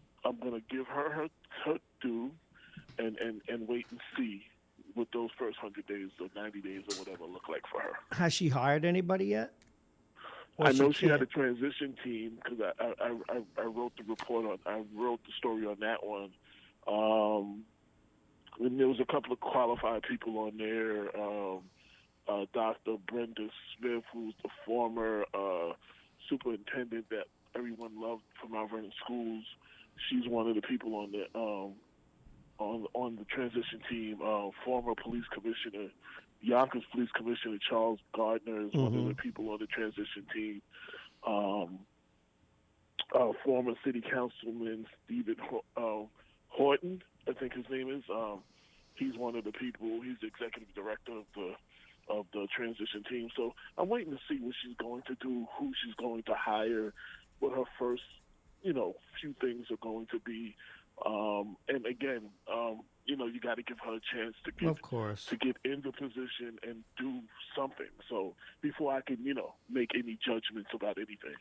give her due and wait and see what those first 100 days or 90 days or whatever look like for her. Has she hired anybody yet? I know she had a transition team, because I wrote the story on that one. And there was a couple of qualified people on there. Dr. Brenda Smith, who's the former superintendent that everyone loved from Mount Vernon Schools. She's one of the people on the on the transition team. Former police commissioner, Yonkers Police Commissioner Charles Gardner is one of the people on the transition team. Former City Councilman Stephen Horton, I think his name is. He's one of the people. He's the executive director of the transition team. So I'm waiting to see what she's going to do, who she's going to hire, what her first, few things are going to be. And again, you got to give her a chance to get in the position and do something. So before I can, make any judgments about anything.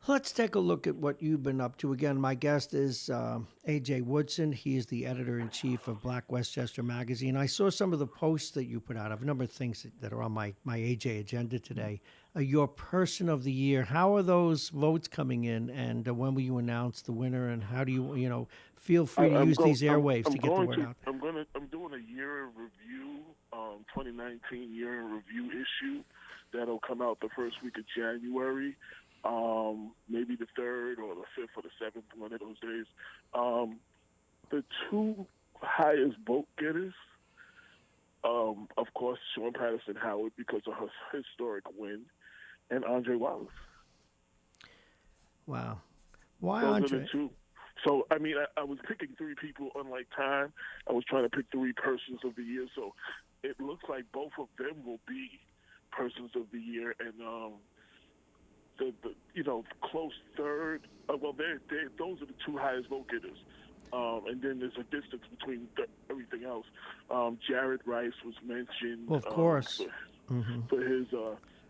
Let's take a look at what you've been up to. Again, my guest is A.J. Woodson. He is the editor-in-chief of Black Westchester magazine. I saw some of the posts that you put out. I have a number of things that are on my A.J. agenda today. Your Person of the Year, how are those votes coming in, and when will you announce the winner, and how do you, feel free to use these airwaves to get the word out there. I'm doing a year in review, 2019 year in review issue that'll come out the first week of January. Maybe the 3rd or the 5th or the 7th, one of those days. The two highest vote getters, of course, Sean Patterson Howard, because of her historic win, and Andre Wallace. Wow. Why those Andre? Are the two. So, I was picking 3 people, unlike time. I was trying to pick 3 persons of the year, so it looks like both of them will be persons of the year, and the close third. Those are the 2 highest vote getters, and then there's a distance between everything else. Jared Rice was mentioned, well, of course, for his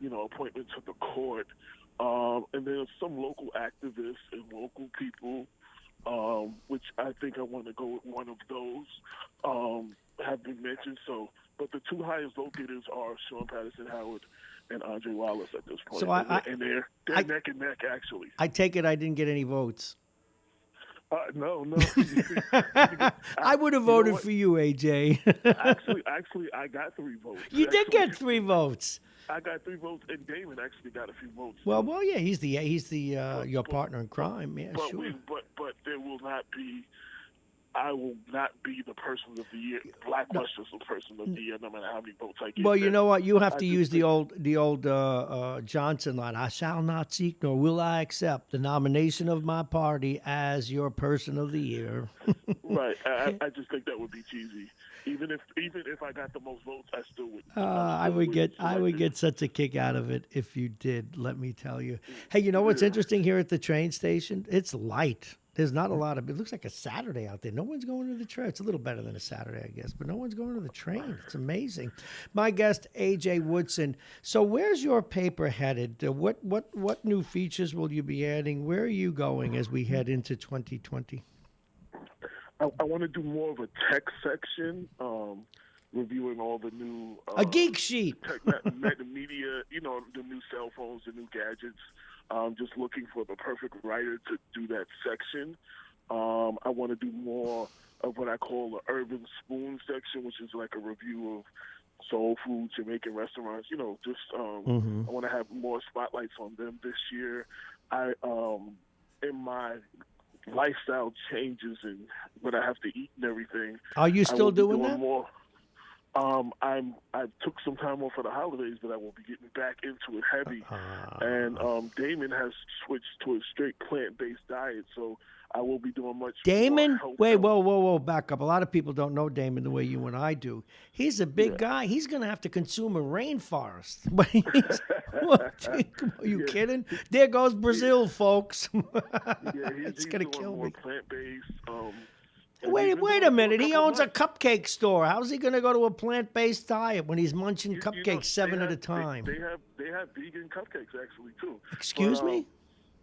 appointment to the court, and then some local activists and local people, which I think I want to go with one of those, have been mentioned. So, but the 2 highest vote getters are Sean Patterson Howard and Andre Wallace at this point. So they're neck and neck, actually. I take it I didn't get any votes. No. I would have voted for you, AJ. actually, I got 3 votes. You did get 3 votes. I got 3 votes, and Damon actually got a few votes. Well, yeah, he's your partner in crime. Yeah, sure. But there will not be. I will not be the person of the year. Black Westchester person of the year, no matter how many votes I get. Well, you know what? You have to use the old Johnson line. I shall not seek, nor will I accept the nomination of my party as your person of the year. Right. I just think that would be cheesy. Even if I got the most votes, I still would. I would get such a kick out of it if you did. Let me tell you. Hey, you know what's interesting here at the train station? It's light. There's not a lot of. It looks like a Saturday out there. No one's going to the train. It's a little better than a Saturday, I guess, but no one's going to the train. It's amazing. My guest, A.J. Woodson. So, where's your paper headed? What new features will you be adding? Where are you going as we head into 2020? I want to do more of a tech section, reviewing all the new a geek sheet, media, the new cell phones, the new gadgets. I'm just looking for the perfect writer to do that section. I want to do more of what I call the urban spoon section, which is like a review of soul food, Jamaican restaurants. You know, just I want to have more spotlights on them this year. I in my lifestyle changes and what I have to eat and everything. Are you still doing that? More. I took some time off for the holidays, but I will be getting back into it heavy. And Damon has switched to a straight plant-based diet, so I will be doing much. Damon? More Wait, whoa, back up. A lot of people don't know Damon the way you and I do. He's a big guy. He's going to have to consume a rainforest. Are you kidding? There goes Brazil, folks. It's going to kill me. Plant-based. Wait a minute. He owns a cupcake store. How's he going to go to a plant-based diet when he's munching cupcakes 7 at a time? They have vegan cupcakes actually too. Excuse me?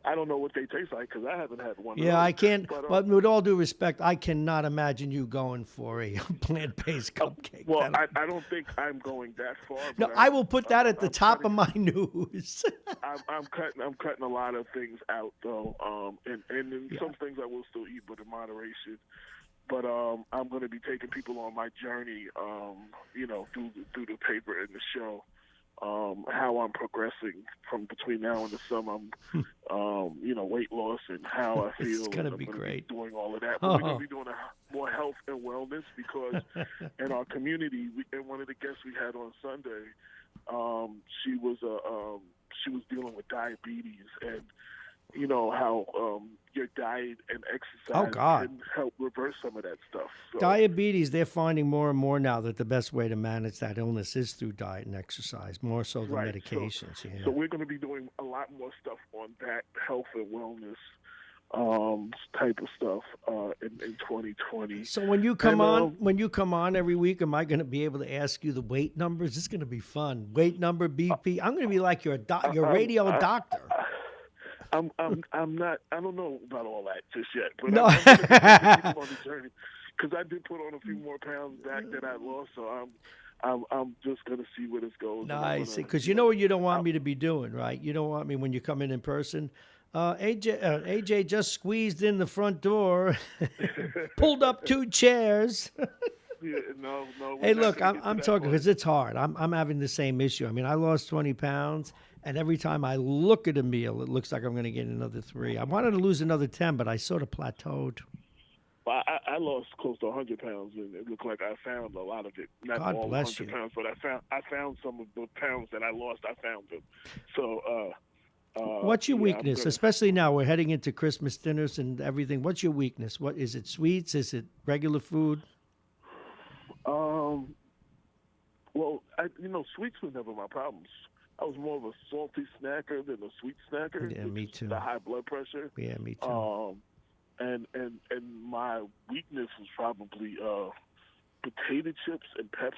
I don't know what they taste like because I haven't had one. Yeah, I can't. But with all due respect, I cannot imagine you going for a plant-based cupcake. Well, I don't think I'm going that far. No, I will put that at the top of my news. I'm cutting a lot of things out though, and some things I will still eat, but in moderation. But I'm going to be taking people on my journey, through the paper and the show. How I'm progressing from between now and the summer, weight loss and how I feel. It's going to be great. Doing all of that. But we're going to be doing more health and wellness because in our community, and one of the guests we had on Sunday, she was dealing with diabetes, and you know how your diet and exercise can help reverse some of that stuff. So, diabetes, they're finding more and more now that the best way to manage that illness is through diet and exercise, more so than medications. So we're going to be doing a lot more stuff on that health and wellness type of stuff in 2020. So when you come on every week, am I going to be able to ask you the weight numbers? It's going to be fun. Weight number, BP. I'm going to be like your radio doctor. I'm not. I don't know about all that just yet, but no. I'm going to on the journey because I did put on a few more pounds back that I lost. So I'm just going to see where this goes. Nice, because you know what you don't want me to be doing, right? You don't want me when you come in person. AJ just squeezed in the front door, pulled up 2 chairs. Yeah, no. Hey, look, I'm talking because it's hard. I'm having the same issue. I mean, I lost 20 pounds. And every time I look at a meal, it looks like I'm going to get another 3. I wanted to lose another 10, but I sort of plateaued. Well, I lost close to 100 pounds, and it looked like I found a lot of it. Not God all bless 100 you. pounds, but I found some of the pounds that I lost. I found them. So, what's your weakness, especially now we're heading into Christmas dinners and everything? What's your weakness? What is it? Sweets? Is it regular food? Well, sweets were never my problems. I was more of a salty snacker than a sweet snacker. Yeah, me too. The high blood pressure. Yeah, me too. And my weakness was probably potato chips and Pepsi.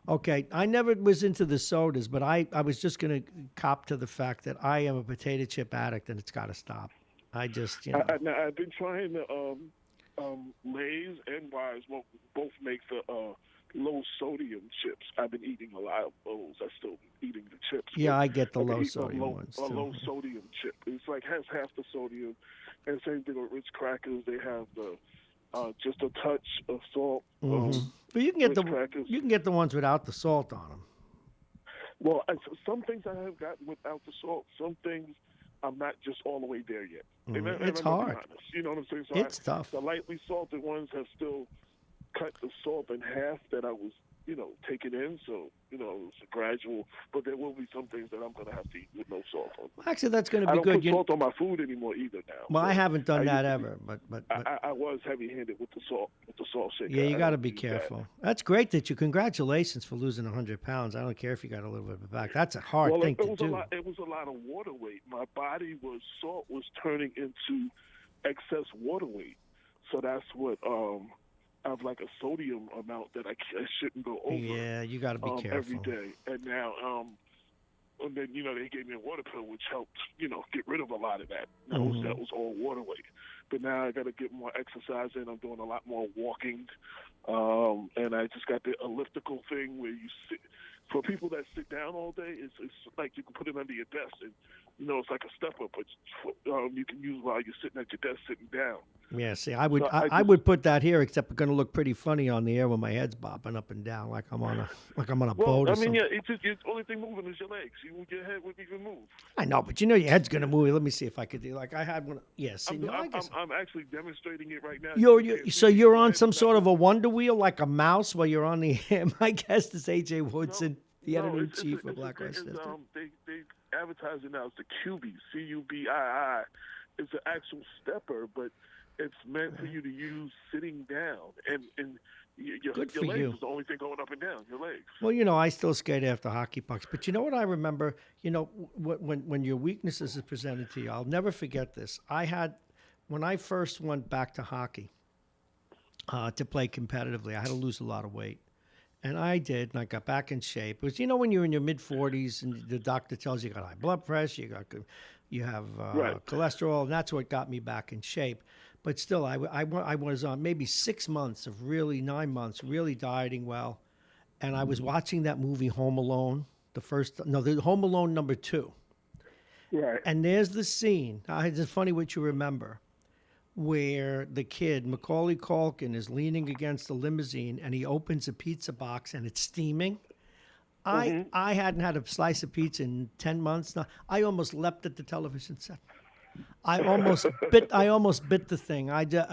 Okay, I never was into the sodas, but I was just going to cop to the fact that I am a potato chip addict, and it's got to stop. I just, I've been trying to Lay's and Wise both make the low sodium chips. I've been eating a lot of those. I still eating the chips. Yeah, I get the low sodium ones too. A low sodium chip. It's like has half the sodium. And same thing with Ritz crackers. They have the just a touch of salt. But you can get the ones without the salt on them. Well, some things I have gotten without the salt. Some things I'm not just all the way there yet. It's hard. You know what I'm saying? So it's tough. The lightly salted ones have still cut the salt in half that I was, taking in. So, it's a gradual. But there will be some things that I'm going to have to eat with no salt on. Actually, that's going to be good. I don't put salt on my food anymore either now. Well, so I haven't done that ever. But I was heavy-handed with the salt shaker. Yeah, you got to be careful. That's great that you. Congratulations for losing 100 pounds. I don't care if you got a little bit of it back. That's a hard thing to do. It was a lot of water weight. My body salt was turning into excess water weight. So that's what I have like a sodium amount that I shouldn't go over. Yeah, you got to be careful every day. And now, and then they gave me a water pill, which helped get rid of a lot of that. That was all water weight. But now I got to get more exercise in. I'm doing a lot more walking, and I just got the elliptical thing where you sit. For people that sit down all day, it's like you can put it under your desk, and it's like a stepper, but you can use while you're sitting at your desk, sitting down. Yeah, see, I would So I would put that here, except it's going to look pretty funny on the air when my head's bopping up and down like I'm on a boat or something. Yeah, it's just the only thing moving is your legs. Your head wouldn't even move. I know, but your head's going to move. Let me see if I could do like I had one. Yeah, see, I'm actually demonstrating it right now. You're on some sort of a wonder wheel like a mouse while you're on the air. My guest is A.J. Woodson, the editor-in-chief of Black Westchester. They advertise it now as the QB, CUBII. It's an actual stepper, but it's meant for you to use sitting down, and your legs is the only thing going up and down. Your legs. Well, I still skate after hockey pucks, but you know what I remember? When your weaknesses is presented to you, I'll never forget this. When I first went back to hockey to play competitively, I had to lose a lot of weight. And I did, and I got back in shape. It was, when you're in your mid-40s and the doctor tells you got high blood pressure, you have cholesterol, and that's what got me back in shape. But still, I was on maybe 6 months of 9 months, really dieting well. And I was watching that movie Home Alone, the Home Alone number 2. Right. And there's the scene, it's funny what you remember, where the kid, Macaulay Culkin, is leaning against a limousine and he opens a pizza box and it's steaming. I hadn't had a slice of pizza in 10 months now. I almost leapt at the television set. I almost bit the thing. There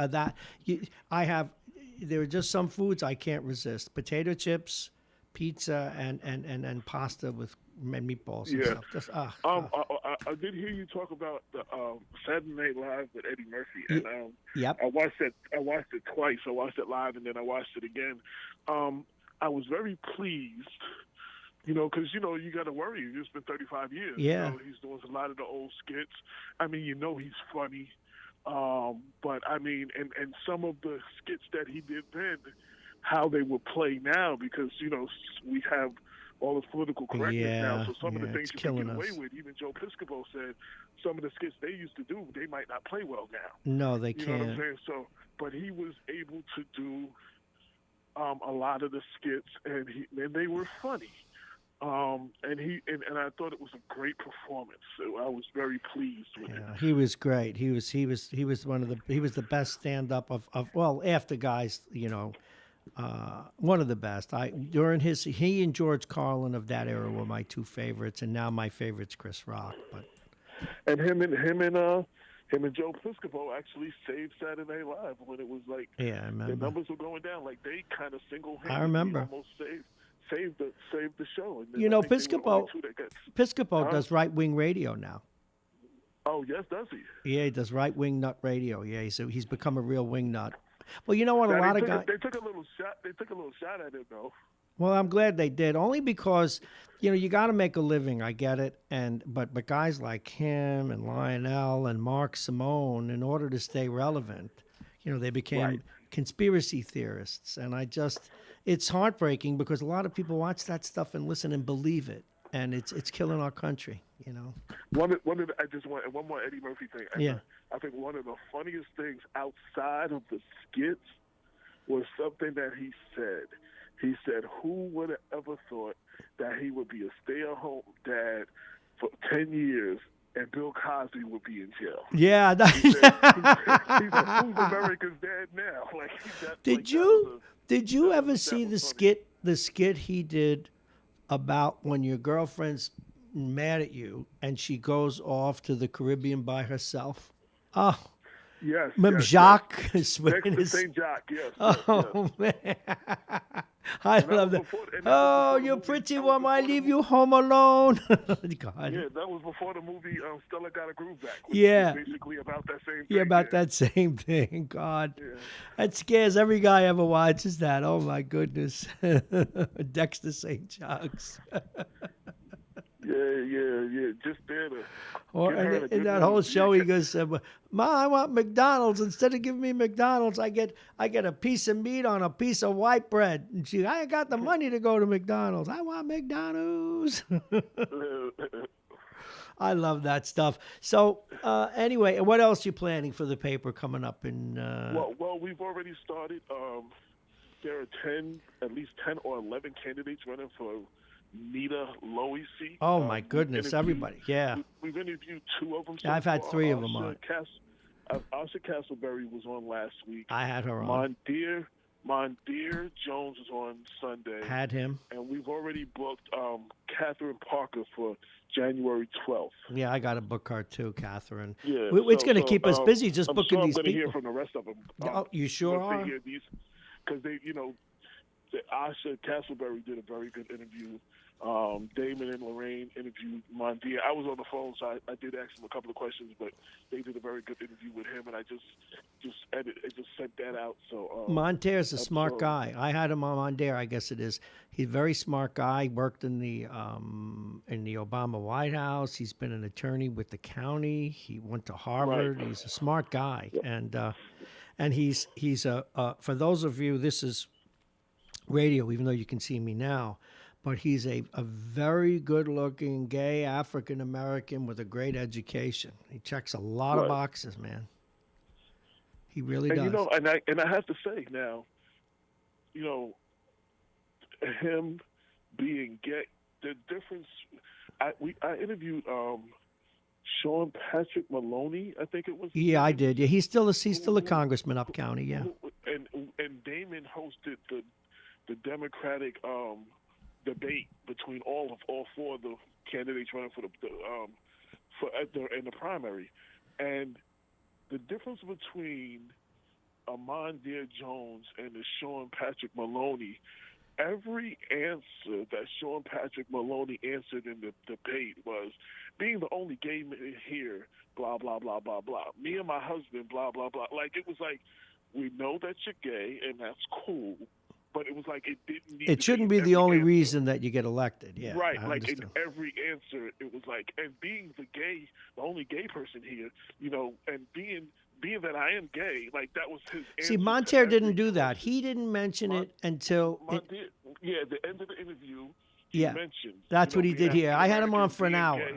are just some foods I can't resist. Potato chips, pizza, and pasta with meatballs and stuff. Just, I did hear you talk about the Saturday Night Live with Eddie Murphy, and I watched it twice. I watched it live, and then I watched it again. I was very pleased, because you got to worry. It's been 35 years. Yeah, he's doing a lot of the old skits. I mean, he's funny, but I mean, and some of the skits that he did then, how they would play now, because we have all this political correctness now. So some of the things you can get away with, even Joe Piscopo said, some of the skits they used to do, they might not play well now. No, they can't. You know what I'm saying? So, but he was able to do a lot of the skits, and they were funny. And I thought it was a great performance. So I was very pleased with it. He was great. He was the best stand-up of after guys, one of the best. He and George Carlin of that era were my two favorites, and now my favorite's Chris Rock. But him and Joe Piscopo actually saved Saturday Night Live when it was like I remember. The numbers were going down. Like they kind of single-handedly almost saved the show. And Piscopo does right-wing radio now. Oh yes, does he? Yeah, he does right-wing nut radio. Yeah, he's become a real wing nut. Well, you know what? A lot of guys. They took a little shot at it, though. Well, I'm glad they did. Only because, you got to make a living. I get it. But guys like him and Lionel and Mark Simone, in order to stay relevant, they became conspiracy theorists. And it's heartbreaking because a lot of people watch that stuff and listen and believe it, and it's killing our country. One more Eddie Murphy thing. I think one of the funniest things outside of the skits was something that he said. He said, "Who would have ever thought that he would be a stay-at-home dad for 10 years and Bill Cosby would be in jail?" Yeah. He said, "Who's America's dad now?" Did you ever see the skit he did about when your girlfriend's mad at you and she goes off to the Caribbean by herself? Oh, yes. Jacques yes. Next to St. Jacques, yes. Oh, man. I love that. You pretty one, I leave you home alone. God. Yeah, that was before the movie Stella Got a Groove Back. Which was basically about that same thing. Yeah, about that same thing. God. Yeah. That scares every guy ever watches that. Oh, my goodness. Dexter St. Jacques. Yeah. Just there to. In that whole show, he goes, "Ma, I want McDonald's. Instead of giving me McDonald's, I get a piece of meat on a piece of white bread." And I ain't got the money to go to McDonald's. I want McDonald's. I love that stuff. So anyway, what else you planning for the paper coming up in? Well, we've already started. There are at least 10 or 11 candidates running for Nita Loisi. Oh my goodness, everybody! Yeah, we've interviewed two of them. Yeah, I've had three of them on. Asha Castleberry was on last week. I had her on. Mondeer Jones was on Sunday. Had him. And we've already booked Catherine Parker for January 12th. Yeah, I got a book card too, Catherine. Yeah, it's going to keep us busy just booking these people. I'm going to hear from the rest of them. You sure are? Because Asha Castleberry did a very good interview. Damon and Lorraine interviewed Mondeer. I was on the phone, so I did ask them a couple of questions, but they did a very good interview with him, and I just sent that out. So Mondeer's a smart guy. I had him on Mondeer, I guess it is. He's a very smart guy. Worked in the Obama White House. He's been an attorney with the county. He went to Harvard. Right. He's a smart guy, yep. and he's for those of you, this is radio, even though you can see me now. But he's a very good-looking gay African-American with a great education. He checks a lot of boxes, man. He really does. And I have to say now, him being gay, the difference. I interviewed Sean Patrick Maloney, I think it was. Yeah, I did. Yeah, he's still a congressman up county. Yeah. And Damon hosted the Democratic. Debate between all four of the candidates running for in the primary, and the difference between Mondeer Jones and the Sean Patrick Maloney, every answer that Sean Patrick Maloney answered in the debate was being the only gay man here, blah blah blah blah blah. Me and my husband, blah blah blah. Like it was like, we know that you're gay and that's cool. But it was like it didn't need. It shouldn't be the only reason that you get elected. Yeah, right. Like in every answer, it was like, and being the only gay person here, and being that I am gay, like that was his answer. See, Mondeer didn't do that. He didn't mention it until. At the end of the interview, he mentioned. That's what he did here. I had him on for an hour.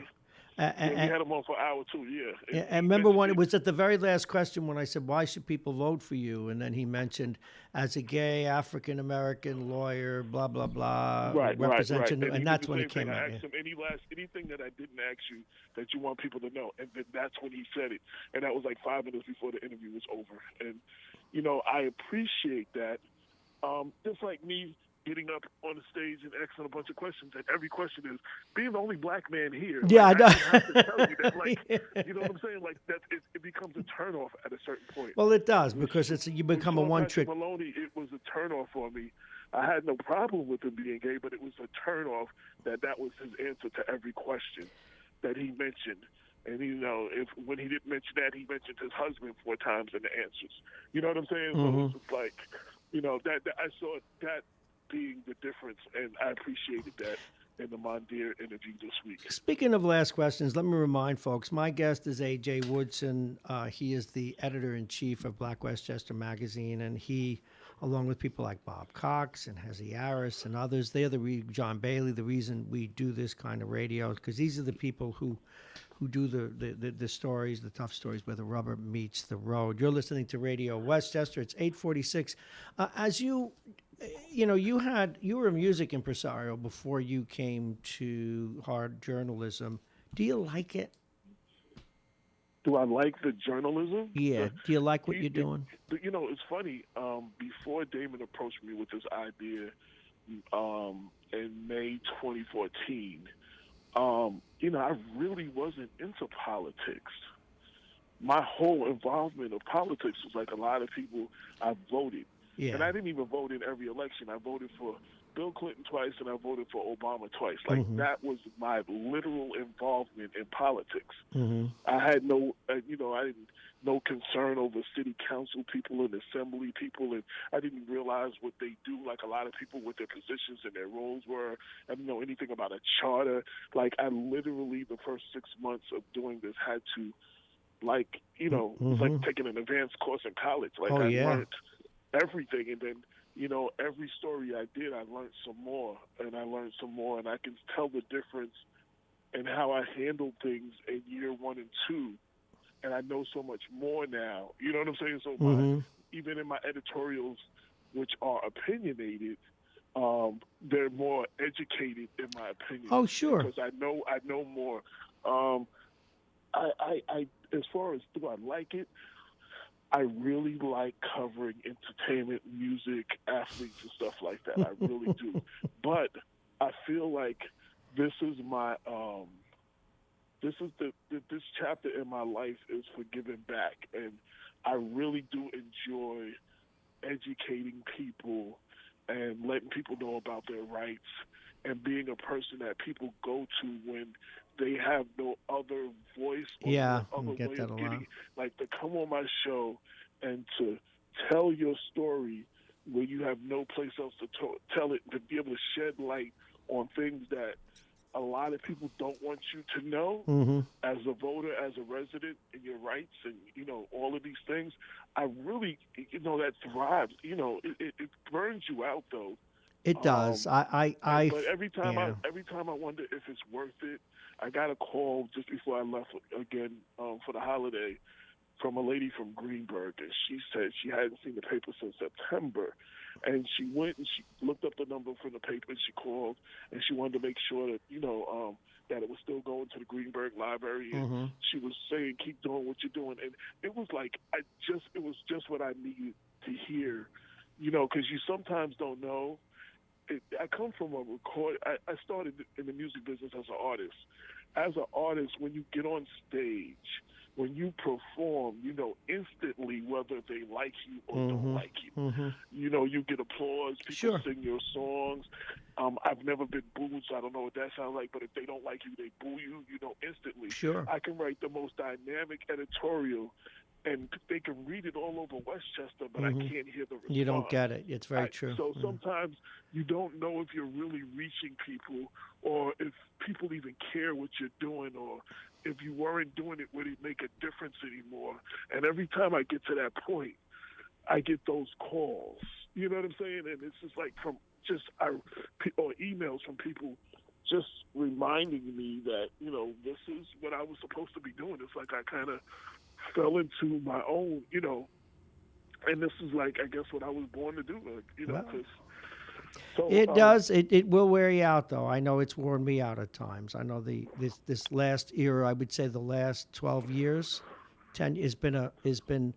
We had him on for an hour too, yeah. And remember when it was at the very last question when I said, why should people vote for you? And then he mentioned, as a gay African-American lawyer, blah, blah, blah, representing, right. And that's when it came out. I asked him, anything that I didn't ask you that you want people to know? And then that's when he said it. And that was like 5 minutes before the interview was over. And, I appreciate that. Just like me getting up on the stage and asking a bunch of questions, and every question is being the only black man here. Yeah, I have to tell you that, you know what I'm saying? Like that, it becomes a turnoff at a certain point. Well, it does because you become a one-trick. Maloney, it was a turnoff for me. I had no problem with him being gay, but it was a turnoff that was his answer to every question that he mentioned. And when he didn't mention that, he mentioned his husband 4 times in the answers. You know what I'm saying? Mm-hmm. So it's like, that I saw that being the difference, and I appreciated that in the Mondeer interview this week. Speaking of last questions, let me remind folks, my guest is A.J. Woodson. He is the editor-in-chief of Black Westchester magazine, and he, along with people like Bob Cox and Hezzy Harris and others, they're John Bailey, the reason we do this kind of radio, because these are the people who do the stories, the tough stories where the rubber meets the road. You're listening to Radio Westchester. It's 846. As you were a music impresario before you came to hard journalism. Do you like it? Do I like the journalism? Yeah. Do you like what you're doing? It's funny. Before Damon approached me with this idea in May 2014, I really wasn't into politics. My whole involvement of politics was like a lot of people. I voted. Yeah. And I didn't even vote in every election. I voted for Bill Clinton twice, and I voted for Obama twice. Like, mm-hmm. that was my literal involvement in politics. Mm-hmm. I had no, no concern over city council people and assembly people, and I didn't realize what they do, like a lot of people, what their positions and their roles were. I didn't know anything about a charter. Like, I literally, the first 6 months of doing this, had to, it was like taking an advanced course in college. Like, I learned everything, and then every story I did, I learned some more, and I can tell the difference in how I handled things in year 1 and 2, and I know so much more now. You know what I'm saying? So even in my editorials, which are opinionated, they're more educated, in my opinion. Oh, sure. Because I know more. I as far as do I like it, I really like covering entertainment, music, athletes, and stuff like that. I really do. But I feel like this is my this chapter in my life is for giving back, and I really do enjoy educating people and letting people know about their rights and being a person that people go to when they have no other voice or Yeah, no other I get way that of a lot. getting, like, to come on my show and to tell your story where you have no place else to tell it, to be able to shed light on things that a lot of people don't want you to know as a voter, as a resident, and your rights, and all of these things. I really, that thrives. It burns you out though. It does. But every time yeah. I wonder if it's worth it. I got a call just before I left again for the holiday from a lady from Greenberg, and she said she hadn't seen the paper since September, and she went and she looked up the number from the paper, and she called, and she wanted to make sure that that it was still going to the Greenberg Library, and she was saying, keep doing what you're doing, and it was like it was just what I needed to hear, because you sometimes don't know. I come from a record. I started in the music business as an artist. As an artist, when you get on stage, when you perform, you know instantly whether they like you or don't like you. You get applause. People sing your songs. I've never been booed, so I don't know what that sounds like. But if they don't like you, they boo you. You know instantly. Sure. I can write the most dynamic editorial, and they can read it all over Westchester, but I can't hear the response. You don't get it. It's very true. So sometimes you don't know if you're really reaching people, or if people even care what you're doing, or if you weren't doing it, would it make a difference anymore? And every time I get to that point, I get those calls. You know what I'm saying? And it's just like or emails from people just reminding me that, this is what I was supposed to be doing. It's like I kind of fell into my own, and this is like, I guess, what I was born to do, because... It does. It will wear you out, though. I know it's worn me out at times. I know this last era, I would say the last 12 years, 10 has been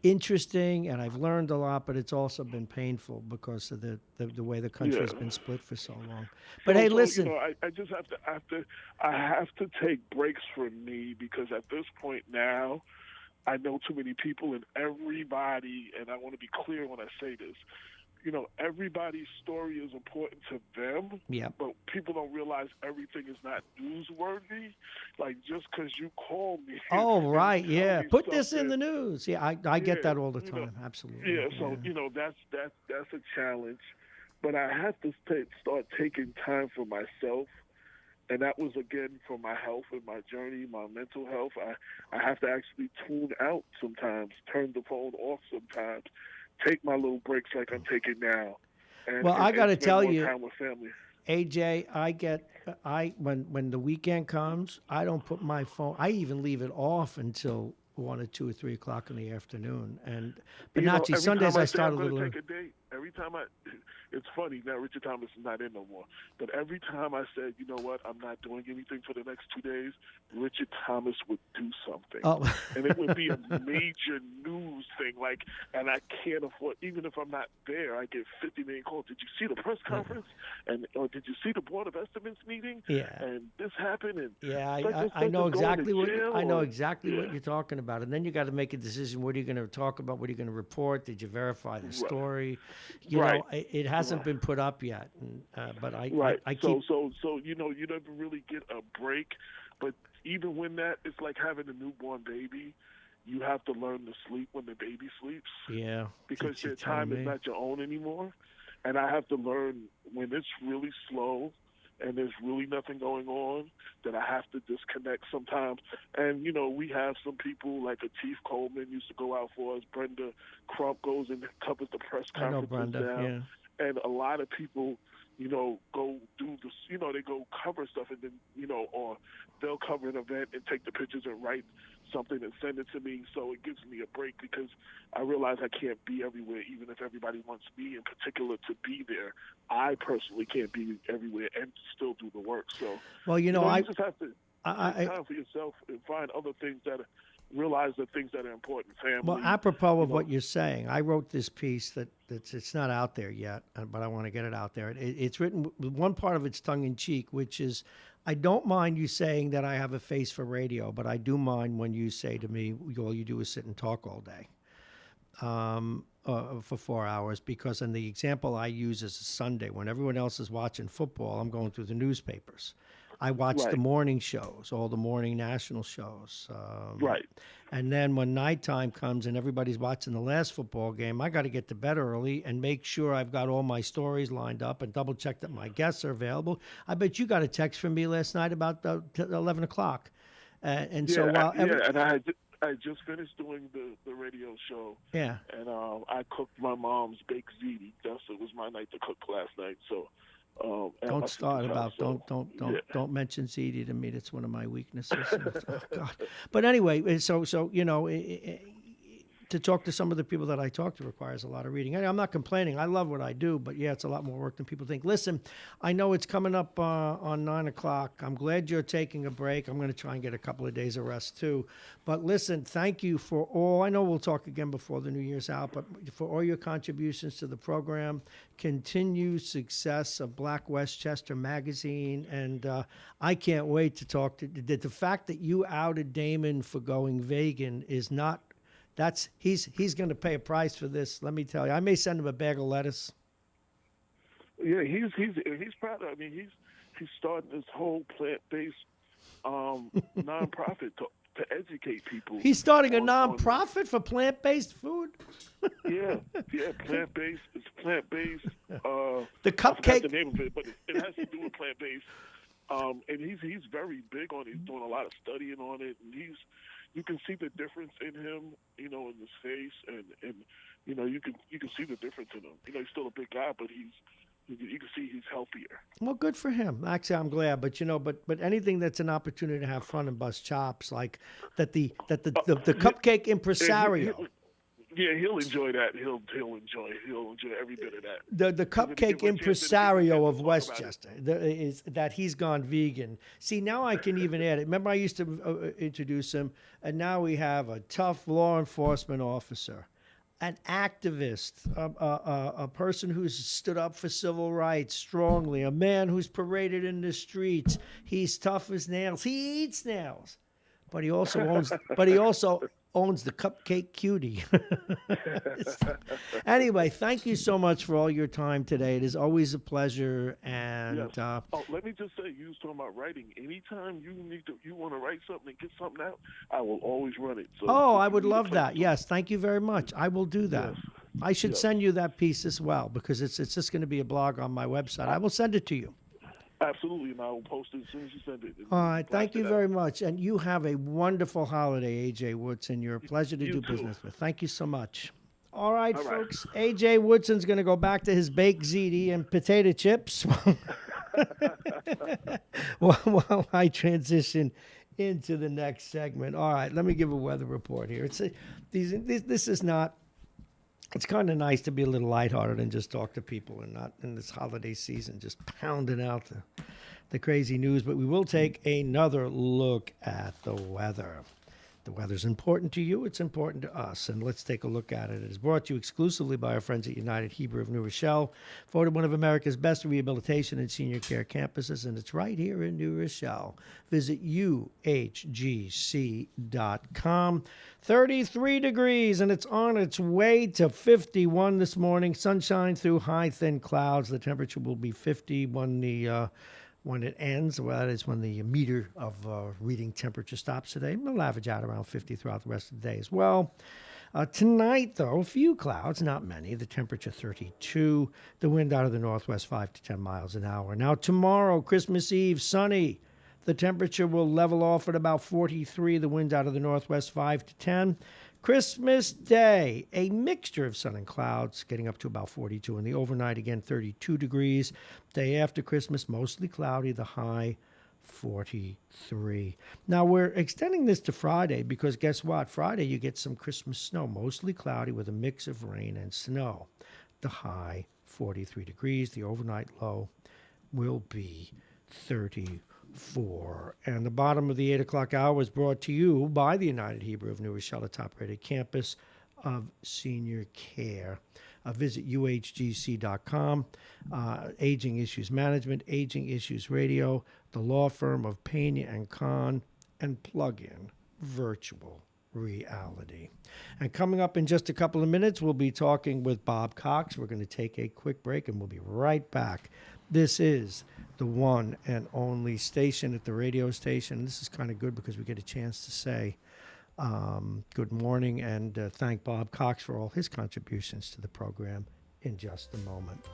interesting, and I've learned a lot. But it's also been painful because of the way the country has been split for so long. But hey, listen, I just have to take breaks from me, because at this point now, I know too many people, and everybody, and I want to be clear when I say this. Everybody's story is important to them, but people don't realize everything is not newsworthy. Like, just because you call me. Oh, right, yeah. Put this in the news. Yeah, I get that all the time. Absolutely. Yeah, so, that's a challenge. But I have to start taking time for myself. And that was, again, for my health and my journey, my mental health. I have to actually tune out sometimes, turn the phone off sometimes. Take my little breaks like I'm taking now. I got to tell you, time with family. AJ, when the weekend comes, I don't put my phone. I even leave it off until 1 or 2 or 3 o'clock in the afternoon. But Nachi, Sundays I start a little. Take a date. Every time it's funny now. Richard Thomas is not in no more. But every time I said, you know what, I'm not doing anything for the next 2 days, Richard Thomas would do something, and it would be a major news thing. Like, and I can't afford. Even if I'm not there, I get 50 million calls. Did you see the press conference? Or did you see the Board of Estimates meeting? Yeah. And this happened. And I know exactly what you're talking about. And then you got to make a decision. What are you going to talk about? What are you going to report? Did you verify the story? You know, it hasn't been put up yet. But I keep. So you never really get a break. But even when it's like having a newborn baby. You have to learn to sleep when the baby sleeps. Yeah. Because your time is not your own anymore. And I have to learn when it's really slow and there's really nothing going on, that I have to disconnect sometimes. And, we have some people like Atif Coleman used to go out for us. Brenda Crump goes and covers the press conferences. I know Brenda, yeah. And a lot of people, go do this, they go cover stuff, and then, or they'll cover an event and take the pictures and write something and send it to me. So it gives me a break because I realize I can't be everywhere, even if everybody wants me in particular to be there. I personally can't be everywhere and still do the work. So, well, you just have to take time for yourself and find other things realize the things that are important. Family. Well, apropos of what you're saying, I wrote this piece it's not out there yet, but I want to get it out there. It's written, one part of it's tongue in cheek, which is, I don't mind you saying that I have a face for radio, but I do mind when you say to me, all you do is sit and talk all day for 4 hours, because in the example I use is a Sunday when everyone else is watching football, I'm going through the newspapers. I watch the morning shows, all the morning national shows. Right. And then when nighttime comes and everybody's watching the last football game, I got to get to bed early and make sure I've got all my stories lined up and double check that my guests are available. I bet you got a text from me last night about 11 o'clock. And so while and I just finished doing the radio show. Yeah. And I cooked my mom's baked ziti. It was my night to cook last night. So. Don't start about don't mention ziti to me. That's one of my weaknesses. Oh God! But anyway, so to talk to some of the people that I talk to requires a lot of reading. I'm not complaining. I love what I do, but yeah, it's a lot more work than people think. Listen, I know it's coming up on 9 o'clock. I'm glad you're taking a break. I'm going to try and get a couple of days of rest too. But listen, thank you for all. I know we'll talk again before the New Year's out, but for all your contributions to the program, continued success of Black Westchester magazine, and I can't wait to talk to the fact that you outed Damon for going vegan is not. He's going to pay a price for this. Let me tell you. I may send him a bag of lettuce. Yeah, he's proud. I mean, he's starting this whole plant-based nonprofit to educate people. He's starting a nonprofit for plant-based food. yeah, plant-based. It's plant-based. The cupcake. I forgot the name of it, but it has to do with plant-based. And he's very big on it. He's doing a lot of studying on it, and you can see the difference in him, in his face, and you can see the difference in him. He's still a big guy, but you can see he's healthier. Well, good for him. Actually, I'm glad. But but anything that's an opportunity to have fun and bust chops, like the cupcake impresario. Yeah, he'll enjoy that. He'll enjoy every bit of that. The cupcake impresario of Westchester is that he's gone vegan. See, now I can even add it. Remember, I used to introduce him, and now we have a tough law enforcement officer, an activist, a person who's stood up for civil rights strongly, a man who's paraded in the streets. He's tough as nails. He eats nails, but he also owns the Cupcake Cutie. Anyway, thank you so much for all your time today. It is always a pleasure. And yes. Let me just say, you was talking about writing. Anytime you want to write something and get something out, I will always run it. So I would love that. Yes, thank you very much. I will do that. Yes. I should send you that piece as well, because it's just going to be a blog on my website. I will send it to you. Absolutely, and I will post it as soon as you send it. All right, thank you very much. And you have a wonderful holiday, A.J. Woodson. You're a pleasure to do business with. Thank you so much. All right, folks. A.J. Woodson's going to go back to his baked ziti and potato chips while I transition into the next segment. All right, let me give a weather report here. This is not... It's kind of nice to be a little lighthearted and just talk to people and not in this holiday season just pounding out the crazy news. But we will take another look at the weather. The weather's important to you. It's important to us. And let's take a look at it. It is brought to you exclusively by our friends at United Hebrew of New Rochelle, voted one of America's best rehabilitation and senior care campuses, and it's right here in New Rochelle. Visit uhgc.com. 33 degrees, and it's on its way to 51 this morning. Sunshine through high, thin clouds. The temperature will be 50 when it ends. Well, that is when the meter of reading temperature stops today. We'll average out around 50 throughout the rest of the day as well. Tonight, though, a few clouds, not many. The temperature 32. The wind out of the northwest 5 to 10 miles an hour. Now, tomorrow, Christmas Eve, sunny. The temperature will level off at about 43. The wind out of the northwest 5 to 10. Christmas Day, a mixture of sun and clouds, getting up to about 42. And the overnight, again, 32 degrees. Day after Christmas, mostly cloudy, the high 43. Now, we're extending this to Friday because guess what? Friday, you get some Christmas snow, mostly cloudy with a mix of rain and snow. The high, 43 degrees. The overnight low will be 34. And the bottom of the 8 o'clock hour was brought to you by the United Hebrew of New Rochelle, the top-rated campus of senior care. Visit uhgc.com. Aging Issues Management, Aging Issues Radio, the law firm of Pena and Kahn, and Plug-in Virtual Reality. And coming up in just a couple of minutes, we'll be talking with Bob Cox. We're going to take a quick break, and we'll be right back. This is the one and only station at the radio station. This is kind of good because we get a chance to say good morning and thank Bob Cox for all his contributions to the program in just a moment.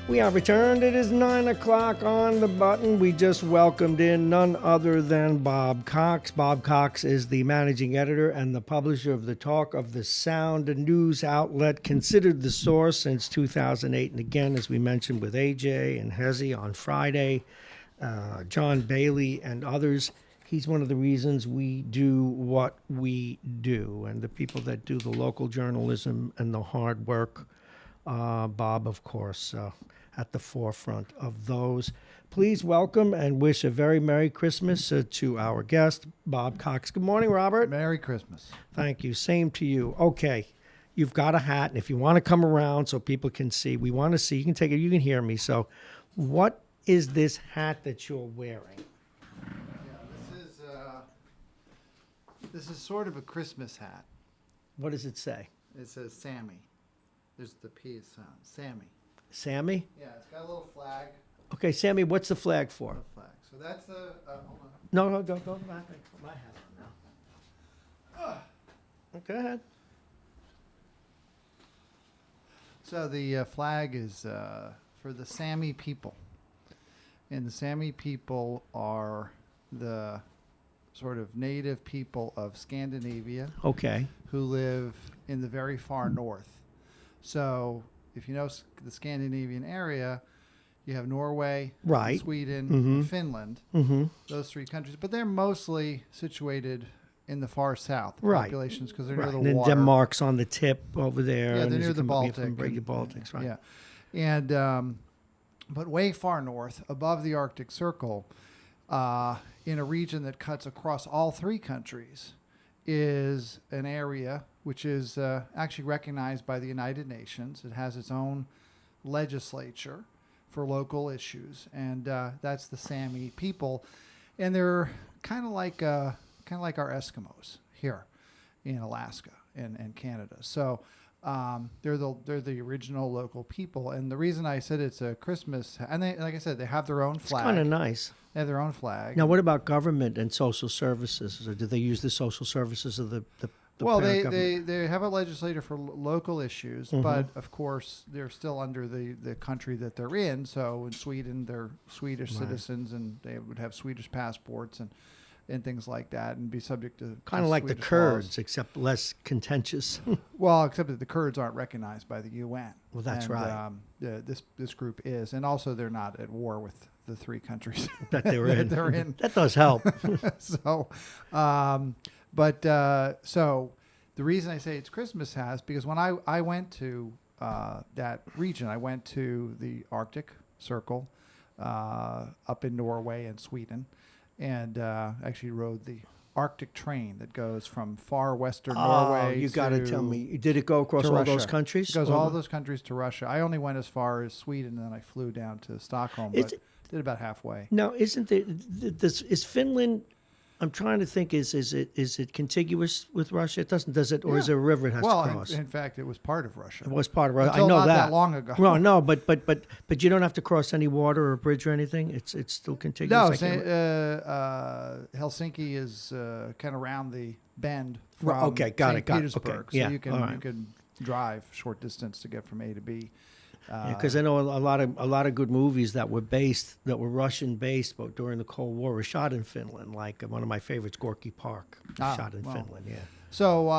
We are returned. It is 9 o'clock on the button. We just welcomed in none other than Bob Cox. Bob Cox is the managing editor and the publisher of the Talk of the Sound, a news outlet considered the source since 2008. And again, as we mentioned with AJ and Hezi on Friday, John Bailey and others, he's one of the reasons we do what we do. And the people that do the local journalism and the hard work, Bob, of course, at the forefront of those. Please welcome and wish a very Merry Christmas to our guest, Bob Cox. Good morning, Robert. Merry Christmas. Thank you. Same to you. Okay, you've got a hat, and if you want to come around so people can see, we want to see. You can take it. You can hear me. So what is this hat that you're wearing? Yeah, this is sort of a Christmas hat. What does it say? It says Sammy. There's the P sound. Sammy. Sammy? Yeah, it's got a little flag. Okay, Sammy, what's the flag for? The flag. So that's the. Hold on. No, go back. Put my hat on now. Go ahead. So the flag is for the Sami people. And the Sami people are the sort of native people of Scandinavia. Okay. Who live in the very far north. So if you know the Scandinavian area, you have Norway, right, Sweden, and Finland, those three countries. But they're mostly situated in the far south, right, populations, because they're near the and then water. Denmark's on the tip over there. Yeah, and they're near the Baltic. The Baltics, right. Yeah. And but way far north, above the Arctic Circle, in a region that cuts across all three countries, is an area which is actually recognized by the United Nations. It has its own legislature for local issues, and that's the Sami people, and they're kind of like our Eskimos here in Alaska and Canada. So They're the original local people, and the reason I said it's a Christmas, and they, like I said, they have their own flag. It's kind of nice. They have their own flag. Now, what about government and social services? Or do they use the social services of the well, parent government? they have a legislator for local issues, but of course they're still under the country that they're in. So in Sweden, they're Swedish citizens, and they would have Swedish passports and things like that, and be subject to Kind of like the Swedish Kurds, laws. except less contentious. Well, except that the Kurds aren't recognized by the UN. Well, that's And, right. This group is, and also they're not at war with the three countries That they were in. they're in. That does help. So, so the reason I say it's Christmas has, because when I went to that region, I went to the Arctic Circle up in Norway and Sweden, and actually rode the Arctic train that goes from far western Norway. You got to tell me, did it go across to all those Russia. countries? It goes Or- all those countries to Russia. I only went as far as Sweden, and then I flew down to Stockholm, Is but it- did about halfway. Now, isn't there? Is Finland? I'm trying to think. Is it contiguous with Russia? It doesn't. Does it? Or is Yeah. there a river it has Well, to cross? in fact, it was part of Russia. It was part of Russia. Until I know not that. that long ago. Well, no, but you don't have to cross any water or bridge or anything. It's still contiguous. No, I can't Helsinki is kind of around the bend from Right, okay, got St. it, got it, Petersburg, okay, yeah, so you can all right. you can drive short distance to get from A to B. Because I know a lot of good movies that were Russian based, but during the Cold War were shot in Finland. Like one of my favorites, Gorky Park, shot in well. Finland. Yeah. So,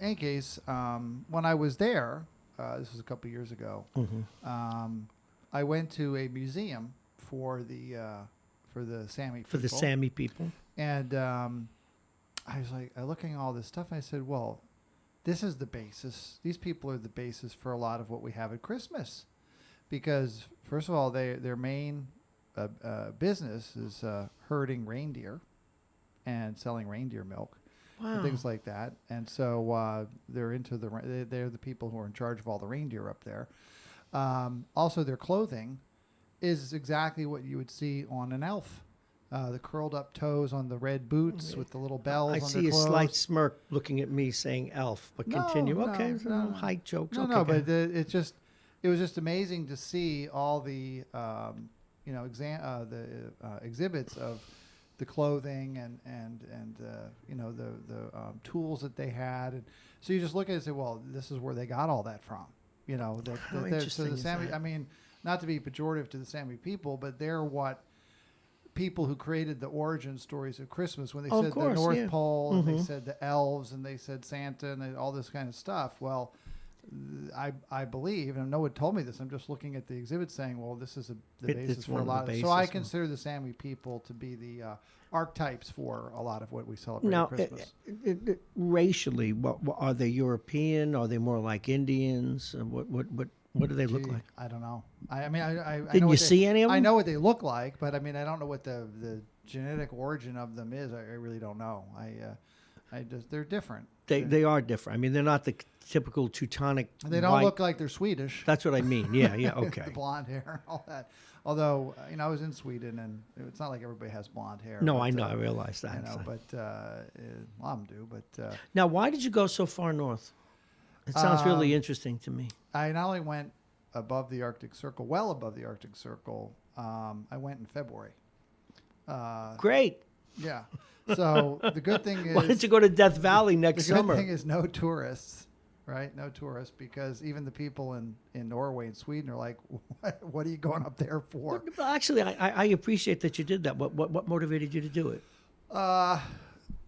in any case, when I was there, this was a couple years ago, I went to a museum for the Sami people. For the Sami people. And I was like, looking at all this stuff, and I said, well, this is the basis. These people are the basis for a lot of what we have at Christmas. Because, first of all, their main business is herding reindeer and selling reindeer milk and things like that. And so they're into they're the people who are in charge of all the reindeer up there. Also, their clothing is exactly what you would see on an elf. The curled up toes on the red boots with the little bells I on their see a clothes. slight smirk looking at me saying elf, but continue. No, Okay, no, so no. height jokes. No, okay, no, go but ahead. it was just amazing to see all the exhibits of the clothing and the tools that they had, and so you just look at it and say, well, this is where they got all that from. How So interesting the is Sami. that? I mean, not to be pejorative to the Sami people, but they're what people who created the origin stories of Christmas when they Of said course, the North yeah. Pole and they said the elves and they said Santa and all this kind of stuff. Well, I believe, and no one told me this, I'm just looking at the exhibit saying, well, this is the basis it's for one a of the lot of. basis, So I yeah. consider the Sami people to be the archetypes for a lot of what we celebrate Now, at Christmas. racially, what are they European? Are they more like Indians? What do they look Gee, like? I don't know. I mean, I Didn't know you what see any of I them? know what they look like, but I mean, I don't know what the genetic origin of them is. I really don't know. I just they're different. They are different. I mean, they're not the typical Teutonic. They don't white- look like they're Swedish. That's what I mean. Yeah, yeah, okay. The blonde hair and all that. Although, I was in Sweden, and it's not like everybody has blonde hair. No, but, I know. I realize that. but a lot of them do. But Now, why did you go so far north? It sounds really interesting to me. I not only went above the Arctic Circle, well above the Arctic Circle, I went in February. Great. Yeah. So the good thing is... Why don't you go to Death Valley next the good summer? thing is no tourists, right? No tourists, because even the people in Norway and Sweden are like, what are you going up there for? Well, actually, I appreciate that you did that. What motivated you to do it?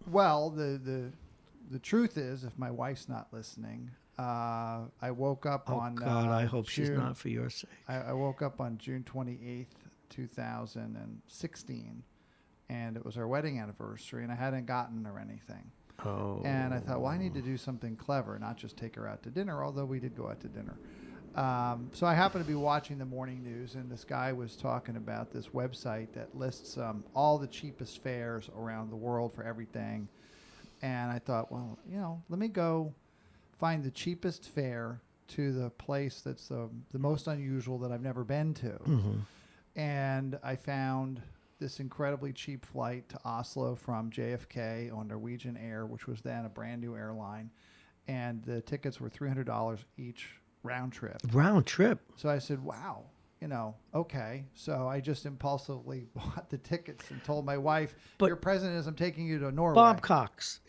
Well, the truth is, if my wife's not listening, I woke up Oh, on... God, I hope she's June- not for your sake. I woke up on June 28th, 2016, and it was our wedding anniversary, and I hadn't gotten her anything. Oh. And I thought, well, I need to do something clever, not just take her out to dinner, although we did go out to dinner. So I happened to be watching the morning news, and this guy was talking about this website that lists all the cheapest fares around the world for everything. And I thought, well, let me go find the cheapest fare to the place that's the most unusual that I've never been to. Mm-hmm. And I found this incredibly cheap flight to Oslo from JFK on Norwegian Air, which was then a brand new airline. and the tickets were $300 each round trip. Round trip. So I said, wow, okay. So I just impulsively bought the tickets and told my wife, But your present is I'm taking you to Norway. Bob Cox,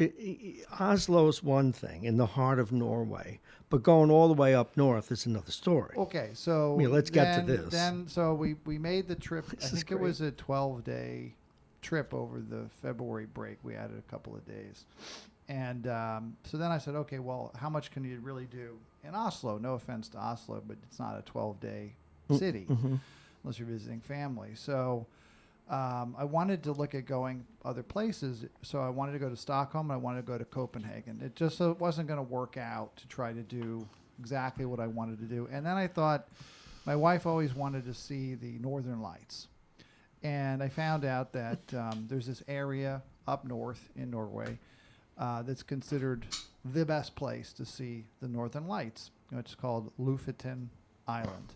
Oslo's one thing in the heart of Norway, but going all the way up north is another story. Okay, so Let's get to this. Then, so we made the trip. I think great. it was a 12-day trip over the February break. We added a couple of days. And so then I said, okay, well, how much can you really do in Oslo? No offense to Oslo, but it's not a 12-day city unless you're visiting family. So I wanted to look at going other places. So I wanted to go to Stockholm and I wanted to go to Copenhagen. It just wasn't going to work out to try to do exactly what I wanted to do. And then I thought my wife always wanted to see the Northern Lights. And I found out that there's this area up north in Norway that's considered the best place to see the Northern Lights. It's called Lofoten Island.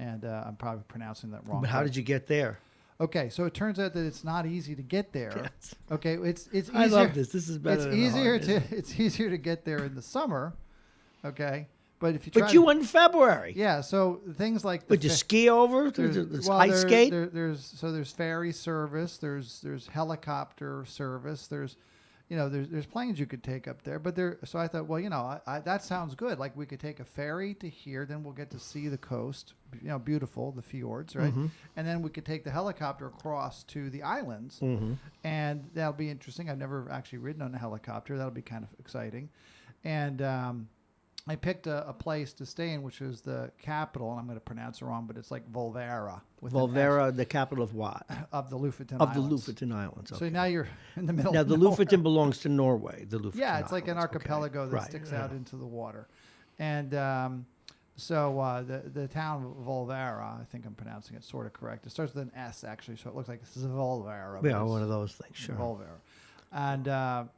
And I'm probably pronouncing that wrong. But how did you get there? Okay, so it turns out that it's not easy to get there. Yes. Okay, it's easier. I love this. This is better. It's than easier hard, it's easier to get there in the summer. Okay, but if you try But you went in February. yeah, so things like Would you ski over? Ice skate? There's ferry service. There's helicopter service. There's planes you could take up there, but so I thought, well, that sounds good. Like we could take a ferry to here, then we'll get to see the coast, beautiful, the fjords, right? And then we could take the helicopter across to the islands, and that'll be interesting. I've never actually ridden on a helicopter. That'll be kind of exciting. And I picked a place to stay in, which is the capital, and I'm going to pronounce it wrong, but it's like Volvera. Volvera, the capital of what? Of the Lofoten Of Islands. the Lofoten Islands. Okay. So now you're in the middle Now, of the nowhere. Lofoten belongs to Norway. The Lofoten Yeah, it's like an Islands, archipelago okay. that Right, sticks yeah. out into the water. And so the town of Volvera, I think I'm pronouncing it sort of correct. It starts with an S, actually, so it looks like this is Volvera. Yeah, one of those things, sure. Volvera. And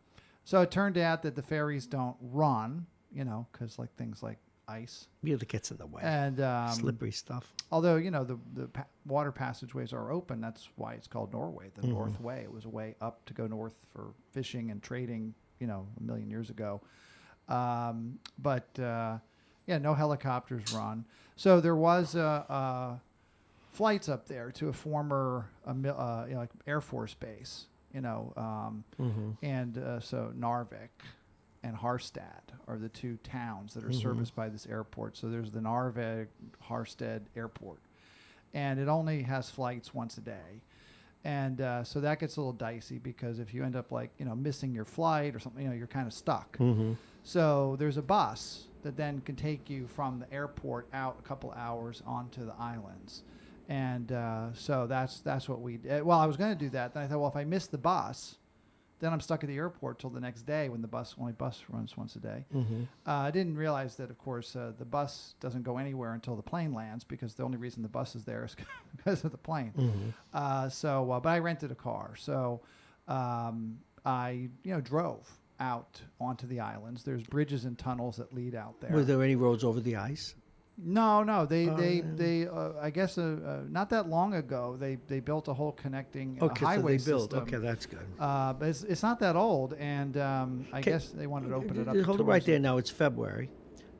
so it turned out that the ferries don't run, because things like ice. Yeah, that gets in the way. And slippery stuff. although, the water passageways are open, that's why it's called Norway, the North Way. It was a way up to go north for fishing and trading, a million years ago. But no helicopters run. So there was flights up there to a former Air Force base, and so Narvik and Harstad are the two towns that are serviced by this airport. So there's the Narvik Harstad Airport, and it only has flights once a day. And so that gets a little dicey because if you end up missing your flight or something, you're kind of stuck. So there's a bus that then can take you from the airport out a couple hours onto the islands. And so that's what we did. Well, I was going to do that. Then I thought, well, if I miss the bus, then I'm stuck at the airport till the next day when the only bus runs once a day. I didn't realize that, of course, the bus doesn't go anywhere until the plane lands because the only reason the bus is there is because of the plane. But I rented a car. So I drove out onto the islands. There's bridges and tunnels that lead out there. Were there any roads over the ice? No. They I guess not that long ago they built a whole connecting highway system. Okay, that's good. But it's not that old, and I guess they wanted to open it up. Hold it right there now. It's February.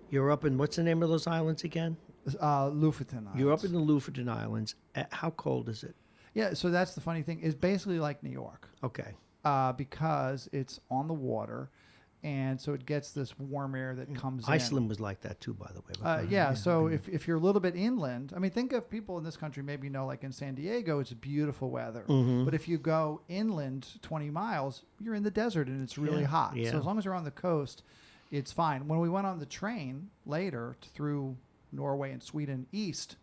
You're up in, what's the name of those islands again? Lofoten Islands. You're up in the Lofoten Islands. How cold is it? Yeah, so that's the funny thing. It's basically like New York. Okay. Because it's on the water. And so it gets this warm air that comes in. Iceland was like that too, by the way. So if you're a little bit inland, think of people in this country, maybe like in San Diego, it's beautiful weather. But if you go inland 20 miles, you're in the desert and it's really hot. Yeah. So as long as you're on the coast, it's fine. When we went on the train later through Norway and Sweden east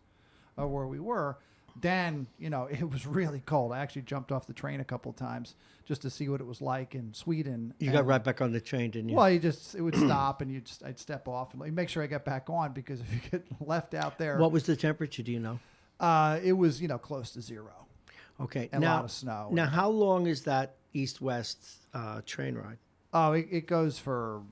of where we were, then, it was really cold. I actually jumped off the train a couple of times just to see what it was like in Sweden. You got right back on the train, didn't you? Well, it would stop and I'd step off and make sure I got back on because if you get left out there. What was the temperature, do you know? It was, close to zero. Okay. And a lot of snow. Now, how long is that east-west train ride? Oh, it goes for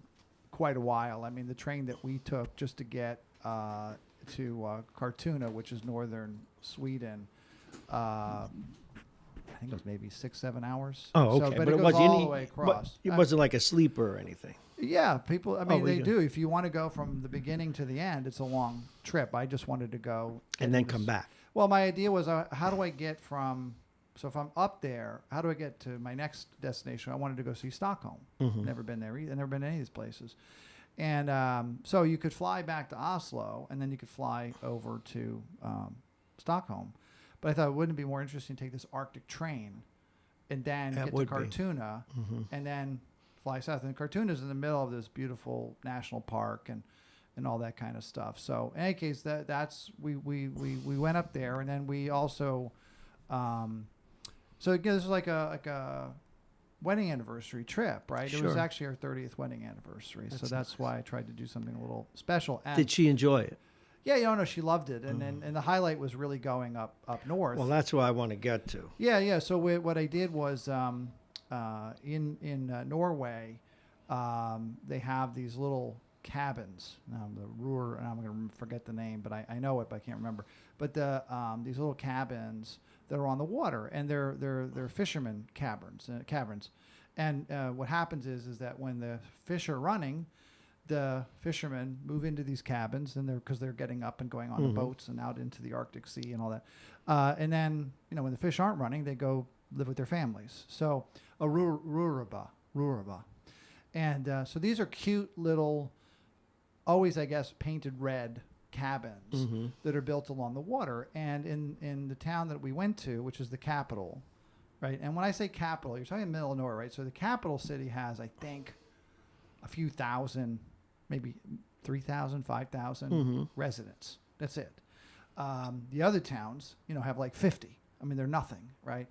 quite a while. The train that we took just to get to Kartuna, which is northern Sweden, I think it was maybe 6-7 hours. Oh, okay. But it goes all the way across. It wasn't like a sleeper or anything. Yeah, people. I mean, we they do. do. If you want to go from the beginning to the end, it's a long trip. I just wanted to go And then come back. Well, my idea was, how do I get from? So if I'm up there, how do I get to my next destination? I wanted to go see Stockholm. Never been there either. Never been to any of these places. And so you could fly back to Oslo, and then you could fly over to Stockholm. But I thought, wouldn't it be more interesting to take this Arctic train and then That get to would be. Kartuna and then fly south? And Kartuna is in the middle of this beautiful national park and all that kind of stuff. So in any case, that's we went up there, and then we also so again, this is like a wedding anniversary trip, right? It was Sure. actually our 30th wedding anniversary, so that's why I tried to do something a little special. And Did she enjoy it? yeah, no, she loved it, and the highlight was really going up north. Well, that's what I want to get to. Yeah. So what I did was in Norway, they have these little cabins. The Ruhr, and I'm going to forget the name, but I know it, but I can't remember. But these little cabins that are on the water, and they're fishermen caverns. And what happens is that when the fish are running, the fishermen move into these cabins, and because they're getting up and going on the boats and out into the Arctic Sea and all that. And then when the fish aren't running, they go live with their families. So a Ruhraba. And so these are cute little, always I guess painted red cabins that are built along the water. And in the town that we went to, which is the capital, right? And when I say capital, you're talking in the middle of nowhere, right? So the capital city has, I think, a few thousand, maybe 3,000, 5,000 residents. That's it. The other towns, have like 50. I mean, they're nothing, right?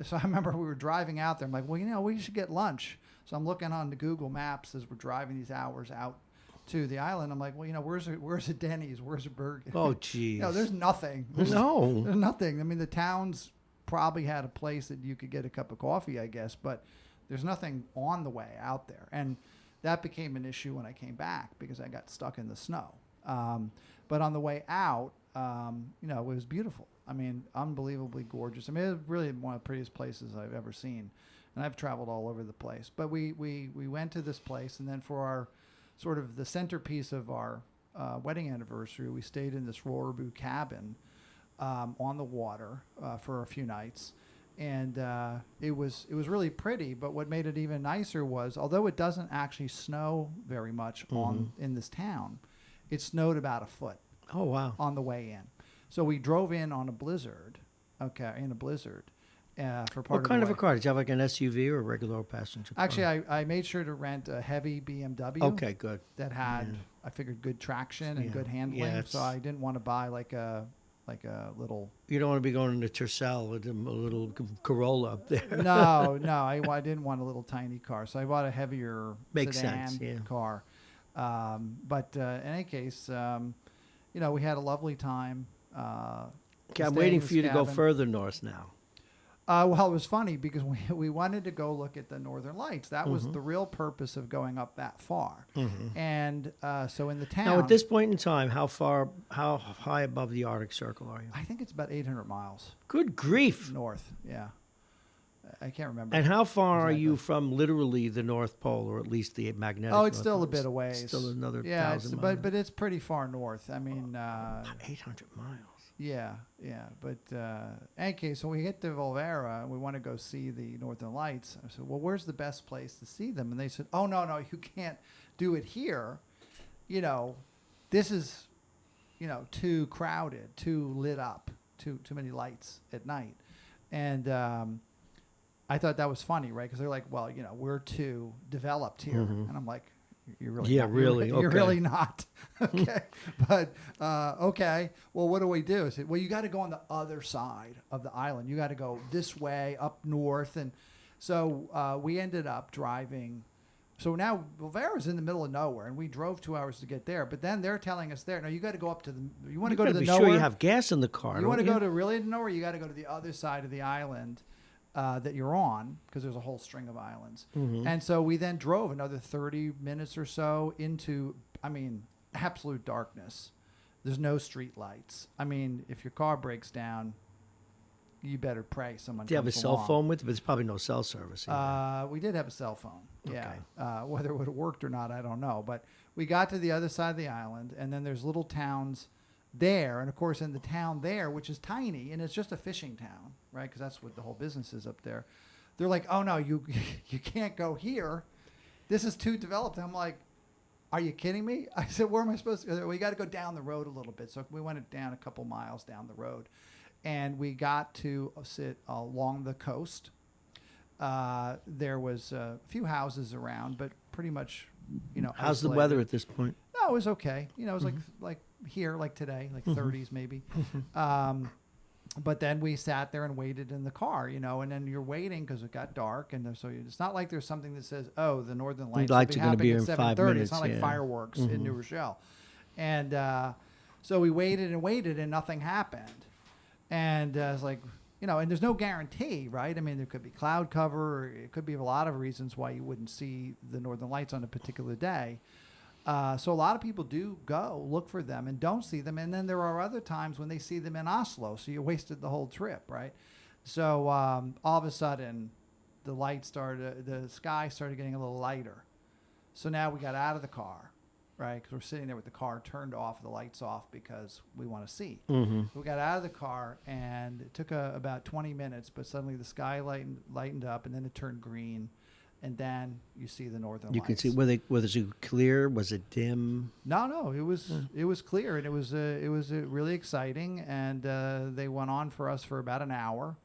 So I remember we were driving out there. I'm like, well, we should get lunch. So I'm looking on the Google Maps as we're driving these hours out to the island. I'm like, well, where's a Denny's? Where's a Burger? Oh, geez. There's nothing. There's nothing. I mean, the towns probably had a place that you could get a cup of coffee, I guess, but there's nothing on the way out there. And that became an issue when I came back because I got stuck in the snow. But on the way out, it was beautiful. I mean, unbelievably gorgeous. I mean, it was really one of the prettiest places I've ever seen. And I've traveled all over the place. But we went to this place, and then for our sort of the centerpiece of our wedding anniversary, we stayed in this Rorbu cabin on the water for a few nights. And it was really pretty, but what made it even nicer was, although it doesn't actually snow very much in this town, it snowed about a foot. Oh, wow. On the way in. So we drove in on a blizzard, for part of What kind the of a way. car? Did you have like an SUV or a regular passenger car? Actually, I made sure to rent a heavy BMW. Okay, good. That had, I figured, good traction and good handling. Yeah, so I didn't want to buy like a little. You don't want to be going to Tercel with a little Corolla up there. No, I didn't want a little tiny car, so I bought a heavier Makes sedan sense, yeah. car. But in any case, we had a lovely time. Okay, I'm staying waiting in for this you to go cabin. further north now. Well, it was funny because we wanted to go look at the Northern Lights. That was the real purpose of going up that far. And so in the town. Now, at this point in time, how high above the Arctic Circle are you? I think it's about 800 miles Good grief. north. Yeah. I can't remember. And how far are you exactly. from literally the North Pole, or at least the magnetic? Oh, it's North still Pole? a bit away. Still another yeah, 1,000 miles. but it's pretty far north. I mean, 800 miles. yeah. But in any case, so we get to Volvera and we want to go see the Northern Lights. I said, well, where's the best place to see them? And they said, oh, no, you can't do it here. This is, too crowded, too lit up, too many lights at night. And I thought that was funny, right? Because they're like, well, we're too developed here. And I'm like, you're really not. really? You're Okay. really not. Okay. But, okay. Well, what do we do? I said, well, you got to go on the other side of the island. You got to go this way up north. And so we ended up driving. So now Volvera's in the middle of nowhere, and we drove 2 hours to get there. But then they're telling us there, no, you got to go up to you want to go to the be nowhere. sure you have gas in the car. You want to don't go to really nowhere, you got to go to the other side of the island that you're on, because there's a whole string of islands. And so we then drove another 30 minutes or so into, absolute darkness. There's no street lights. I mean, if your car breaks down, you better pray someone. Do you have a comes cell along. phone with? But there's probably no cell service. We did have a cell phone. Yeah. Okay. Whether it would have worked or not, I don't know. But we got to the other side of the island, and then there's little towns there, and of course in the town there, which is tiny, and it's just a fishing town, right? Because that's what the whole business is up there. They're like, oh no, you can't go here. This is too developed. I'm like, are you kidding me? I said, where am I supposed to go? We got to go down the road a little bit. So we went down a couple miles down the road, and we got to sit along the coast. There was a few houses around, but pretty much, How's the isolated. weather at this point? No, it was okay. It was like here, like today, like 30s maybe. But then we sat there and waited in the car, and then you're waiting because it got dark, and so it's not like there's something that says, "Oh, the Northern Lights will be happening at 7:30." It's not like fireworks in New Rochelle, and so we waited and waited, and nothing happened, and it's like. And there's no guarantee, right? I mean, there could be cloud cover, or it could be a lot of reasons why you wouldn't see the Northern Lights on a particular day. So a lot of people do go look for them and don't see them. And then there are other times when they see them in Oslo. So you wasted the whole trip, right? So all of a sudden, the sky started getting a little lighter. So now we got out of the car, right? Because we're sitting there with the car turned off, the lights off, because we want to see. So we got out of the car, and it took about 20 minutes, but suddenly the sky lightened up, and then it turned green. And then you see the Northern Lights. You can see was it clear? Was it dim? No, it was clear, and it was really exciting. And they went on for us for about an hour,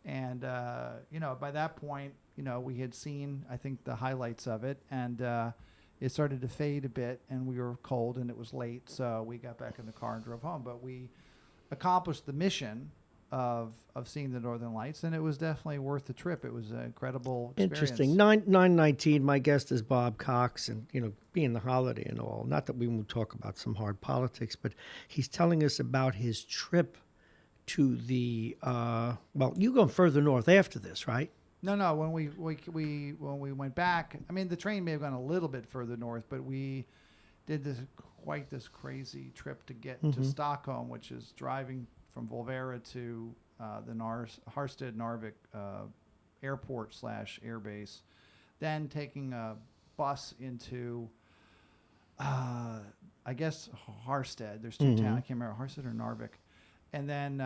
and by that point, we had seen, I think, the highlights of it, and it started to fade a bit, and we were cold, and it was late, so we got back in the car and drove home. But we accomplished the mission of seeing the Northern Lights, and it was definitely worth the trip. It was an incredible experience. Interesting. 919. My guest is Bob Cox, and being the holiday and all. Not that we won't talk about some hard politics, but he's telling us about his trip to the. You go further north after this, right? No. When we went back, I mean, the train may have gone a little bit further north, but we did this crazy trip to get to Stockholm, which is driving from Volvera to the Harstad-Narvik airport / airbase, then taking a bus into, I guess, Harstad. There's two towns. I can't remember, Harstad or Narvik. And then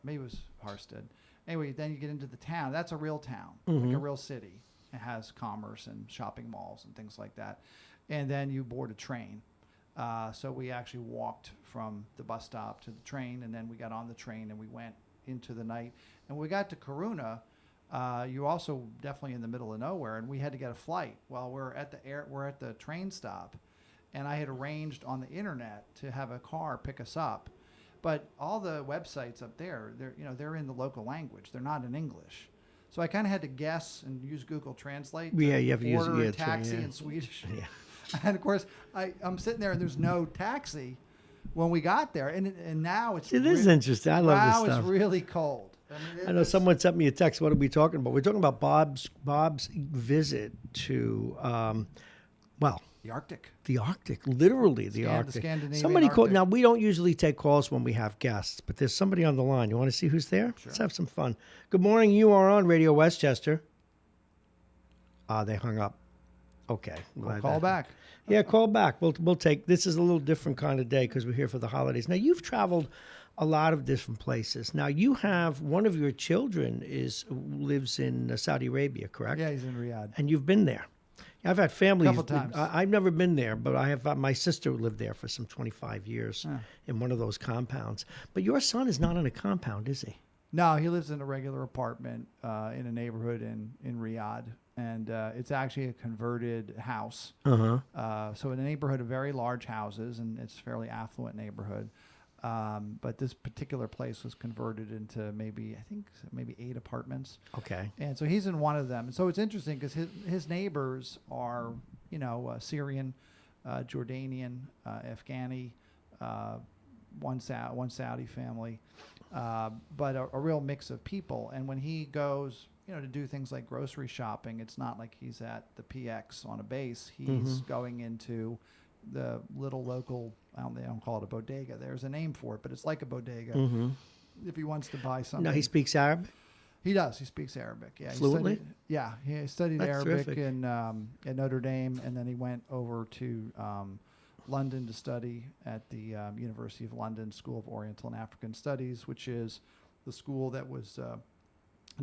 maybe it was Harstad. Anyway, then you get into the town. That's a real town, like a real city. It has commerce and shopping malls and things like that. And then you board a train. So we actually walked from the bus stop to the train, and then we got on the train and we went into the night. And when we got to Kiruna, you're also definitely in the middle of nowhere, and we had to get a flight. Well, we're at the train stop, and I had arranged on the internet to have a car pick us up. But all the websites up there, they're in the local language. They're not in English. So I kind of had to guess and use Google Translate. Yeah, you have to use order a taxi in Swedish. Yeah. And of course, I'm sitting there and there's no taxi when we got there, and now it's. It is interesting. I love this stuff. Now it's really cold. I know someone sent me a text. What are we talking about? We're talking about Bob's visit to, the Arctic. The Arctic, literally the Arctic. The Scandinavian somebody called. Arctic. Now we don't usually take calls when we have guests, but there's somebody on the line. You want to see who's there? Sure. Let's have some fun. Good morning. You are on Radio Westchester. They hung up. Okay. Call back. Yeah, call back. We'll take. This is a little different kind of day because we're here for the holidays. Now you've traveled a lot of different places. Now you have one of your children lives in Saudi Arabia, correct? Yeah, he's in Riyadh. And you've been there. I've had family. Couple times. I've never been there, but I have. My sister lived there for some 25 years in one of those compounds. But your son is not in a compound, is he? No, he lives in a regular apartment in a neighborhood in Riyadh, and it's actually a converted house. So in a neighborhood of very large houses, and it's a fairly affluent neighborhood. But this particular place was converted into maybe 8 apartments. Okay. And so he's in one of them. And so it's interesting because his neighbors are, Syrian, Jordanian, Afghani, one Saudi family, but a real mix of people. And when he goes, to do things like grocery shopping, it's not like he's at the PX on a base. He's going into the little local, they don't call it a bodega. There's a name for it, but it's like a bodega if he wants to buy something. Now he speaks Arabic? He does. He speaks Arabic. Yeah, Fluently? He studied That's Arabic terrific. in at Notre Dame, and then he went over to London to study at the University of London School of Oriental and African Studies, which is the school that was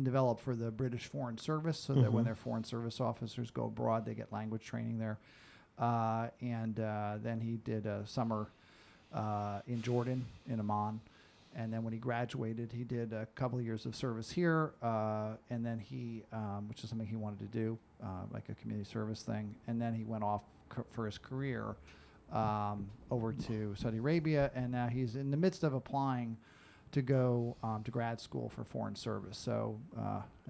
developed for the British Foreign Service, so that when their Foreign Service officers go abroad, they get language training there. And then he did a summer in Jordan, in Amman. And then when he graduated, he did a couple of years of service here, and then he, which is something he wanted to do, like a community service thing. And then he went off for his career over to Saudi Arabia, and now he's in the midst of applying to go to grad school for foreign service. So,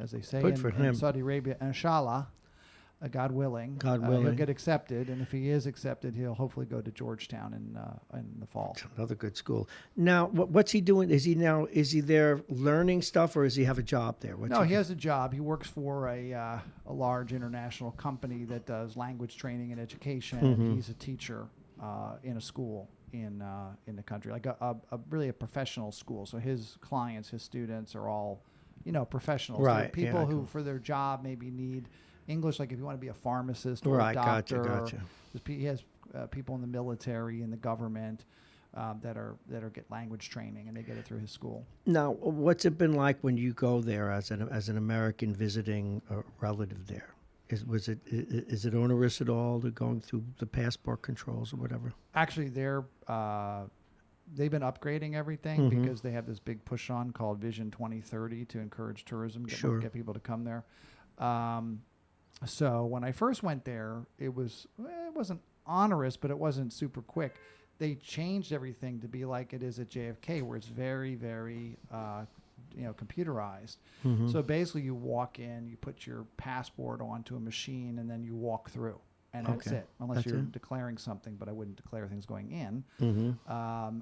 as they say in Saudi Arabia, inshallah, God willing, he'll get accepted, and if he is accepted, he'll hopefully go to Georgetown in the fall. Another good school. Now, what's he doing? Is he there learning stuff, or does he have a job there? He has a job. He works for a large international company that does language training and education. And he's a teacher in a school in the country, like really a professional school. So his clients, his students, are all professionals. Right. They're people who, for their job, maybe need English, like if you want to be a pharmacist or a doctor. Gotcha. He has people in the military and the government that are get language training, and they get it through his school. Now, what's it been like when you go there as an American visiting a relative there? Is it onerous at all to going through the passport controls or whatever? Actually, they've been upgrading everything because they have this big push on called Vision 2030 to encourage tourism, get people to come there. So when I first went there, it wasn't onerous, but it wasn't super quick. They changed everything to be like it is at JFK, where it's very, very computerized. So basically, you walk in, you put your passport onto a machine, and then you walk through, and that's it. Unless you're declaring something, but I wouldn't declare things going in.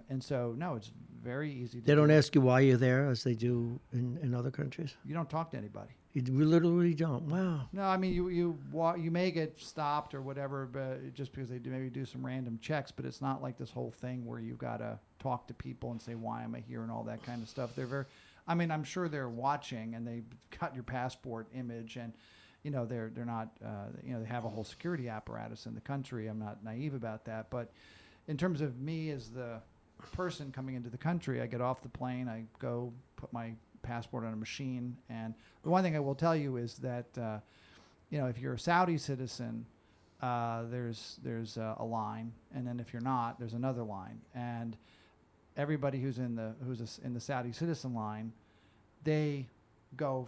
And so no, it's very easy. They don't ask you why you're there, as they do in other countries. You don't talk to anybody. You literally don't. Wow. No, I mean you may get stopped or whatever, but just because they maybe do some random checks. But it's not like this whole thing where you gotta talk to people and say why am I here and all that kind of stuff. They're very, I mean, I'm sure they're watching and they've got your passport image, and they're not they have a whole security apparatus in the country. I'm not naive about that, but in terms of me as the person coming into the country, I get off the plane, I go put my passport on a machine, and the one thing I will tell you is that if you're a Saudi citizen, there's a line, and then if you're not, there's another line, and everybody who's in the Saudi citizen line, they go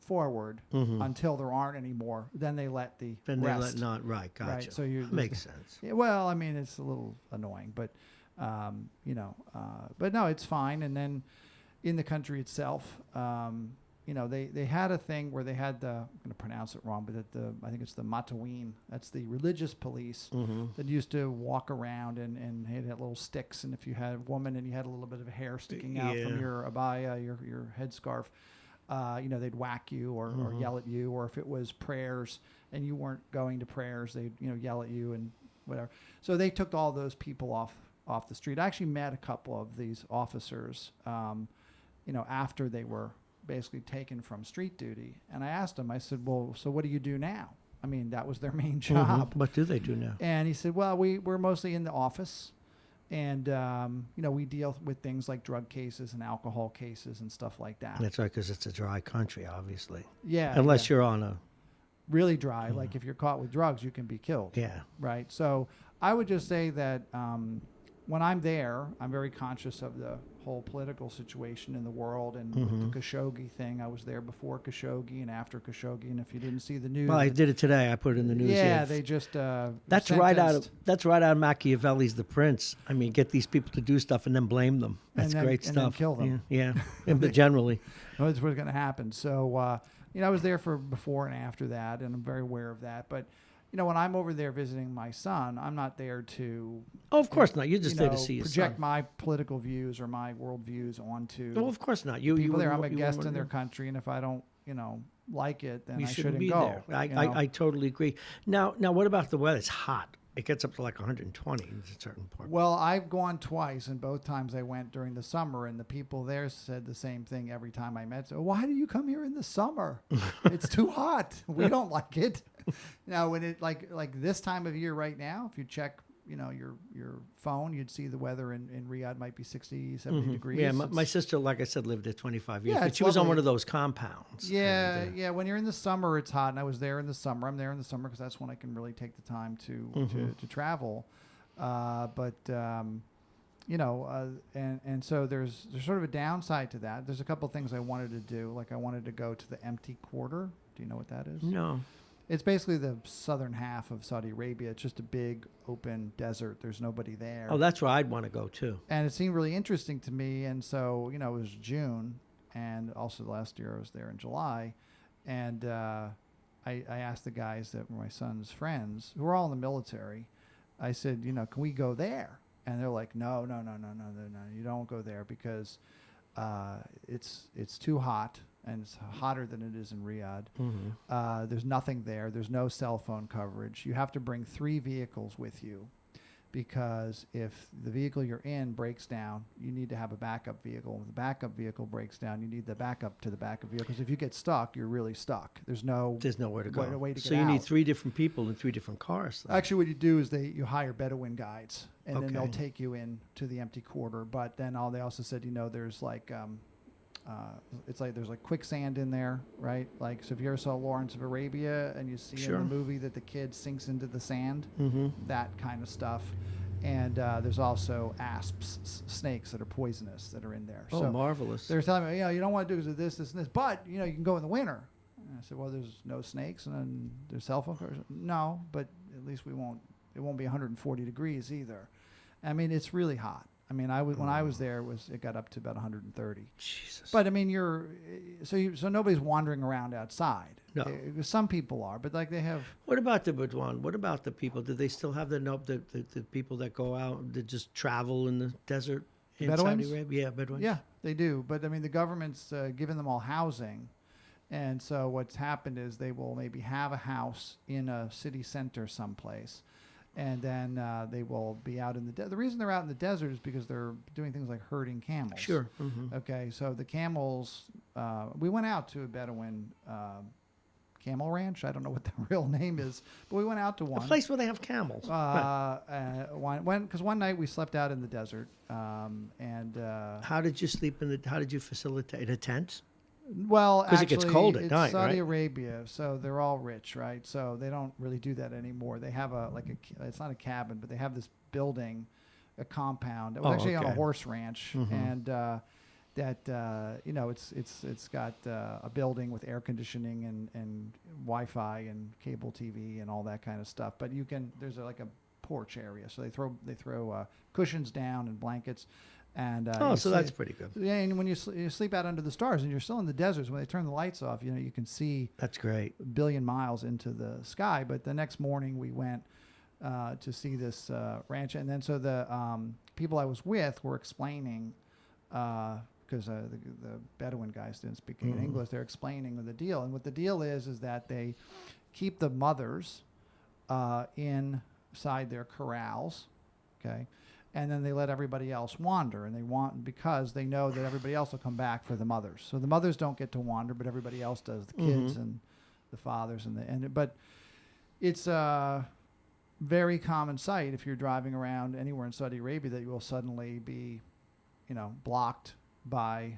forward until there aren't any more. Then they let the rest. Gotcha. Right, so makes sense. Yeah, well, I mean, it's a little annoying, but but no, it's fine. And then in the country itself, they had a thing where they had I'm going to pronounce it wrong, but I think it's the Mataween. That's the religious police that used to walk around and had little sticks. And if you had a woman and you had a little bit of hair sticking out from your abaya, your headscarf, they'd whack you or yell at you. Or if it was prayers and you weren't going to prayers, they'd yell at you and whatever. So they took all those people off the street. I actually met a couple of these officers, after they were basically taken from street duty. And I asked him, I said, well, so what do you do now? I mean, that was their main job. What do they do now? And he said, well, we're mostly in the office. And, we deal with things like drug cases and alcohol cases and stuff like that. That's right, because it's a dry country, obviously. Yeah. Unless you're on a... really dry. Like if you're caught with drugs, you can be killed. Yeah. Right? So I would just say that when I'm there, I'm very conscious of the whole political situation in the world, and with the Khashoggi thing. I was there before Khashoggi and after Khashoggi, and if you didn't see the news, well, I did it today. I put it in the news. Yeah, they just that's right out of Machiavelli's The Prince. I mean, get these people to do stuff and then blame them. That's great stuff. And then kill them. Yeah. But generally, that's what's going to happen. So I was there for before and after that, and I'm very aware of that. But when I'm over there visiting my son, I'm not there to... Oh, of course not. You're just there to see his son. Project my political views or my world views onto... Oh, of course not. People there. I'm a guest in their country, and if I don't, like it, then I shouldn't be go. there. I totally agree. Now, what about the weather? It's hot It gets up to like 120 at a certain point. Well, I've gone twice, and both times I went during the summer, and the people there said the same thing every time I met. So, why do you come here in the summer? It's too hot. We don't like it. Now, when it like this time of year right now, if you check, your phone, you'd see the weather in Riyadh might be 60, 70 degrees. Yeah, my sister, like I said, lived there 25 years, Yeah, but it's she was on lovely. one of those compounds. Yeah, And, yeah. When you're in the summer, it's hot, and I was there in the summer. I'm there in the summer because that's when I can really take the time to travel. And so there's sort of a downside to that. There's a couple things I wanted to do, like I wanted to go to the empty quarter. Do you know what that is? No. It's basically the southern half of Saudi Arabia. It's just a big open desert. There's nobody there. Oh, that's where I'd want to go too. And it seemed really interesting to me. And so, it was June, and also last year I was there in July. And I asked the guys that were my son's friends, who are all in the military, I said, can we go there? And they're like, no, you don't go there because it's too hot, and it's hotter than it is in Riyadh. There's nothing there. There's no cell phone coverage. You have to bring 3 vehicles with you, because if the vehicle you're in breaks down, you need to have a backup vehicle. If the backup vehicle breaks down, you need the backup to the backup vehicle. Because if you get stuck, you're really stuck. There's nowhere to go. Way to so get you out. need 3 different people in 3 different cars. Then. Actually, what you do is you hire Bedouin guides, and then they'll Okay. take you in to the empty quarter. But then they also said, there's like there's like quicksand in there, right? Like, so if you ever saw Lawrence of Arabia and you see in the movie that the kid sinks into the sand, that kind of stuff. And there's also asps, snakes that are poisonous that are in there. Oh, so marvelous. They're telling me, you don't want to do this, and this, but you can go in the winter. And I said, well, there's no snakes, and then there's cell phone cars. No, but at least it won't be 140 degrees either. I mean, it's really hot. I mean, when I was there, it got up to about 130. Jesus. But I mean, so nobody's wandering around outside. No. Some people are, but like they have. What about the Bedouin? What about the people? Do they still have the people that go out that just travel in the desert in Bedouins? Saudi Arabia? Yeah, Bedouins. Yeah, they do. But I mean, the government's given them all housing. And so what's happened is they will maybe have a house in a city center someplace. And then they will be out in the desert. The reason they're out in the desert is because they're doing things like herding camels. Sure. Okay, so the camels, we went out to a Bedouin camel ranch. I don't know what the real name is, but we went out to one. A place where they have camels. Because one night we slept out in the desert. How did you sleep how did you facilitate a tent? Well, because actually, it gets cold at it's night, Saudi right? Arabia, so they're all rich, right? So they don't really do that anymore. They have it's not a cabin, but they have this building, a compound. It was actually on a horse ranch, and it's got a building with air conditioning and Wi-Fi and cable TV and all that kind of stuff. But there's like a porch area, so they throw cushions down and blankets. And so that's pretty good. Yeah, and when you sleep out under the stars, and you're still in the deserts, when they turn the lights off, you can see. That's great. A billion miles into the sky. But the next morning we went to see this ranch, and then so the people I was with were explaining, because the Bedouin guys didn't speak English. They're explaining the deal, and what the deal is that they keep the mothers inside their corrals, okay. And then they let everybody else wander, and because they know that everybody else will come back for the mothers. So the mothers don't get to wander, but everybody else does. The kids and the fathers but it's a very common sight if you're driving around anywhere in Saudi Arabia that you will suddenly be, blocked by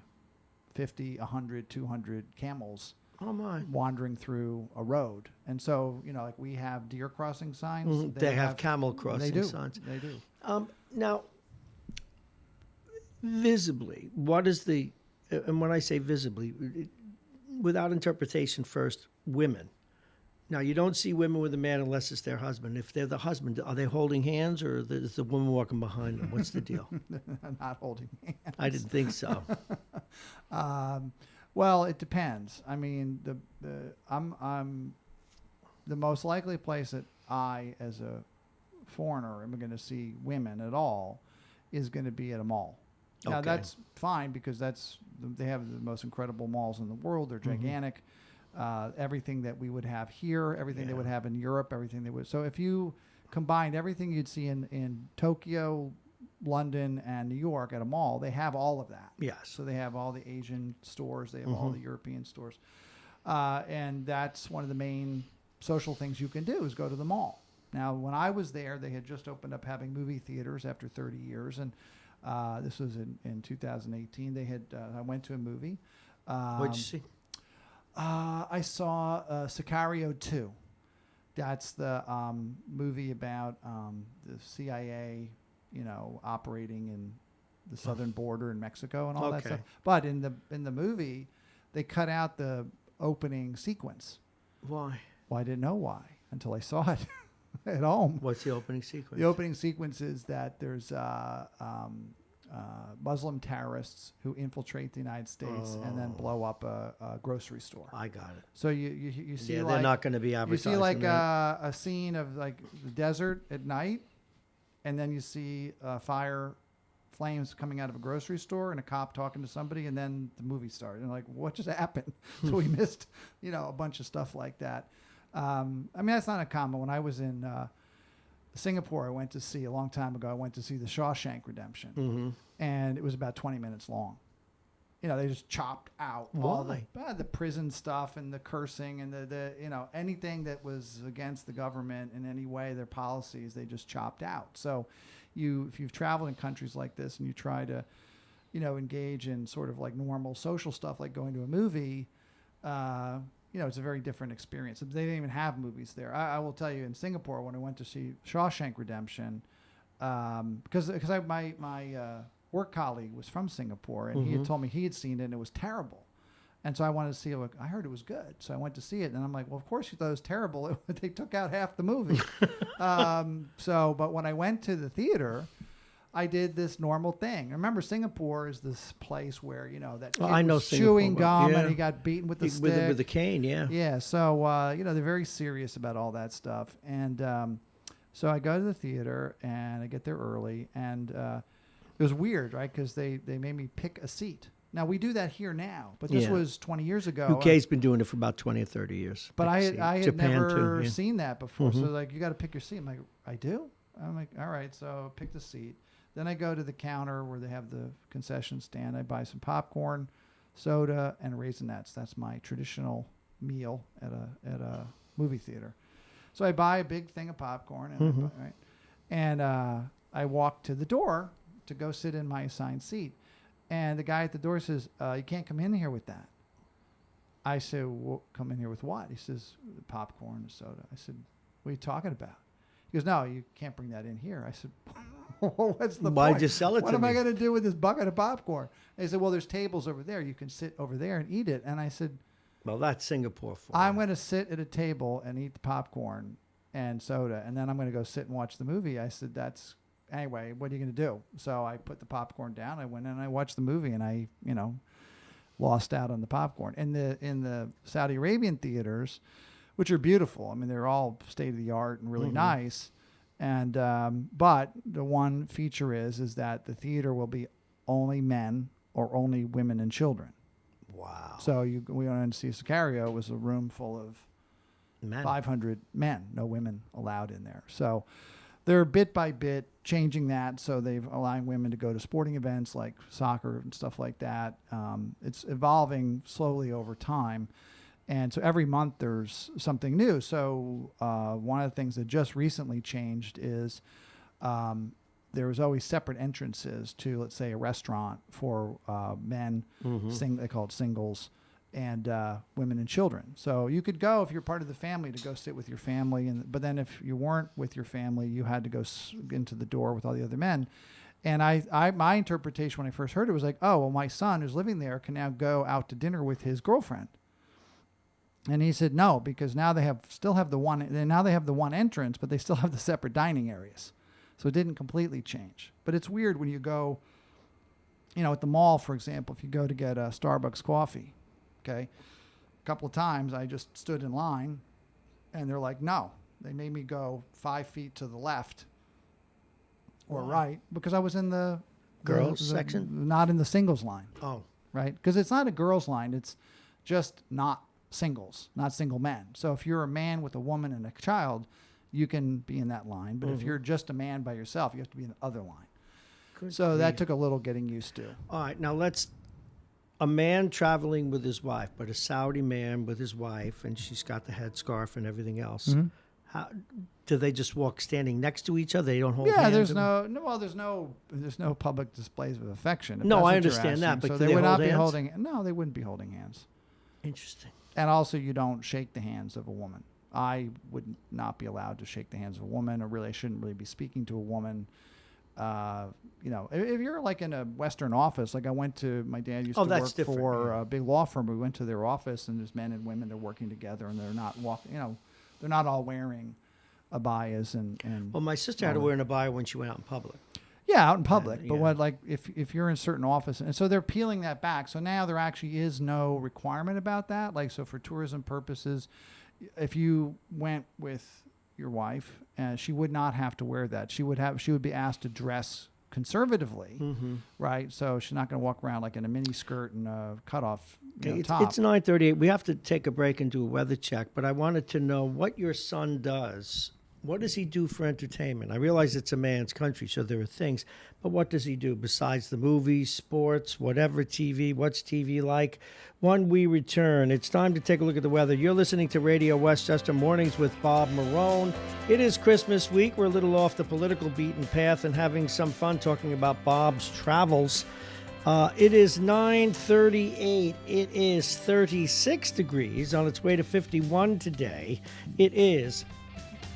50, 100, 200 camels. Oh my! Wandering through a road, and so like we have deer crossing signs. They have camel crossing signs. They do. Now, visibly, what is and when I say visibly, without interpretation first, women. Now, you don't see women with a man unless it's their husband. If they're the husband, are they holding hands, or is the woman walking behind them? What's the deal? Not holding hands. I didn't think so. Well, it depends. I mean, I'm the most likely place that I, as a foreigner, am going to see women at all is going to be at a mall. Now, Okay. that's fine because they have the most incredible malls in the world. They're gigantic. Everything that we would have here, everything they would have in Europe, everything they would. So if you combined everything you'd see in Tokyo, London, and New York at a mall. They have all of that. Yes. So they have all the Asian stores. They have all the European stores. And that's one of the main social things you can do is go to the mall. Now, when I was there, they had just opened up having movie theaters after 30 years. And this was in 2018. They had I went to a movie. What'd you see? I saw Sicario 2. That's the movie about the CIA, operating in the southern border in Mexico and all that stuff. But in the movie, they cut out the opening sequence. Why? Well, I didn't know why until I saw it at home. What's the opening sequence? The opening sequence is that there's Muslim terrorists who infiltrate the United States and then blow up a grocery store. I got it. So you see, Yeah, like, they're not going to be advertising. you see like that. a scene of like the desert at night, and then you see flames coming out of a grocery store and a cop talking to somebody, and then the movie started. And like, what just happened? So we missed, a bunch of stuff like that. I mean, that's not uncommon. When I was in Singapore, I went to see a long time ago. I went to see the Shawshank Redemption, and it was about 20 minutes long. They just chopped out all the prison stuff and the cursing and the anything that was against the government in any way, their policies, they just chopped out. So if you've traveled in countries like this and you try to, engage in sort of like normal social stuff like going to a movie, it's a very different experience. They didn't even have movies there. I will tell you, in Singapore, when I went to see Shawshank Redemption, because my work colleague was from Singapore, and he had told me he had seen it and it was terrible. And so I wanted to see it. I heard it was good. So I went to see it, and I'm like, well, of course you thought it was terrible. They took out half the movie. But when I went to the theater, I did this normal thing. Remember, Singapore is this place where, that kid was chewing gum and he got beaten with the stick. With the cane, yeah. Yeah, so, they're very serious about all that stuff. And so I go to the theater, and I get there early, and it was weird, right, because they made me pick a seat. Now, we do that here now, but this was 20 years ago. UK's been doing it for about 20 or 30 years. But I had Japan never too, seen that before. So, like, you got to pick your seat. I'm like, I do? I'm like, all right, so pick the seat. Then I go to the counter where they have the concession stand. I buy some popcorn, soda, and Raisinets. That's my traditional meal at a movie theater. So I buy a big thing of popcorn, and I walk to the door to go sit in my assigned seat. And the guy at the door says, you can't come in here with that. I said, well, come in here with what? He says, popcorn and soda. I said, what are you talking about? He goes, no, you can't bring that in here. I said, what's the point? Why'd you sell it to me? What am I going to do with this bucket of popcorn? And he said, well, there's tables over there. You can sit over there and eat it. And I said, well, that's Singapore for I'm going to sit at a table and eat the popcorn and soda, and then I'm going to go sit and watch the movie. I said, anyway, what are you going to do? So I put the popcorn down. I went in and I watched the movie, and I, lost out on the popcorn. In the Saudi Arabian theaters, which are beautiful. I mean, they're all state of the art and really nice. And but the one feature is that the theater will be only men or only women and children. Wow. So we went to see Sicario. It was a room full of 500 men, no women allowed in there. So they're bit by bit changing that. So they've allowing women to go to sporting events like soccer and stuff like that. It's evolving slowly over time. And so every month there's something new. So one of the things that just recently changed is there was always separate entrances to, let's say, a restaurant for men, they call it singles, and women and children. So you could go if you're part of the family to go sit with your family, but then if you weren't with your family, you had to go into the door with all the other men. And my interpretation when I first heard it was like, oh, well, my son who's living there can now go out to dinner with his girlfriend. And he said no, because now they have the one entrance, but they still have the separate dining areas. So it didn't completely change. But it's weird when you go, at the mall, for example, if you go to get a Starbucks coffee, okay, a couple of times I just stood in line, and they're like, no. They made me go 5 feet to the left or right, because I was in the girls section, not in the singles line. Oh. Right? Because it's not a girls line. It's just not singles, not single men. So if you're a man with a woman and a child, you can be in that line. But if you're just a man by yourself, you have to be in the other line. Good So that grief. took a little getting used to. All right, now a man traveling with his wife, but a Saudi man with his wife, and she's got the headscarf and everything else. How do they just walk standing next to each other? They don't hold hands? Yeah, there's no public displays of affection. If No, that's I what you're understand that, asking. but so do they they would not hold be hands? holding. No, they wouldn't be holding hands. Interesting. And also, you don't shake the hands of a woman. I would not be allowed to shake the hands of a woman, or really, I shouldn't really be speaking to a woman. If you're like in a Western office, like my dad used to that's work different, for yeah. a big law firm. We went to their office, and there's men and women. They're working together, and they're not walking. They're not all wearing abayas and. Well, my sister had to wear an abaya when she went out in public. Yeah, out in public. But yeah. what, like, if you're in a certain office, and so they're peeling that back. So now there actually is no requirement about that. Like, so for tourism purposes, if you went with your wife, she would not have to wear that. She would be asked to dress conservatively, right? So she's not going to walk around like in a mini skirt and a cutoff top. It's 9:38. We have to take a break and do a weather check, but I wanted to know what your son does. What does he do for entertainment? I realize it's a man's country, so there are things, but what does he do besides the movies, sports, whatever TV? What's TV like? When we return, it's time to take a look at the weather. You're listening to Radio Westchester Mornings with Bob Marrone. It is Christmas week. We're a little off the political beaten path and having some fun talking about Bob's travels. It is 9:38. It is 36 degrees, on its way to 51 today. It is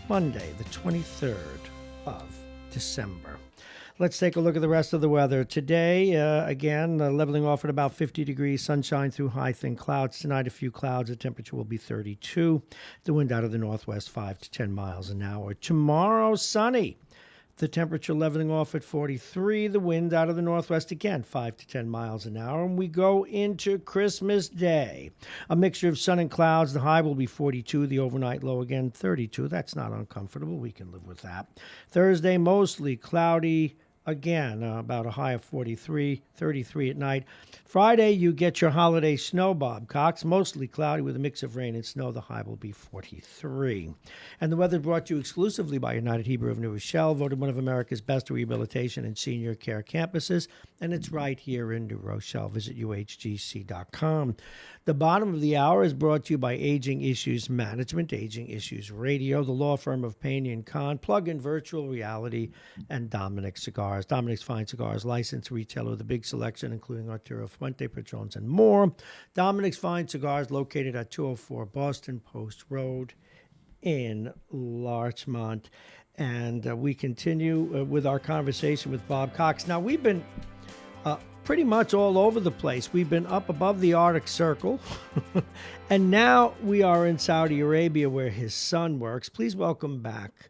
Monday, the 23rd of December. Let's take a look at the rest of the weather. Today, again, leveling off at about 50 degrees, sunshine through high, thin clouds. Tonight, a few clouds. The temperature will be 32. The wind out of the northwest, 5 to 10 miles an hour. Tomorrow, sunny. The temperature leveling off at 43. The wind out of the northwest again, 5 to 10 miles an hour. And we go into Christmas Day. A mixture of sun and clouds. The high will be 42. The overnight low again, 32. That's not uncomfortable. We can live with that. Thursday, mostly cloudy. Again, about a high of 43, 33 at night. Friday, you get your holiday snow, Bob Cox. Mostly cloudy with a mix of rain and snow. The high will be 43. And the weather brought to you exclusively by United Hebrew of New Rochelle, voted one of America's best rehabilitation and senior care campuses. And it's right here in New Rochelle. Visit uhgc.com. The bottom of the hour is brought to you by Aging Issues Management, Aging Issues Radio, the law firm of Payne & Kahn, Plug-in Virtual Reality, and Dominic Cigars. Dominic's Fine Cigars, licensed retailer with a big selection, including Arturo Fuente, Patrons, and more. Dominic's Fine Cigars, located at 204 Boston Post Road in Larchmont. And we continue with our conversation with Bob Cox. Now, we've been pretty much all over the place. We've been up above the Arctic Circle, and now we are in Saudi Arabia where his son works. Please welcome back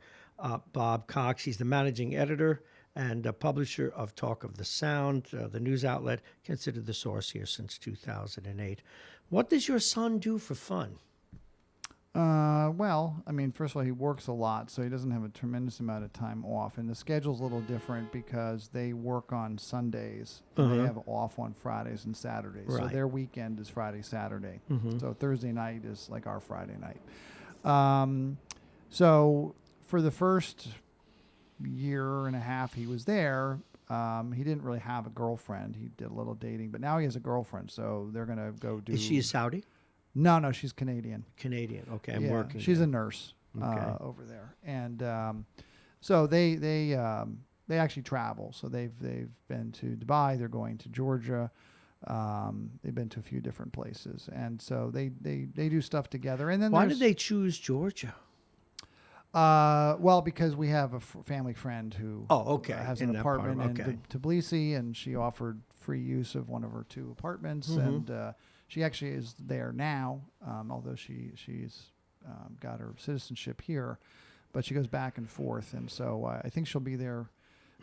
Bob Cox. He's the managing editor and publisher of Talk of the Sound, the news outlet, considered the source here since 2008. What does your son do for fun? Well, I mean, first of all, he works a lot, so he doesn't have a tremendous amount of time off. And the schedule's a little different because they work on Sundays. And they have off on Fridays and Saturdays. Right. So their weekend is Friday, Saturday. So Thursday night is like our Friday night. So for the first year and a half he was there, he didn't really have a girlfriend. He did a little dating, but now he has a girlfriend, so they're going to go do... Is she a Saudi? No, she's Canadian. Canadian, okay, I'm Yeah, working. she's there. a nurse Okay. over there, and so they actually travel. So they've been to Dubai. They're going to Georgia. They've been to a few different places, and so they do stuff together. And then Why did they choose Georgia? Well, because we have a family friend who has in an that part of- apartment okay. in Tbilisi, and she offered free use of one of her 2 apartments, and she actually is there now, although she's got her citizenship here, but she goes back and forth, and so I think she'll be there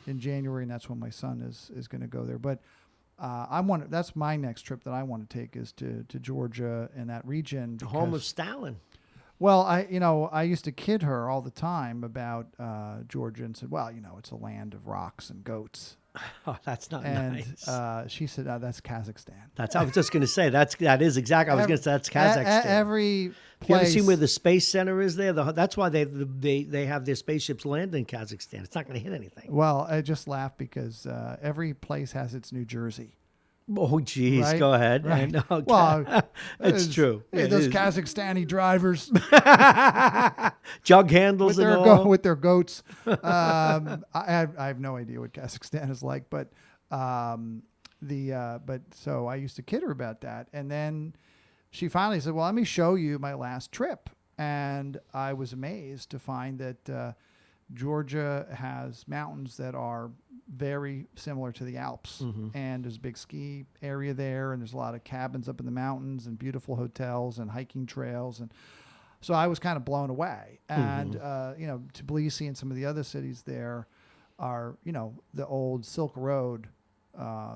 in January, and that's when my son is going to go there. But that's my next trip that I want to take is to Georgia and that region. The home of Stalin. Well, I used to kid her all the time about Georgia and said, well, it's a land of rocks and goats. Oh, that's not And nice. she said, that's Kazakhstan. I was just going to say, that is exactly, I was going to say that's Kazakhstan. You ever place. seen where the space center is there? That's why they have their spaceships land in Kazakhstan. It's not going to hit anything. Well, I just laugh because every place has its New Jersey. Oh, geez. Right? Go ahead. Right. Okay. Well, it's true. Hey, It those is. Kazakhstani drivers Jug handles with and their all. with their goats. I have no idea what Kazakhstan is like, but so I used to kid her about that, and then she finally said, "Well, let me show you my last trip," and I was amazed to find that Georgia has mountains that are very similar to the Alps, and there's a big ski area there, and there's a lot of cabins up in the mountains and beautiful hotels and hiking trails, and so I was kind of blown away. And Tbilisi and some of the other cities there are the old Silk Road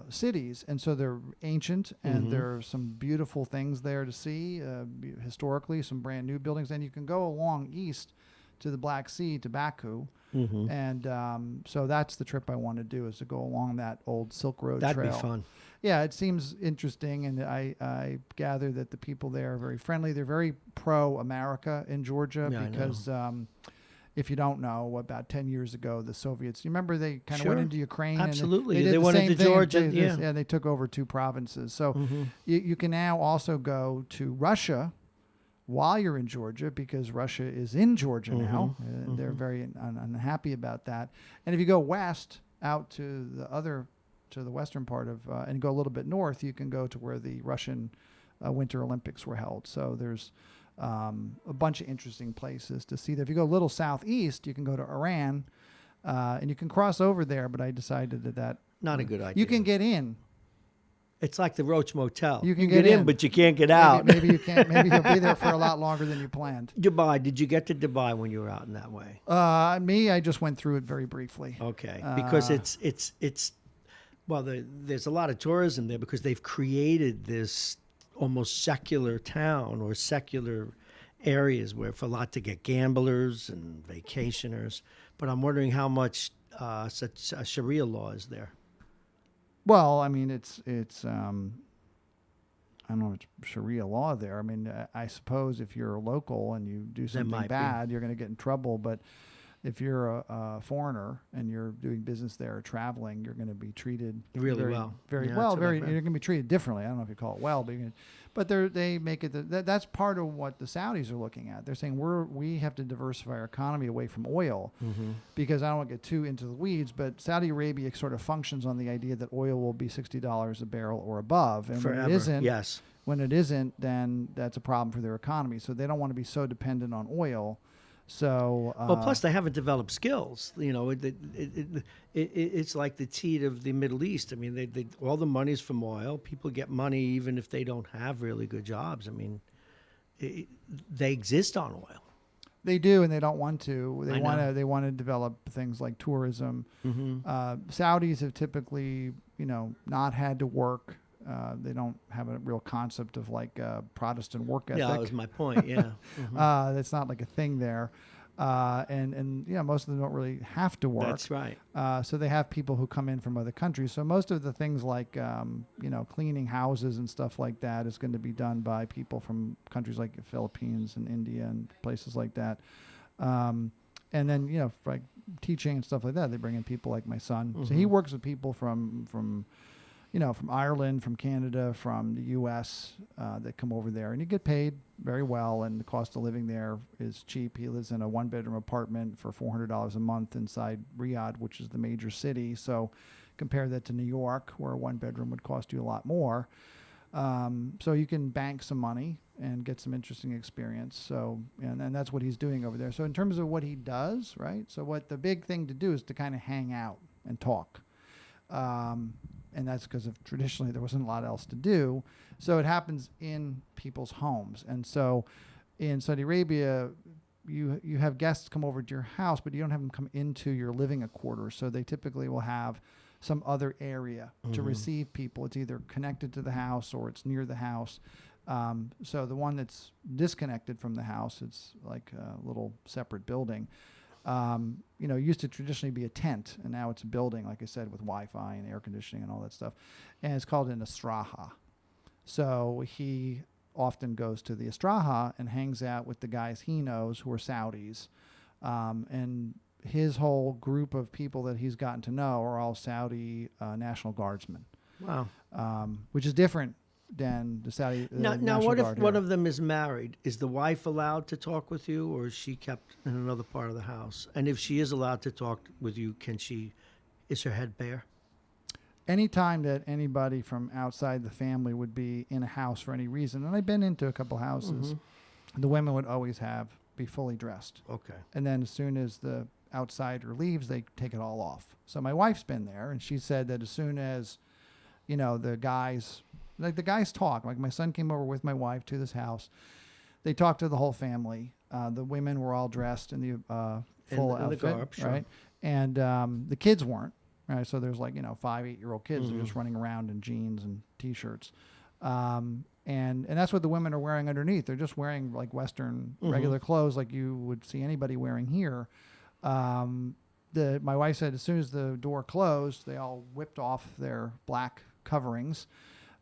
cities, and so they're ancient, and there are some beautiful things there to see historically, some brand new buildings, and you can go along east to the Black Sea to Baku. And so that's the trip I want to do, is to go along that old Silk Road trail. That'd be fun. Yeah, it seems interesting, and I gather that the people there are very friendly. They're very pro-America in Georgia because if you don't know, about 10 years ago, the Soviets, you remember they kind of went into Ukraine? Absolutely. And they went did the into same thing. Georgia. They took over 2 provinces. So you can now also go to Russia while you're in Georgia, because Russia is in Georgia now. They're very unhappy about that. And if you go west out to the western part of, and go a little bit north, you can go to where the Russian Winter Olympics were held. So there's a bunch of interesting places to see there. If you go a little southeast, you can go to Iran, and you can cross over there, but I decided that Not a good idea. you can get in. It's like the Roach Motel. You can get get in, in, but you can't get out. Maybe you can't. Maybe you'll be there for a lot longer than you planned. Dubai. Did you get to Dubai when you were out in that way? I just went through it very briefly. Okay, because there's a lot of tourism there because they've created this almost secular town or secular areas where for a lot to get gamblers and vacationers. But I'm wondering how much such Sharia law is there. Well, I mean, it's I don't know if it's Sharia law there. I mean, I suppose if you're a local and you do something bad, you're going to get in trouble. But if you're a foreigner and you're doing business there or traveling, you're going to be treated really well. Very Yeah, well. that's You're going to be treated differently. I don't know if you call it well, but they make it that's part of what the Saudis are looking at. They're saying we have to diversify our economy away from oil, because I don't want to get too into the weeds, but Saudi Arabia sort of functions on the idea that oil will be $60 a barrel or above, and Forever. when it isn't, Yes. when it isn't, then that's a problem for their economy. So they don't want to be so dependent on oil. So Well, plus they haven't developed skills. It's like the teat of the Middle East. I mean, they all the money's from oil. People get money even if they don't have really good jobs. I mean, they exist on oil. they do, and they don't want to. I know. They want to develop things like tourism. Saudis have typically, not had to work. They don't have a real concept of like Protestant work ethic. Yeah, that was my point. Yeah. That's not like a thing there. And most of them don't really have to work. That's right. So they have people who come in from other countries. So most of the things like, cleaning houses and stuff like that is going to be done by people from countries like the Philippines and India and places like that. And then, for like teaching and stuff like that, they bring in people like my son. So he works with people from Ireland, from Canada, from the U.S. That come over there, and you get paid very well, and the cost of living there is cheap. He lives in a one-bedroom apartment for $400 a month inside Riyadh, which is the major city. So compare that to New York, where a one-bedroom would cost you a lot more. So you can bank some money and get some interesting experience. So, and that's what he's doing over there. So in terms of what he does, right? So what the big thing to do is to kind of hang out and talk. And that's because traditionally there wasn't a lot else to do. So it happens in people's homes. And so in Saudi Arabia, you have guests come over to your house, but you don't have them come into your living quarters. So they typically will have some other area to receive people. It's either connected to the house or it's near the house. So the one that's disconnected from the house, it's like a little separate building. Used to traditionally be a tent, and now it's a building, like I said, with Wi-Fi and air conditioning and all that stuff. And it's called an Astraha. So he often goes to the Estraha and hangs out with the guys he knows who are Saudis. And his whole group of people that he's gotten to know are all Saudi National Guardsmen. Wow. Which is different than the Saudi Now, National what if Guard one here. of them is married? Is the wife allowed to talk with you, or is she kept in another part of the house? And if she is allowed to talk with you, is her head bare? Anytime that anybody from outside the family would be in a house for any reason, and I've been into a couple houses, the women would always be fully dressed. Okay. And then as soon as the outsider leaves, they take it all off. So my wife's been there, and she said that as soon as, the guys talk. Like my son came over with my wife to this house. They talked to the whole family. The women were all dressed in the full outfit, the garb, sure. right? And the kids weren't. Right, so there's 5, 8-year-old kids who are just running around in jeans and T-shirts, and that's what the women are wearing underneath. They're just wearing like Western regular clothes, like you would see anybody wearing here. My wife said as soon as the door closed, they all whipped off their black coverings,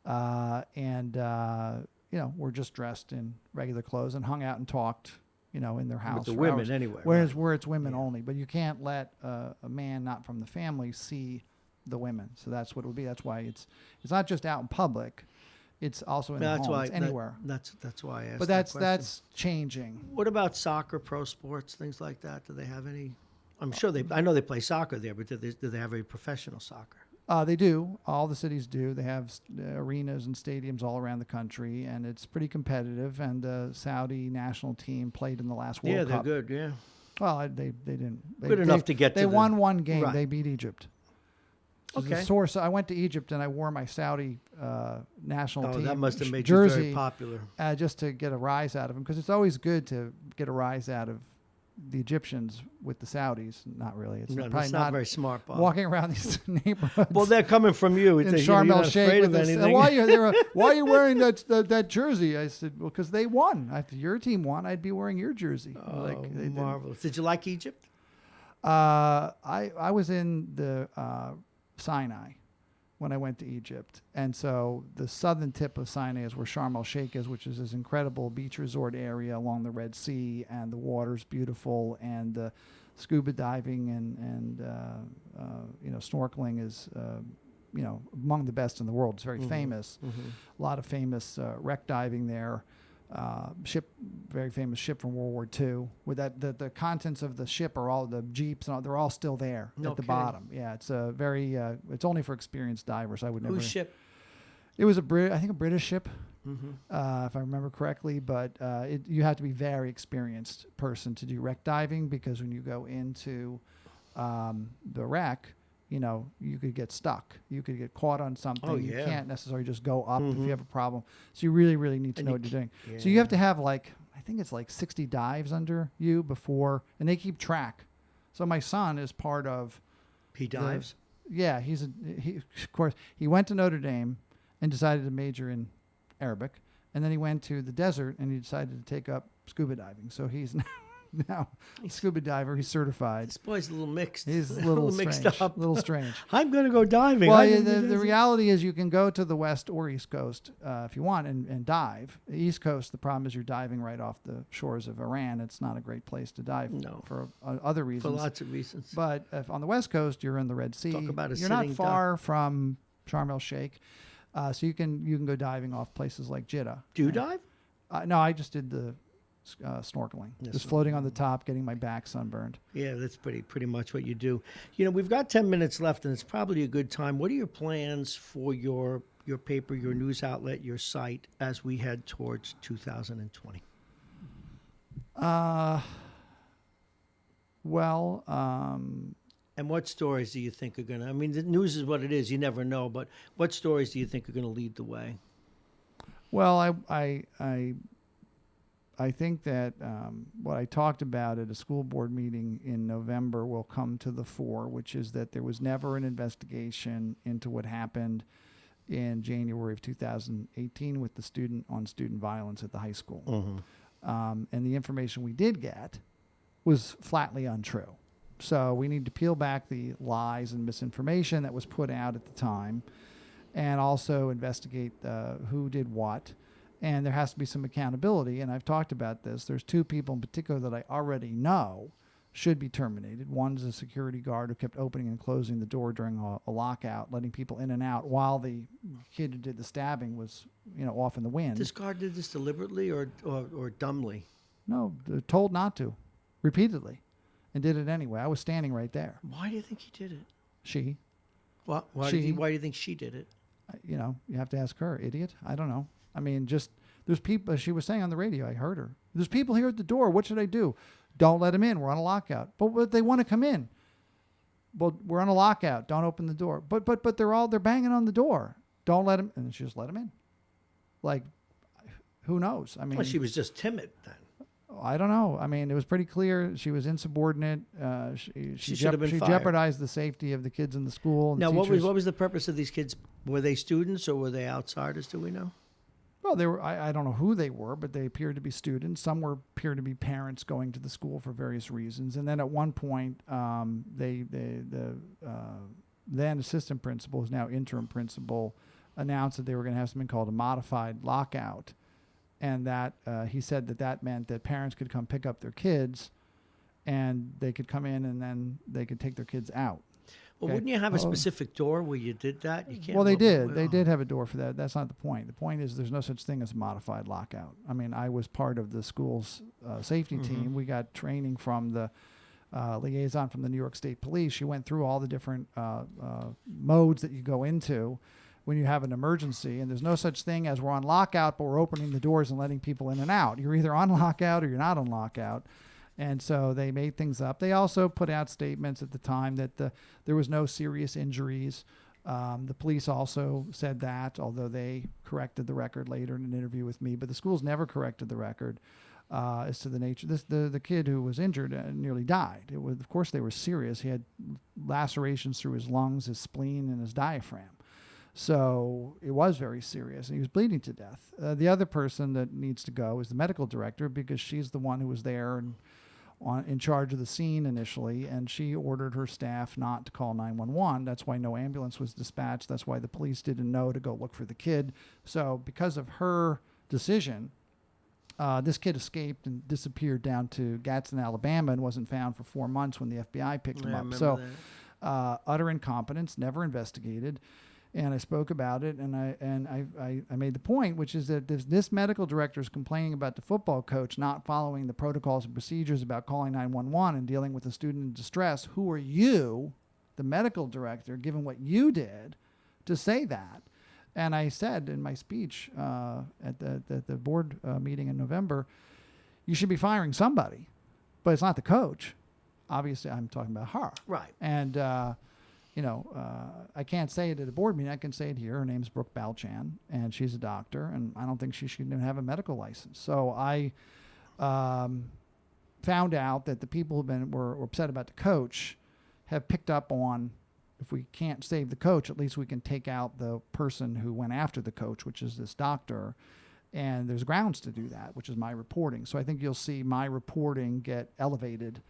and were just dressed in regular clothes and hung out and talked. In their house. With the for women hours. anyway. Where it's women only, but you can't let a man not from the family see the women. So that's what it would be. That's why it's not just out in public; it's also in the home. It's anywhere. That's why I asked. But that question. that's changing. What about soccer, pro sports, things like that? Do they have any? I'm sure I know they play soccer there, but do they have any professional soccer? They do. All the cities do. They have arenas and stadiums all around the country, and it's pretty competitive. And the Saudi national team played in the last World Cup. Yeah, they're good. Yeah. Well, they didn't. Good enough to get to They the- won one game. Right. They beat Egypt. Okay. So I went to Egypt and I wore my Saudi national team that must have made jersey, you very popular. just to get a rise out of them, because it's always good to get a rise out of the Egyptians with the Saudis. Not really. It's No, probably that's not very smart, Bob. walking around these neighborhoods. Well, they're coming from you. in You're Sharm not el Sheikh afraid with of this. anything. Why are you wearing that jersey? I said, well, because they won. If your team won, I'd be wearing your jersey. Oh, they didn't. marvelous. Did you like Egypt? I was in the Sinai when I went to Egypt, and so the southern tip of Sinai is where Sharm el Sheikh is, which is this incredible beach resort area along the Red Sea, and the water's beautiful, and scuba diving and snorkeling is among the best in the world. It's very famous. A lot of famous wreck diving there. Very famous ship from World War II. With that, the contents of the ship are all the jeeps, and they're all still there at the kidding. bottom. Yeah, it's a very. It's only for experienced divers. I would never. Whose ship? It was a British ship, if I remember correctly. But you have to be a very experienced person to do wreck diving, because when you go into the wreck, you could get stuck. You could get caught on something. Oh, You yeah. can't necessarily just go up if you have a problem. So you really, really need to And know you what you're doing. yeah. So you have to have I think it's 60 dives under you before, and they keep track. So my son is part of. He dives. Yeah, of course, he went to Notre Dame and decided to major in Arabic, and then he went to the desert and he decided to take up scuba diving. So he's now a scuba diver. He's certified. This boy's a little mixed. He's a little mixed strange. up. A little strange. I'm going to go diving. Well, I- the reality is you can go to the west or east coast if you want and dive. The east coast, the problem is you're diving right off the shores of Iran. It's not a great place to dive No. for other for reasons. lots of reasons. But if on the west coast, you're in the Red Sea. Talk about a You're not sitting far from Sharm el Sheikh, so you can go diving off places like Jeddah. Do you dive? No, I just did the snorkeling, Yeah, just floating on the top, getting my back sunburned. Yeah, that's pretty much what you do. We've got 10 minutes left, and it's probably a good time. What are your plans for your paper, your news outlet, your site as we head towards 2020? And what stories do you think are going to, the news is what it is. You never know. But what stories do you think are going to lead the way? Well, I think that what I talked about at a school board meeting in November will come to the fore, which is that there was never an investigation into what happened in January of 2018 with the student violence at the high school. And the information we did get was flatly untrue. So we need to peel back the lies and misinformation that was put out at the time, and also investigate who did what, and there has to be some accountability. And I've talked about this. There's 2 people in particular that I already know should be terminated. One's a security guard who kept opening and closing the door during a lockout, letting people in and out while the kid who did the stabbing was, off in the wind. This guard did this deliberately or dumbly? No, they're told not to, repeatedly, and did it anyway. I was standing right there. Why do you think he did it? She. Why do you think she did it? You have to ask her, idiot. I don't know. I mean, there's people, she was saying on the radio, I heard her. There's people here at the door. What should I do? Don't let them in. We're on a lockout. But they want to come in. Well, we're on a lockout. Don't open the door. But they're banging on the door. Don't let them. And she just let them in. Like, who knows? I mean, well, she was just timid then. I don't know. I mean, it was pretty clear she was insubordinate. She should have been fired. Jeopardized the safety of the kids in the school. And now, what teachers. was the purpose of these kids? Were they students or were they outsiders? Do we know? Well, they were. I don't know who they were, but they appeared to be students. Some appeared to be parents going to the school for various reasons. And then at one point, the then assistant principal, who's now interim principal, announced that they were going to have something called a modified lockout, and that he said that meant that parents could come pick up their kids, and they could come in and then they could take their kids out. Well, Okay. wouldn't you have a specific door where you did that? You can't. Well, they did. They did have a door for that. That's not the point. The point is there's no such thing as a modified lockout. I mean, I was part of the school's safety team. We got training from the liaison from the New York State Police. She went through all the different modes that you go into when you have an emergency. And there's no such thing as we're on lockout, but we're opening the doors and letting people in and out. You're either on lockout or you're not on lockout. And so they made things up. They also put out statements at the time that there was no serious injuries. The police also said that, although they corrected the record later in an interview with me. But the schools never corrected the record as to the nature. The kid who was injured nearly died. Of course, they were serious. He had lacerations through his lungs, his spleen, and his diaphragm. So it was very serious, and he was bleeding to death. The other person that needs to go is the medical director, because she's the one who was there and in charge of the scene initially, and she ordered her staff not to call 911. That's why no ambulance was dispatched. That's why the police didn't know to go look for the kid. So because of her decision, this kid escaped and disappeared down to Gadsden, Alabama, and wasn't found for 4 months when the FBI picked him up. So utter incompetence, never investigated. And I spoke about it, and I made the point, which is that this medical director is complaining about the football coach not following the protocols and procedures about calling 911 and dealing with a student in distress. Who are you, the medical director, given what you did, to say that? And I said in my speech at the board meeting in November, you should be firing somebody, but it's not the coach. Obviously, I'm talking about her. Right. And I can't say it at a board meeting. I can say it here. Her name's Brooke Balchan, and she's a doctor, and I don't think she should even have a medical license. So I found out that the people who were upset about the coach have picked up on, if we can't save the coach, at least we can take out the person who went after the coach, which is this doctor. And there's grounds to do that, which is my reporting. So I think you'll see my reporting get elevated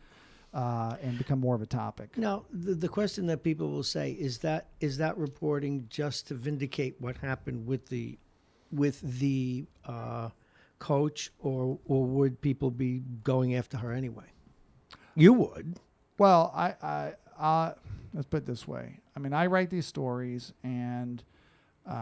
and become more of a topic. Now, the question that people will say is that reporting just to vindicate what happened with the coach, or would people be going after her anyway? You would. Well, I let's put it this way. I mean, I write these stories, and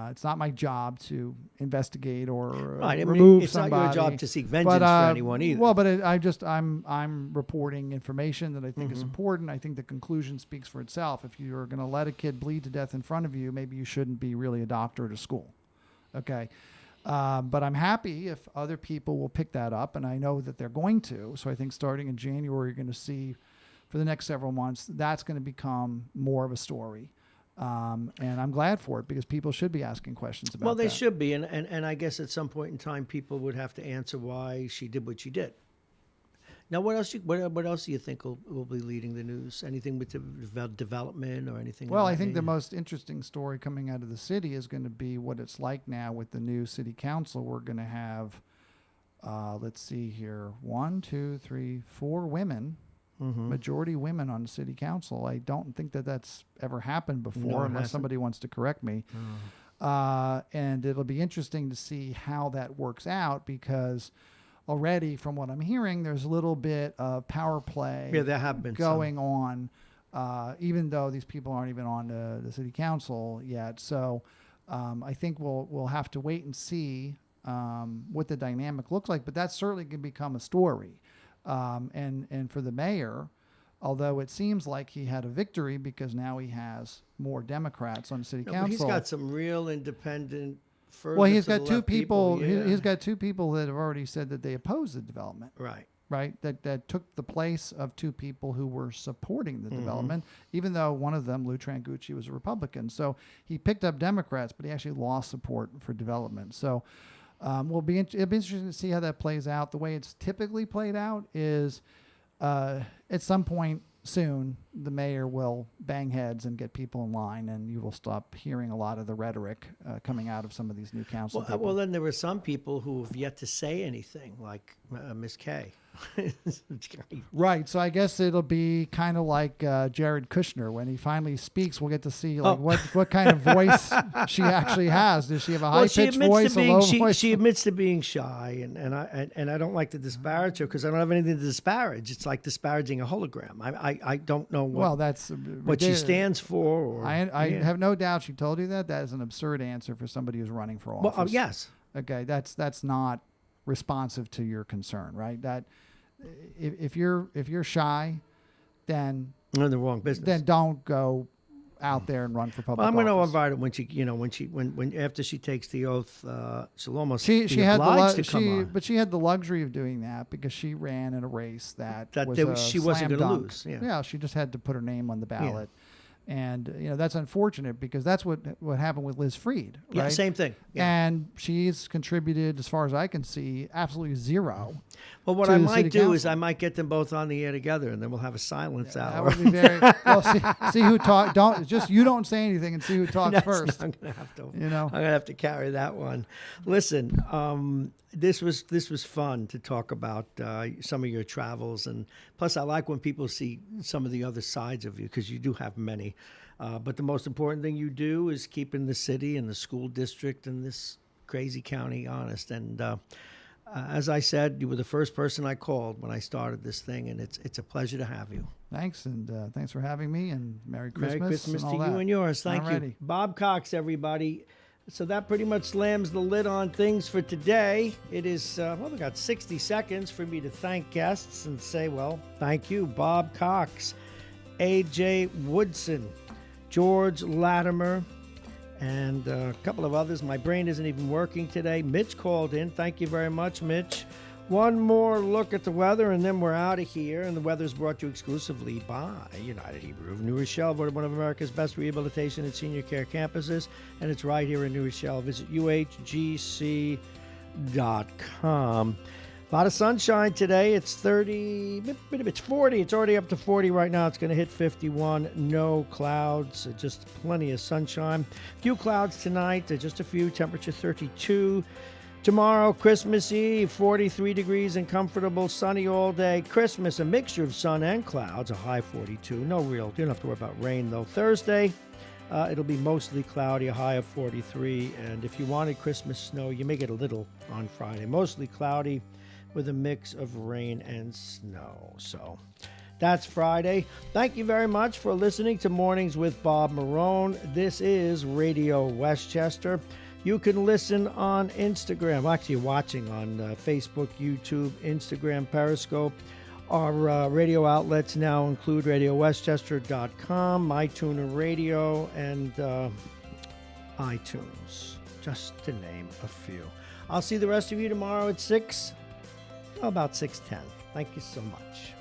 it's not my job to investigate or remove it's somebody. not your job to seek vengeance for anyone either. Well, but I'm reporting information that I think is important. I think the conclusion speaks for itself. If you're going to let a kid bleed to death in front of you, maybe you shouldn't be really a doctor at a school. Okay. But I'm happy if other people will pick that up, and I know that they're going to. So I think starting in January, you're going to see for the next several months, that's going to become more of a story. And I'm glad for it, because people should be asking questions about that. Well, they should be, and I guess at some point in time, people would have to answer why she did what she did. Now, what else do you think will be leading the news? Anything with development or anything? Well, I think the most interesting story coming out of the city is going to be what it's like now with the new city council. We're going to have, let's see here, 1, 2, 3, 4 women. Majority women on the city council. I don't think that that's ever happened before, unless somebody wants to correct me. And it'll be interesting to see how that works out, because already from what I'm hearing, there's a little bit of power play there have been going on, even though these people aren't even on the city council yet. So I think we'll have to wait and see what the dynamic looks like, but that certainly can become a story. And for the mayor, although it seems like he had a victory because now he has more Democrats on the city council. But he's got some real independent. Well, he's got two people. Yeah. He's got two people that have already said that they oppose the development. Right. Right. That took the place of two people who were supporting the development, even though one of them, Lou Trangucci, was a Republican. So he picked up Democrats, but he actually lost support for development. So it'll be interesting to see how that plays out. The way it's typically played out is at some point soon, the mayor will bang heads and get people in line, and you will stop hearing a lot of the rhetoric coming out of some of these new council people. Well, then there were some people who have yet to say anything, like Ms. Kay. Right. So I guess it'll be kind of like Jared Kushner. When he finally speaks, we'll get to see what kind of voice she actually has. Does she have a high-pitched voice, a low voice? She admits to being shy, and I don't like to disparage her because I don't have anything to disparage. It's like disparaging a hologram. I don't know what she stands for. Or, I have no doubt she told you that. That is an absurd answer for somebody who's running for office. Well, yes. Okay, that's not responsive to your concern, right? That if you're shy, then you're in the wrong business. Then don't go out there and run for public. Well, I'm going to office. invite her when after she takes the oath, she'll almost she be had obliged to come on. But she had the luxury of doing that because she ran in a race that she wasn't going to lose. Yeah, she just had to put her name on the ballot. Yeah. And that's unfortunate because that's what happened with Liz Freed, right? Yeah, same thing. Yeah. And she's contributed, as far as I can see, absolutely zero. Well, what I might do is I might get them both on the air together, and then we'll have a silence hour. That would be very well. See who talk. You don't say anything and see who talks first. I'm gonna have to. I'm gonna have to carry that one. Listen, this was fun to talk about some of your travels, and plus I like when people see some of the other sides of you because you do have many. But the most important thing you do is keeping the city and the school district and this crazy county honest. And as I said, you were the first person I called when I started this thing, and it's a pleasure to have you. Thanks, and thanks for having me, and Merry Christmas. Merry Christmas to you that. and yours. Thank you. Alrighty. Bob Cox, everybody. So that pretty much slams the lid on things for today. It is, we got 60 seconds for me to thank guests and say, well, thank you, Bob Cox, A.J. Woodson, George Latimer, and a couple of others. My brain isn't even working today. Mitch called in. Thank you very much, Mitch. One more look at the weather, and then we're out of here. And the weather is brought to you exclusively by United Hebrew of New Rochelle, voted one of America's best rehabilitation and senior care campuses. And it's right here in New Rochelle. Visit uhgc.com. A lot of sunshine today. It's 30, it's 40. It's already up to 40 right now. It's going to hit 51. No clouds, just plenty of sunshine. Few clouds tonight, just a few. Temperature 32. Tomorrow, Christmas Eve, 43 degrees and comfortable, sunny all day. Christmas, a mixture of sun and clouds, a high 42. You don't have to worry about rain, though. Thursday, it'll be mostly cloudy, a high of 43. And if you wanted Christmas snow, you may get a little on Friday. Mostly cloudy with a mix of rain and snow. So that's Friday. Thank you very much for listening to Mornings with Bob Marrone. This is Radio Westchester. You can listen on Instagram, actually watching on Facebook, YouTube, Instagram, Periscope. Our radio outlets now include RadioWestchester.com, MyTuner Radio, and iTunes, just to name a few. I'll see the rest of you tomorrow at 6, about 6:10. Thank you so much.